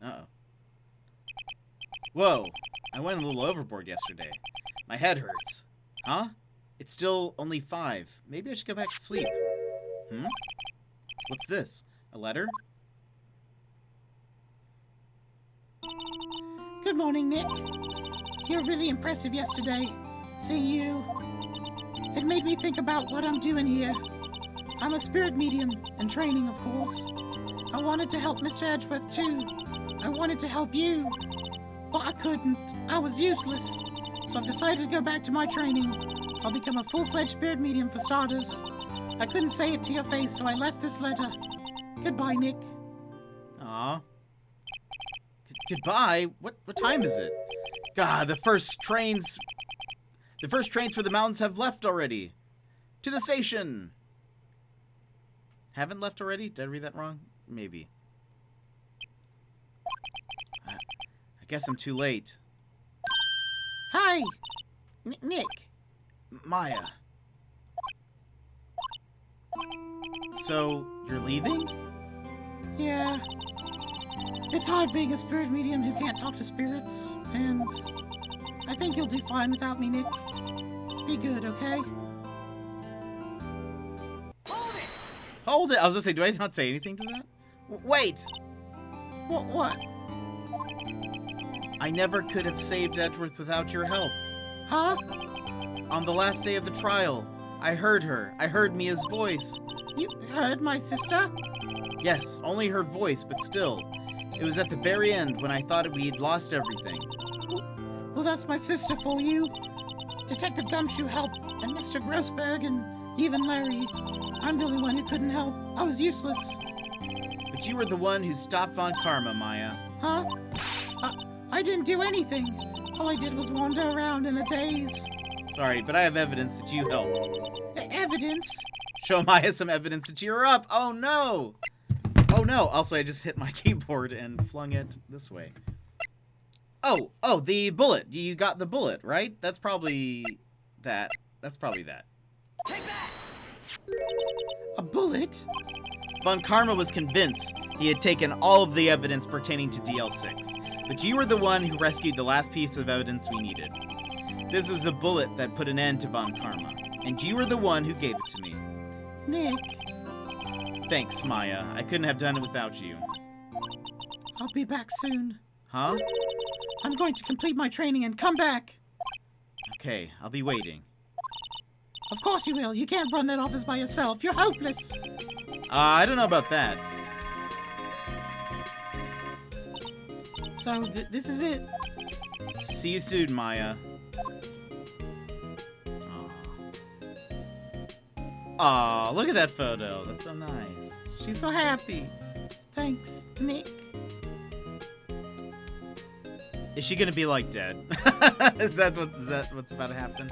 Uh-oh. Whoa, I went a little overboard yesterday. My head hurts. Huh? It's still only 5. Maybe I should go back to sleep. What's this? A letter? Good morning, Nick. You were really impressive yesterday. Seeing you. It made me think about what I'm doing here. I'm a spirit medium, in training, of course. I wanted to help Mr. Edgeworth, too. I wanted to help you. But I couldn't. I was useless. So I've decided to go back to my training. I'll become a full-fledged spirit medium for starters. I couldn't say it to your face, so I left this letter. Goodbye, Nick. Aw. Goodbye? What time is it? God, the first trains for the mountains have left already. To the station. Haven't left already? Did I read that wrong? Maybe. I guess I'm too late. Hi! Nick. Maya. So, you're leaving? Yeah. It's hard being a spirit medium who can't talk to spirits, and I think you'll do fine without me, Nick. Be good, okay? Hold it! I was gonna say, do I not say anything to that? Wait! What? I never could have saved Edgeworth without your help. Huh? On the last day of the trial, I heard her. I heard Mia's voice. You heard my sister? Yes, only her voice, but still. It was at the very end when I thought we'd lost everything. Well, that's my sister for you. Detective Gumshoe helped, and Mr. Grossberg, and even Larry. I'm the only one who couldn't help. I was useless. But you were the one who stopped Von Karma, Maya. Huh? I didn't do anything. All I did was wander around in a daze. Sorry, but I have evidence that you helped. Evidence? Show Maya some evidence to cheer her up. Oh, no. Oh, no. Also, I just hit my keyboard and flung it this way. Oh, the bullet. You got the bullet, right? That's probably that. A bullet? Von Karma was convinced he had taken all of the evidence pertaining to DL6, but you were the one who rescued the last piece of evidence we needed. This was the bullet that put an end to Von Karma, and you were the one who gave it to me. Nick, Thanks, Maya. I couldn't have done it without you. I'll be back soon. Huh? I'm going to complete my training and come back. Okay, I'll be waiting. Of course you will. You can't run that office by yourself. You're hopeless. I don't know about that. So, this is it. See you soon, Maya. Aw, look at that photo. That's so nice. She's so happy. Thanks, Nick. Is she gonna be like dead? Is that what's about to happen?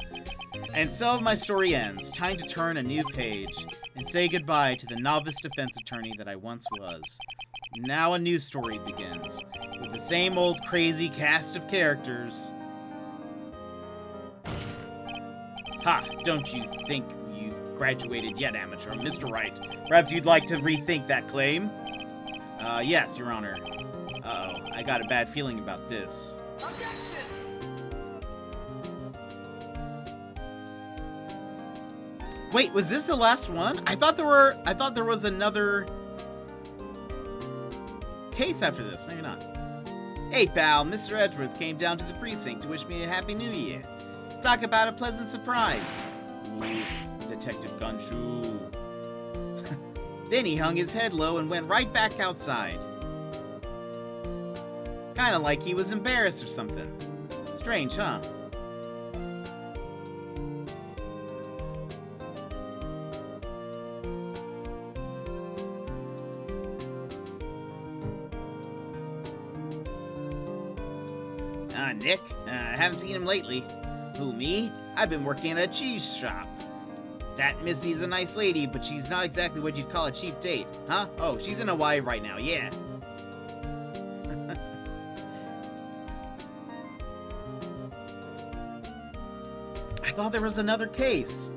And so my story ends. Time to turn a new page and say goodbye to the novice defense attorney that I once was. Now a new story begins with the same old crazy cast of characters. Ha! Don't you think you've graduated yet, amateur? Mr. Wright, perhaps you'd like to rethink that claim? Yes, Your Honor. Uh-oh, I got a bad feeling about this. Wait, was this the last one? I thought there was another case after this. Maybe not. Hey, pal, Mr. Edgeworth came down to the precinct to wish me a happy new year. Talk about a pleasant surprise. Ooh, Detective Gunshoe. Then he hung his head low and went right back outside. Kinda like he was embarrassed or something. Strange, huh? Nick, I haven't seen him lately. Who, me? I've been working at a cheese shop. That Missy's a nice lady, but she's not exactly what you'd call a cheap date. Huh? Oh, she's in Hawaii right now, yeah. I thought there was another case.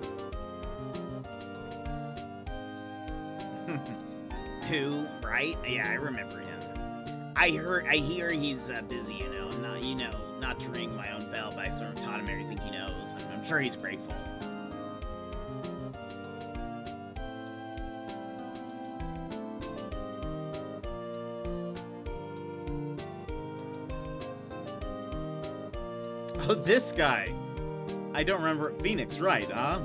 Who, right? Yeah, I remember him. I hear he's busy, not to ring my own bell, but I sort of taught him everything he knows. I'm sure he's grateful. Oh, this guy. I don't remember. Phoenix, right, huh?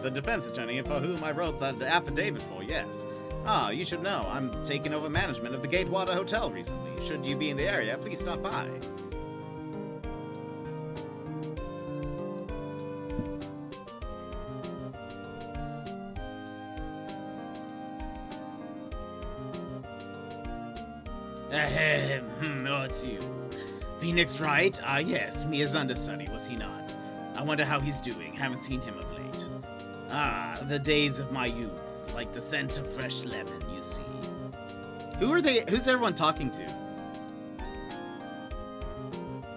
The defense attorney for whom I wrote the affidavit for, yes. Ah, you should know. I'm taking over management of the Gatewater Hotel recently. Should you be in the area, please stop by. Oh, it's you. Phoenix, right? Yes, me as understudy, was he not? I wonder how he's doing. Haven't seen him of late. Ah, the days of my youth. Like the scent of fresh lemon, you see. Who's everyone talking to?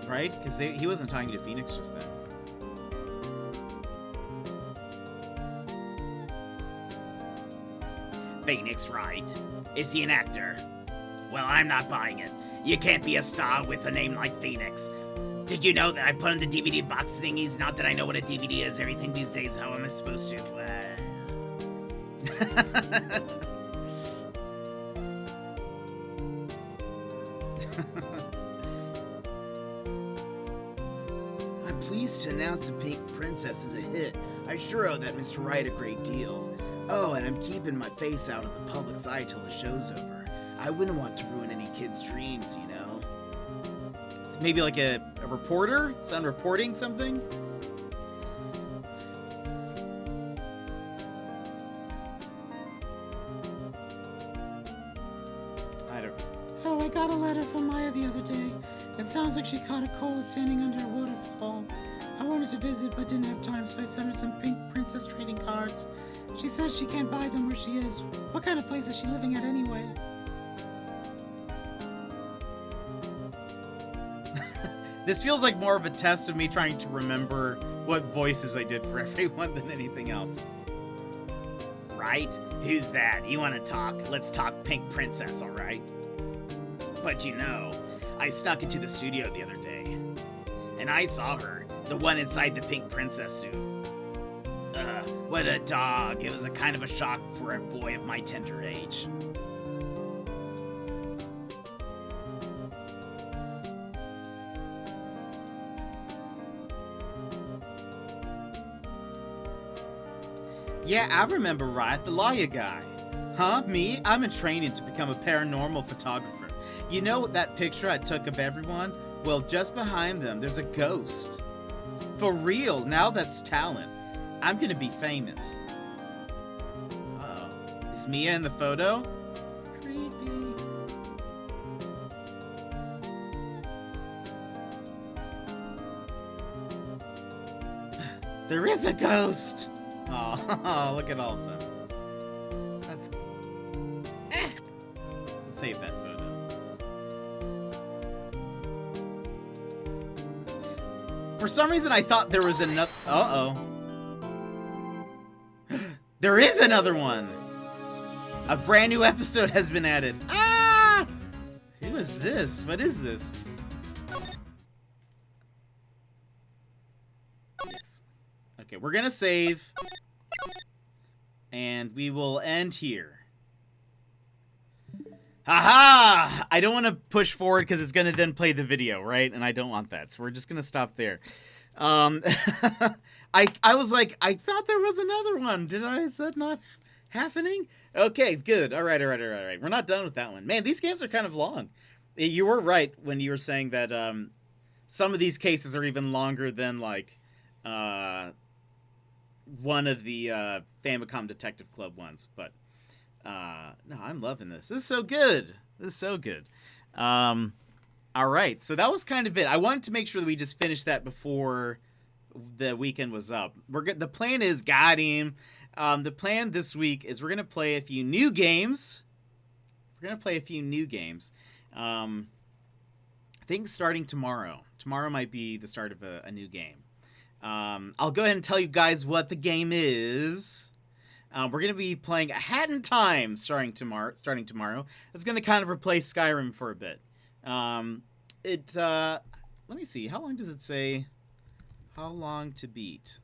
Right? Because he wasn't talking to Phoenix just then. Phoenix, right? Is he an actor? Well, I'm not buying it. You can't be a star with a name like Phoenix. Did you know that I put in the DVD box thingies? Not that I know what a DVD is. Everything these days, how am I supposed to? I'm pleased to announce The Pink Princess is a hit. I sure owe that Mr. Wright a great deal. Oh, and I'm keeping my face out of the public's eye till the show's over. I wouldn't want to ruin any kid's dreams, you know? It's maybe like a reporter? Someone reporting something? I don't... Oh, I got a letter from Maya the other day. It sounds like she caught a cold standing under a waterfall. I wanted to visit but didn't have time, so I sent her some Pink Princess trading cards. She says she can't buy them where she is. What kind of place is she living at anyway? This feels like more of a test of me trying to remember what voices I did for everyone than anything else. right? Who's that? You want to talk? Let's talk Pink Princess, all right? But you know, I snuck into the studio the other day, and I saw her, the one inside the Pink Princess suit. What a dog. It was a kind of a shock for a boy of my tender age. Yeah, I remember right, the lawyer guy. Huh, me? I'm in training to become a paranormal photographer. You know that picture I took of everyone? Well, just behind them, there's a ghost. For real, now that's talent. I'm gonna be famous. Uh-oh. Is Mia in the photo? Creepy. There is a ghost! Oh, look at all of them. That's... Let's save that photo. For some reason, I thought there was another... Uh-oh. There is another one! A brand new episode has been added. Ah! Who is this? What is this? Yes. Okay, we're gonna save. And we will end here. Haha! I don't want to push forward because it's gonna then play the video, right? And I don't want that, so we're just gonna stop there. I was like, I thought there was another one. Is that not happening? Okay, good. All right. We're not done with that one. Man, these games are kind of long. You were right when you were saying that some of these cases are even longer than, like, one of the Famicom Detective Club ones. But, no, I'm loving this. This is so good. All right, so that was kind of it. I wanted to make sure that we just finished that before the weekend was up. The plan is, got him. The plan this week is we're going to play a few new games. I think starting tomorrow. Tomorrow might be the start of a new game. I'll go ahead and tell you guys what the game is. We're going to be playing A Hat in Time starting tomorrow. It's going to kind of replace Skyrim for a bit. Let me see. How long does it say? How long to beat?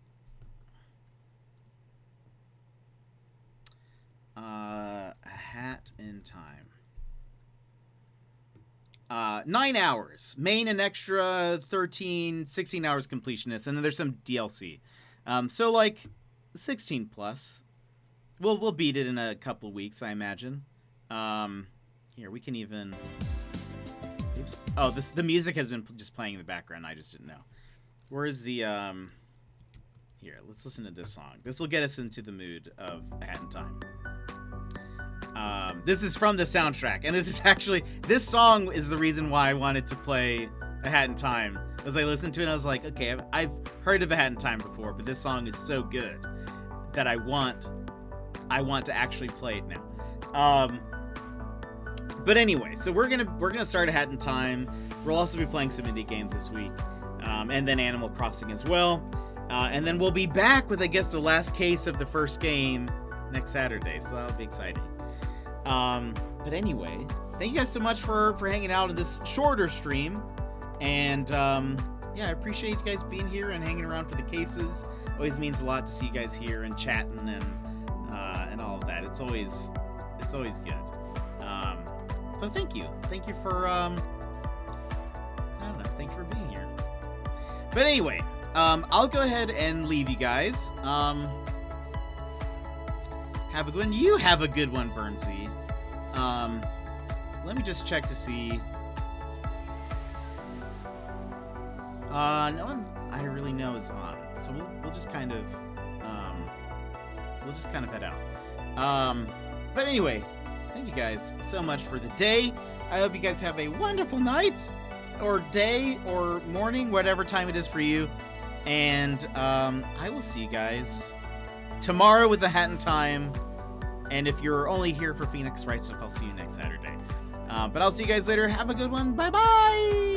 A Hat in Time. 9 hours. Main and extra 16 hours completionist, and then there's some DLC. So like 16 plus. We'll beat it in a couple weeks, I imagine. Here, we can even... Oops. Oh, the music has been just playing in the background. I just didn't know. Where is the... Here, let's listen to this song. This will get us into the mood of A Hat in Time. This is from the soundtrack, and this song is the reason why I wanted to play A Hat in Time. As I listened to it, I was like, okay, I've heard of A Hat in Time before, but this song is so good that I want to actually play it now. But anyway, so we're gonna start A Hat in Time. We'll also be playing some indie games this week, and then Animal Crossing as well. And then we'll be back with, I guess, the last case of the first game next Saturday, so that'll be exciting. But anyway, thank you guys so much for hanging out in this shorter stream. And yeah, I appreciate you guys being here and hanging around for the cases. Always means a lot to see you guys here and chatting and all of that. It's always good. So thank you for thank you for being here. But anyway, I'll go ahead and leave you guys. Have a good one. You have a good one, Burnsy. Let me just check to see. No one I really know is on, so we'll just kind of head out. But anyway, thank you guys so much for the day. I hope you guys have a wonderful night, or day, or morning, whatever time it is for you. And I will see you guys tomorrow with A Hat in Time. And if you're only here for Phoenix Wright Stuff, I'll see you next Saturday. But I'll see you guys later. Have a good one. Bye-bye!